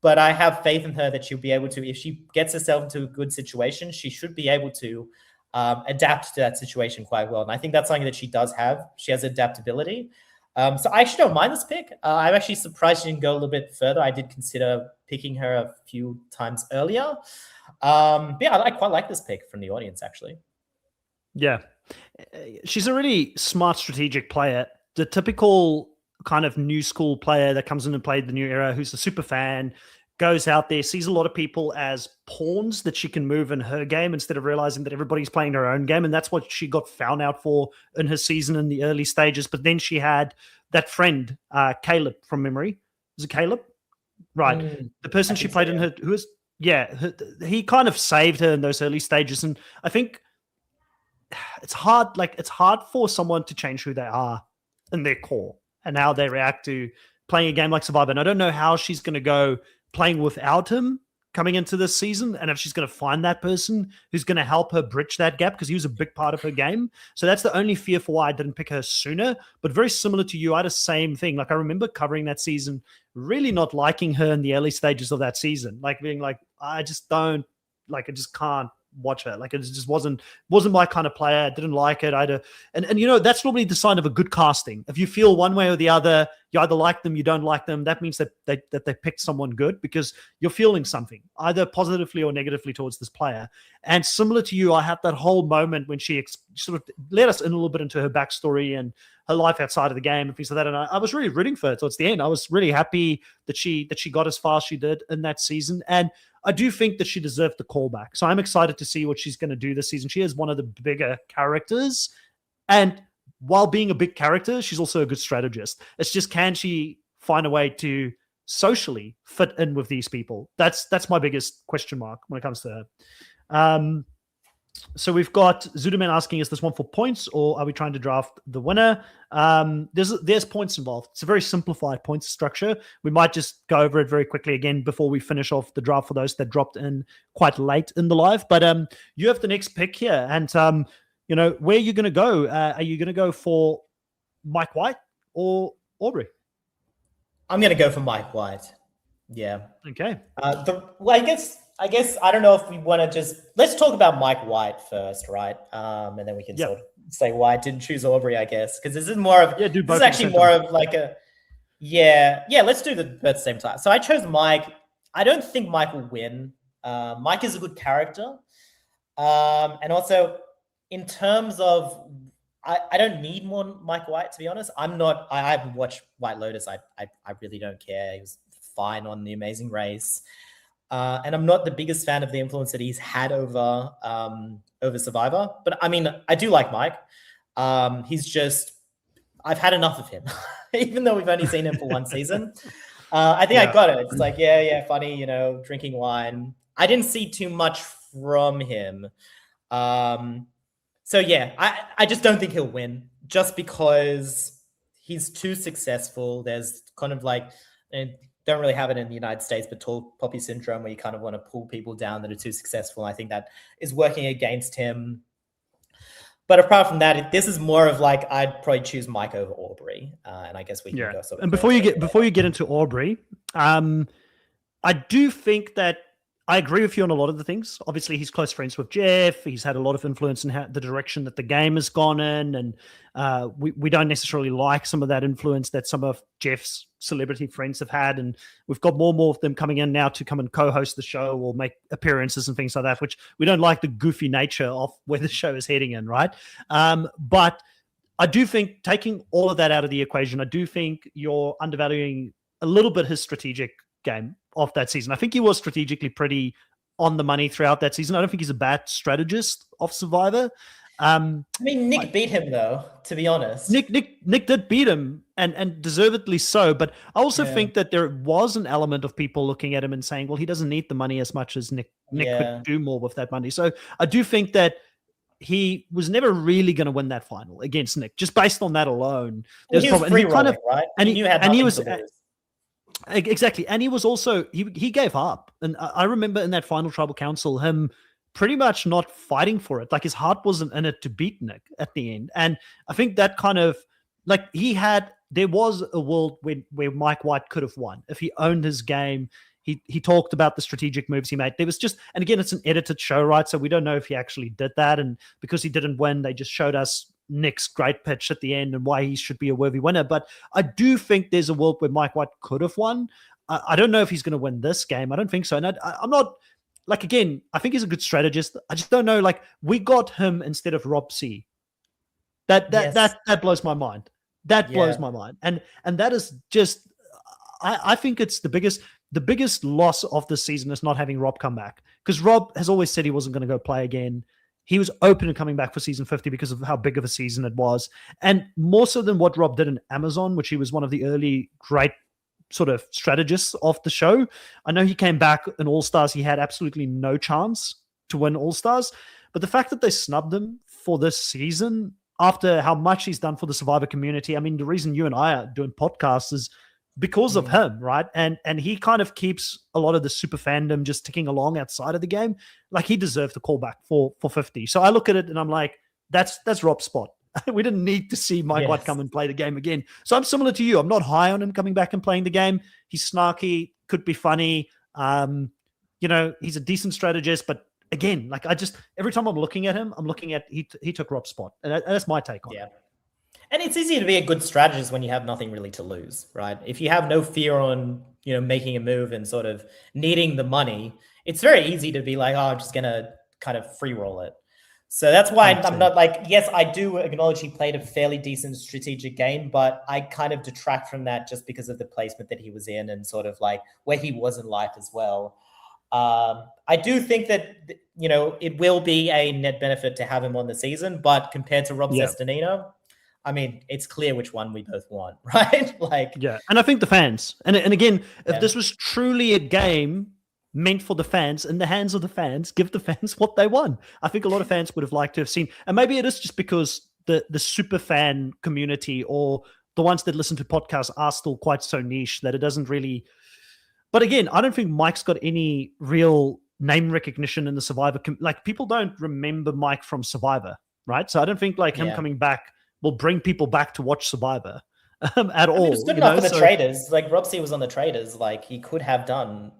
But I have faith in her that she'll be able to, if she gets herself into a good situation, she should be able to adapt to that situation quite well. And I think that's something that she does have. She has adaptability. So I actually don't mind this pick. I'm actually surprised she didn't go a little bit further. I did consider picking her a few times earlier. But yeah, I quite like this pick from the audience, actually. Yeah. She's a really smart strategic player. The typical kind of new school player that comes in and played the new era, who's a super fan, goes out there, sees a lot of people as pawns that she can move in her game instead of realizing that everybody's playing their own game. And that's what she got found out for in her season in the early stages. But then she had that friend, Caleb, from memory. Was it Caleb? Right. The person she played in her, who was, he kind of saved her in those early stages. And I think it's hard for someone to change who they are in their core and how they react to playing a game like Survivor. And I don't know how she's going to go playing without him coming into this season, and if she's going to find that person who's going to help her bridge that gap, because he was a big part of her game. So that's the only fear for why I didn't pick her sooner. But very similar to you, I had the same thing. Like, I remember covering that season, really not liking her in the early stages of that season, like being like, I just can't watch her. Like, it just wasn't my kind of player. I didn't like it. And you know, that's normally the sign of a good casting. If you feel one way or the other, you either like them, you don't like them, that means that they picked someone good, because you're feeling something either positively or negatively towards this player. And similar to you, I had that whole moment when she sort of let us in a little bit into her backstory and her life outside of the game and things like that. And I was really rooting for her towards the end. I was really happy that she got as far as she did in that season. And I do think that she deserved the callback. So I'm excited to see what she's going to do this season. She is one of the bigger characters. And while being a big character, she's also a good strategist. It's just, can she find a way to socially fit in with these people? That's my biggest question mark when it comes to her. So we've got Zuderman asking, is this one for points or are we trying to draft the winner? There's points involved. It's a very simplified points structure. We might just go over it very quickly again before we finish off the draft for those that dropped in quite late in the live. But you have the next pick here. And, you know, where are you going to go? Are you going to go for Mike White or Aubrey? I'm going to go for Mike White. Yeah. Okay. I guess I don't know if we want to just, let's talk about Mike White first, right? And then we can sort of say why I didn't choose Aubrey, I guess, because this is more of this is actually more of like a let's do the both at the same time. So I chose Mike. I don't think Mike will win. Mike is a good character, and also in terms of I don't need more Mike White, to be honest. I haven't watched White Lotus. I really don't care. He was fine on The Amazing Race. And I'm not the biggest fan of the influence that he's had over Survivor. But I mean, I do like Mike. I've had enough of him, even though we've only seen him for one season. I think I got it. It's like, funny, you know, drinking wine. I didn't see too much from him. So yeah, I just don't think he'll win, just because he's too successful. There's kind of like, don't really have it in the United States, but tall poppy syndrome, where you kind of want to pull people down that are too successful. I think that is working against him. But apart from that, this is more of like, I'd probably choose Mike over Aubrey. And I guess we can go sort of. And before you get into Aubrey, I do think that I agree with you on a lot of the things. Obviously, he's close friends with Jeff. He's had a lot of influence in the direction that the game has gone in. And we don't necessarily like some of that influence that some of Jeff's celebrity friends have had. And we've got more and more of them coming in now to come and co-host the show or make appearances and things like that, which we don't like the goofy nature of where the show is heading in, right? But I do think taking all of that out of the equation, I do think you're undervaluing a little bit his strategic game of that season. I think he was strategically pretty on the money throughout that season. I don't think he's a bad strategist of Survivor. I mean, Nick beat him though, to be honest. Nick did beat him and deservedly so. But I also think that there was an element of people looking at him and saying, well, he doesn't need the money as much as Nick could do more with that money. So I do think that he was never really going to win that final against Nick, just based on that alone. Well, he was free-rolling, right? And he was to lose. Exactly. And he was also, he gave up. And I remember in that final tribal council, him pretty much not fighting for it. Like his heart wasn't in it to beat Nick at the end. And I think that kind of, like there was a world where Mike White could have won if he owned his game. He talked about the strategic moves he made. There was just, and again, it's an edited show, right? So we don't know if he actually did that. And because he didn't win, they just showed us Nick's great pitch at the end and why he should be a worthy winner. But I do think there's a world where Mike White could have won. I don't know if he's going to win this game. I don't think so. And I'm not, like, again, I think he's a good strategist. I just don't know, like, we got him instead of Rob C. That blows my mind. That blows my mind. And that is just, I think it's the biggest loss of the season is not having Rob come back, because Rob has always said he wasn't going to go play again. He was open to coming back for season 50 because of how big of a season it was. And more so than what Rob did in Amazon, which he was one of the early great sort of strategists of the show. I know he came back in All-Stars. He had absolutely no chance to win All-Stars. But the fact that they snubbed him for this season after how much he's done for the Survivor community, I mean, the reason you and I are doing podcasts is because of him, right? And he kind of keeps a lot of the super fandom just ticking along outside of the game. Like, he deserved a callback for 50. So I look at it and I'm like, that's Rob's spot. We didn't need to see Mike White come and play the game again. So I'm similar to you. I'm not high on him coming back and playing the game. He's snarky, could be funny. He's a decent strategist, but again, like, every time I'm looking at him, I'm looking at, he took Rob's spot. And that's my take on it. And it's easy to be a good strategist when you have nothing really to lose, right? If you have no fear on, making a move and sort of needing the money, it's very easy to be like, oh, I'm just going to kind of free roll it. So that's why I'm not like, yes, I do acknowledge he played a fairly decent strategic game, but I kind of detract from that just because of the placement that he was in and sort of like where he was in life as well. I do think that, it will be a net benefit to have him on the season, but compared to Rob Cesternino, I mean, it's clear which one we both want, right? And I think the fans, and again, if this was truly a game meant for the fans, in the hands of the fans, give the fans what they want. I think a lot of fans would have liked to have seen, and maybe it is just because the super fan community or the ones that listen to podcasts are still quite so niche that it doesn't really. But again, I don't think Mike's got any real name recognition in the Survivor. Like, people don't remember Mike from Survivor, right? So I don't think him coming back will bring people back to watch Survivor at all. It was good enough for the traders. Like, Rob C was on the traders. Like, he could have done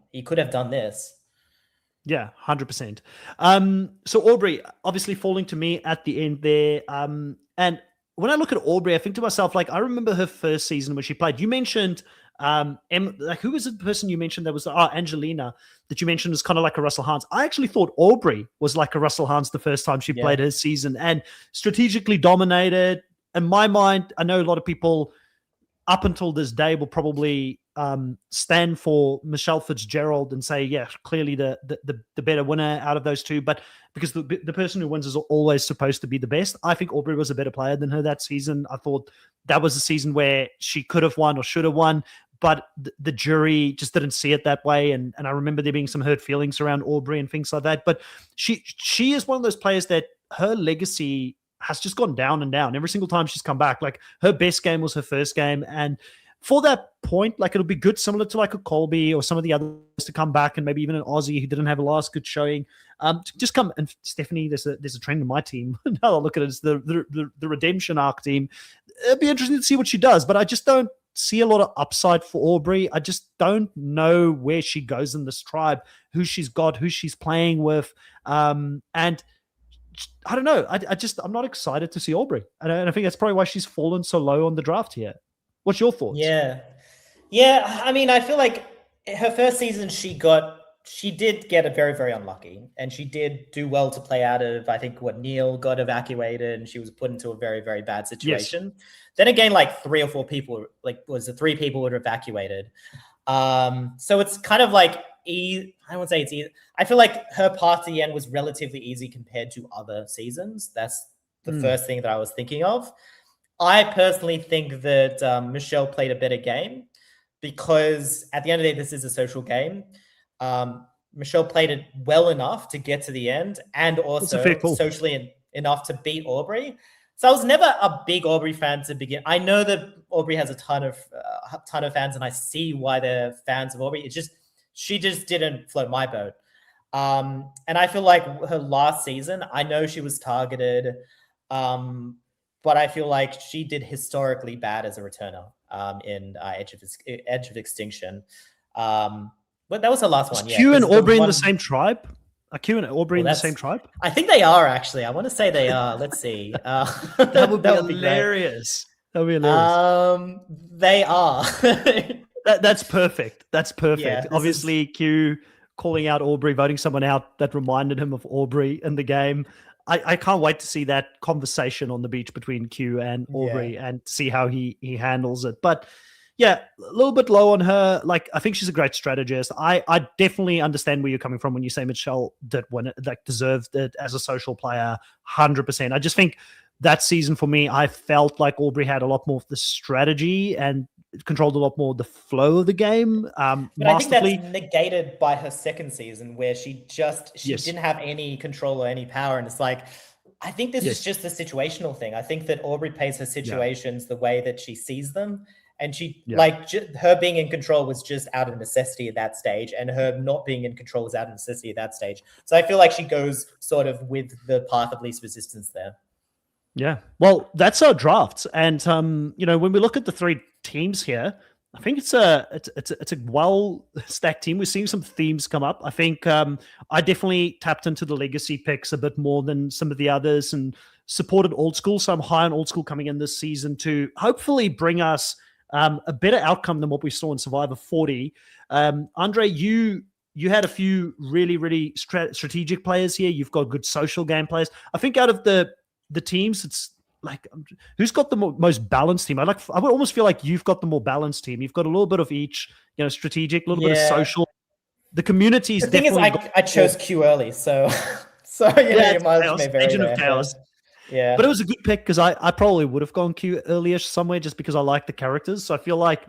this. Yeah, 100%. So Aubrey obviously falling to me at the end there. And when I look at Aubrey, I think to myself, like, I remember her first season when she played. You mentioned who was the person you mentioned that was Angelina that you mentioned was kind of like a Russell Hans. I actually thought Aubrey was like a Russell Hans the first time she played her season and strategically dominated. In my mind, I know a lot of people up until this day will probably stand for Michelle Fitzgerald and say, yeah, clearly the better winner out of those two. But because the person who wins is always supposed to be the best, I think Aubrey was a better player than her that season. I thought that was a season where she could have won or should have won, but the jury just didn't see it that way. And I remember there being some hurt feelings around Aubrey and things like that. But she is one of those players that her legacy has just gone down and down every single time she's come back. Like, her best game was her first game. And for that point, like, it'll be good, similar to like a Colby or some of the others to come back, and maybe even an Aussie who didn't have a last good showing. Just come, and Stephanie, there's a trend in my team. Now I look at it as the redemption arc team. It'd be interesting to see what she does, but I just don't see a lot of upside for Aubrey. I just don't know where she goes in this tribe, who she's got, who she's playing with. And I don't know. I'm not excited to see Aubrey. And I think that's probably why she's fallen so low on the draft here. What's your thoughts? Yeah. Yeah. I mean, I feel like her first season, she did get very, very unlucky. And she did do well to play out of, I think, Neil got evacuated and she was put into a very, very bad situation. Yes. Then again, like 3 or 4 people, was it 3 people were evacuated. So it's kind of like, I won't say it's easy. I feel like her path to the end was relatively easy compared to other seasons. That's the first thing that I was thinking of. I personally think that Michelle played a better game because at the end of the day, this is a social game. Michelle played it well enough to get to the end and also socially enough to beat Aubrey. So I was never a big Aubrey fan to begin. I know that Aubrey has a ton of fans and I see why they're fans of Aubrey. She just didn't float my boat. And I feel like her last season, I know she was targeted, but I feel like she did historically bad as a returner in Edge of Extinction. But that was her last one. Q and Aubrey in the same tribe? Are Q and Aubrey in the same tribe? I think they are, actually. I want to say they are. Let's see. That would be hilarious. That would be hilarious. They are. That's perfect. That's perfect. Yeah, Obviously, Q calling out Aubrey, voting someone out that reminded him of Aubrey in the game. I can't wait to see that conversation on the beach between Q and Aubrey and see how he handles it. But yeah, a little bit low on her. Like, I think she's a great strategist. I definitely understand where you're coming from when you say Michelle did win it, like deserved it as a social player, 100%. I just think that season for me, I felt like Aubrey had a lot more of the strategy and controlled a lot more of the flow of the game. But I think that's negated by her second season where she didn't have any control or any power. And it's like, I think this is just a situational thing. I think that Aubrey plays her situations the way that she sees them. And her being in control was just out of necessity at that stage. And her not being in control was out of necessity at that stage. So I feel like she goes sort of with the path of least resistance there. Yeah. Well, that's our drafts. And, when we look at the 3 teams here, I think it's a well-stacked team. We're seeing some themes come up. I think I definitely tapped into the legacy picks a bit more than some of the others and supported old school. So I'm high on old school coming in this season to hopefully bring us a better outcome than what we saw in Survivor 40. Andre, you had a few really, really strategic players here. You've got good social game players. I think out of the teams, it's like, who's got the most balanced team? I would almost feel like you've got the more balanced team. You've got a little bit of each, strategic, a little bit of social. The community is the thing is, I chose Q early, so your mileage may vary. Agent of Chaos. Yeah, but it was a good pick because I probably would have gone Q early-ish somewhere just because I like the characters. So I feel like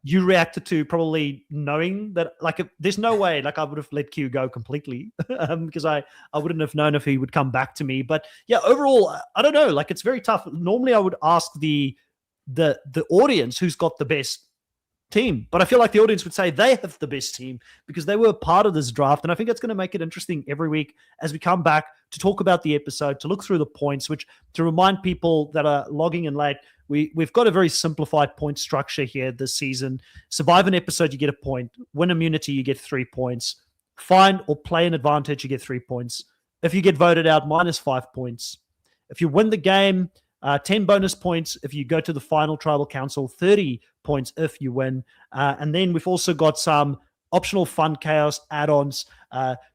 you reacted to probably knowing that, like, there's no way like I would have let Q go completely because I wouldn't have known if he would come back to me. But yeah, overall, I don't know. Like, it's very tough. Normally, I would ask the audience who's got the best team, but I feel like the audience would say they have the best team because they were part of this draft. And I think that's going to make it interesting every week as we come back to talk about the episode, to look through the points, which, to remind people that are logging in late, we've got a very simplified point structure here this season. Survive an episode, you get a point. Win immunity, you get 3 points. Find or play an advantage, you get 3 points. If you get voted out, -5 points. If you win the game, 10 bonus points if you go to the final tribal council, 30 points if you win. And then we've also got some optional fun chaos add-ons.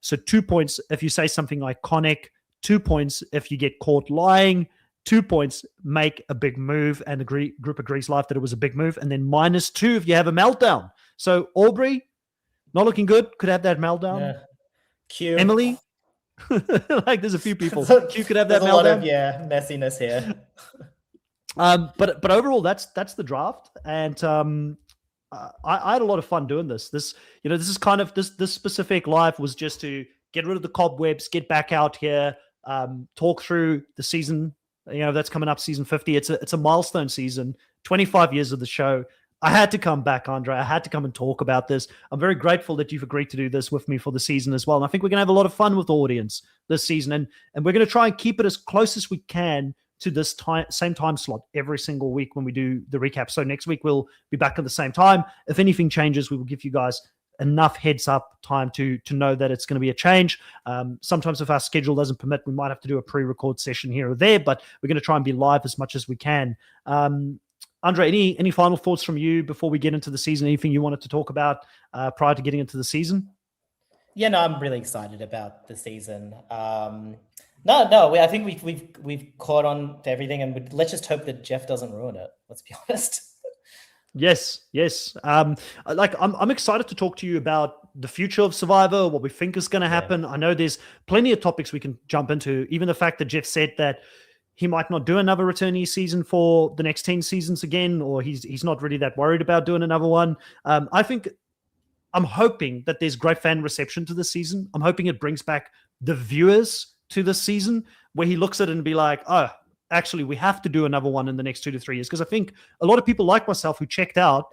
So 2 points if you say something iconic, 2 points if you get caught lying, 2 points make a big move and the group agrees live that it was a big move, and then -2 if you have a meltdown. So Aubrey, not looking good, could have that meltdown. Yeah. Q. Emily, like there's a few people. Q could have that meltdown. A lot of messiness here. But overall, that's the draft, and I had a lot of fun doing this. This is kind of this specific live was just to get rid of the cobwebs, get back out here, talk through the season. That's coming up, season 50. It's a milestone season, 25 years of the show. I had to come back, Andre. I had to come and talk about this. I'm very grateful that you've agreed to do this with me for the season as well. And I think we're going to have a lot of fun with the audience this season. And we're going to try and keep it as close as we can to this same time slot every single week when we do the recap. So next week we'll be back at the same time. If anything changes, we will give you guys enough heads up time to know that it's going to be a change. Sometimes if our schedule doesn't permit, we might have to do a pre-record session here or there, but we're going to try and be live as much as we can. Andre, any final thoughts from you before we get into the season? Anything you wanted to talk about prior to getting into the season? Yeah, no, I'm really excited about the season. I think we've caught on to everything, and let's just hope that Jeff doesn't ruin it. Let's be honest. Yes. I'm excited to talk to you about the future of Survivor, what we think is going to happen. I know there's plenty of topics we can jump into. Even the fact that Jeff said that he might not do another returnee season for the next 10 seasons again, or he's not really that worried about doing another one. I'm hoping that there's great fan reception to this season. I'm hoping it brings back the viewers to this season, where he looks at it and be like, oh, actually, we have to do another one in the next 2 to 3 years. Because I think a lot of people like myself who checked out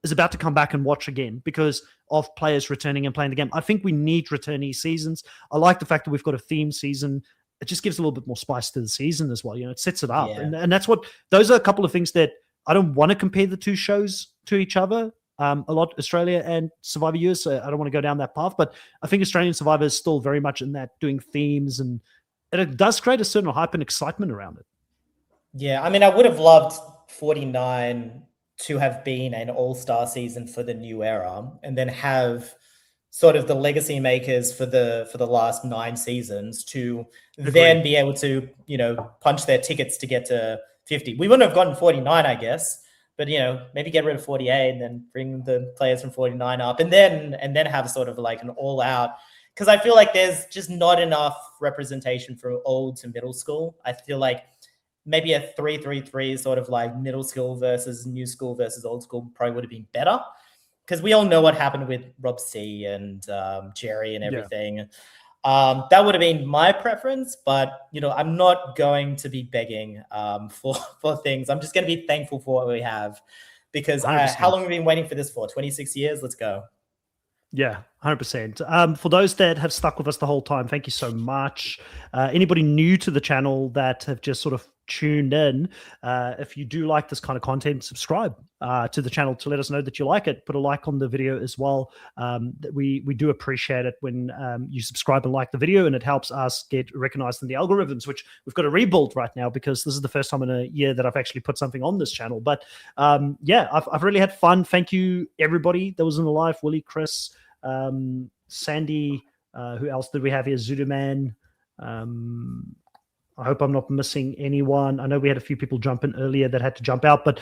is about to come back and watch again because of players returning and playing the game. I think we need returnee seasons. I like the fact that we've got a theme season. It just gives a little bit more spice to the season as well. It sets it up. Yeah. And that's those are a couple of things that I don't want to compare the two shows to each other. A lot, Australia and Survivor US. I don't want to go down that path, but I think Australian Survivor is still very much in that doing themes, and it does create a certain hype and excitement around it. Yeah, I mean, I would have loved 49 to have been an all-star season for the new era, and then have sort of the legacy makers for the last 9 seasons to then be able to, punch their tickets to get to 50. We wouldn't have gotten 49, I guess, but maybe get rid of 48 and then bring the players from 49 up, and then have sort of like an all-out. Because I feel like there's just not enough representation from old to middle school. I feel like maybe a 3-3-3 sort of like middle school versus new school versus old school probably would have been better, because we all know what happened with Rob C and Jerry and everything. Yeah. That would have been my preference, but I'm not going to be begging for things. I'm just going to be thankful for what we have, because how long have we been waiting for this for? 26 years? Let's go. Yeah, 100%. For those that have stuck with us the whole time, thank you so much. Anybody new to the channel that have just sort of tuned in, if you do like this kind of content, subscribe to the channel to let us know that you like it. Put a like on the video as well. We do appreciate it when you subscribe and like the video, and it helps us get recognized in the algorithms, which we've got to rebuild right now, because this is the first time in a year that I've actually put something on this channel. But I've really had fun. Thank you, everybody that was in the live. Willie, Chris, Sandy, who else did we have here? Zuduman. I hope I'm not missing anyone. I know we had a few people jump in earlier that had to jump out, but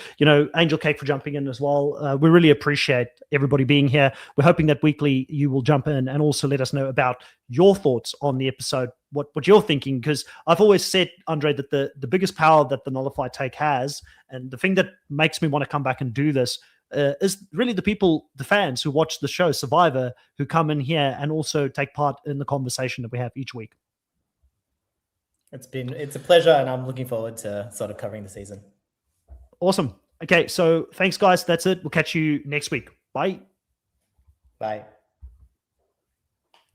Angel Cake for jumping in as well. We really appreciate everybody being here. We're hoping that weekly you will jump in and also let us know about your thoughts on the episode, what you're thinking, because I've always said, Andre, that the biggest power that the Nullified Take has, and the thing that makes me want to come back and do this, is really the people, the fans who watch the show Survivor, who come in here and also take part in the conversation that we have each week. It's a pleasure, and I'm looking forward to sort of covering the season. Awesome. Okay, so thanks, guys. That's it. We'll catch you next week. Bye. Bye.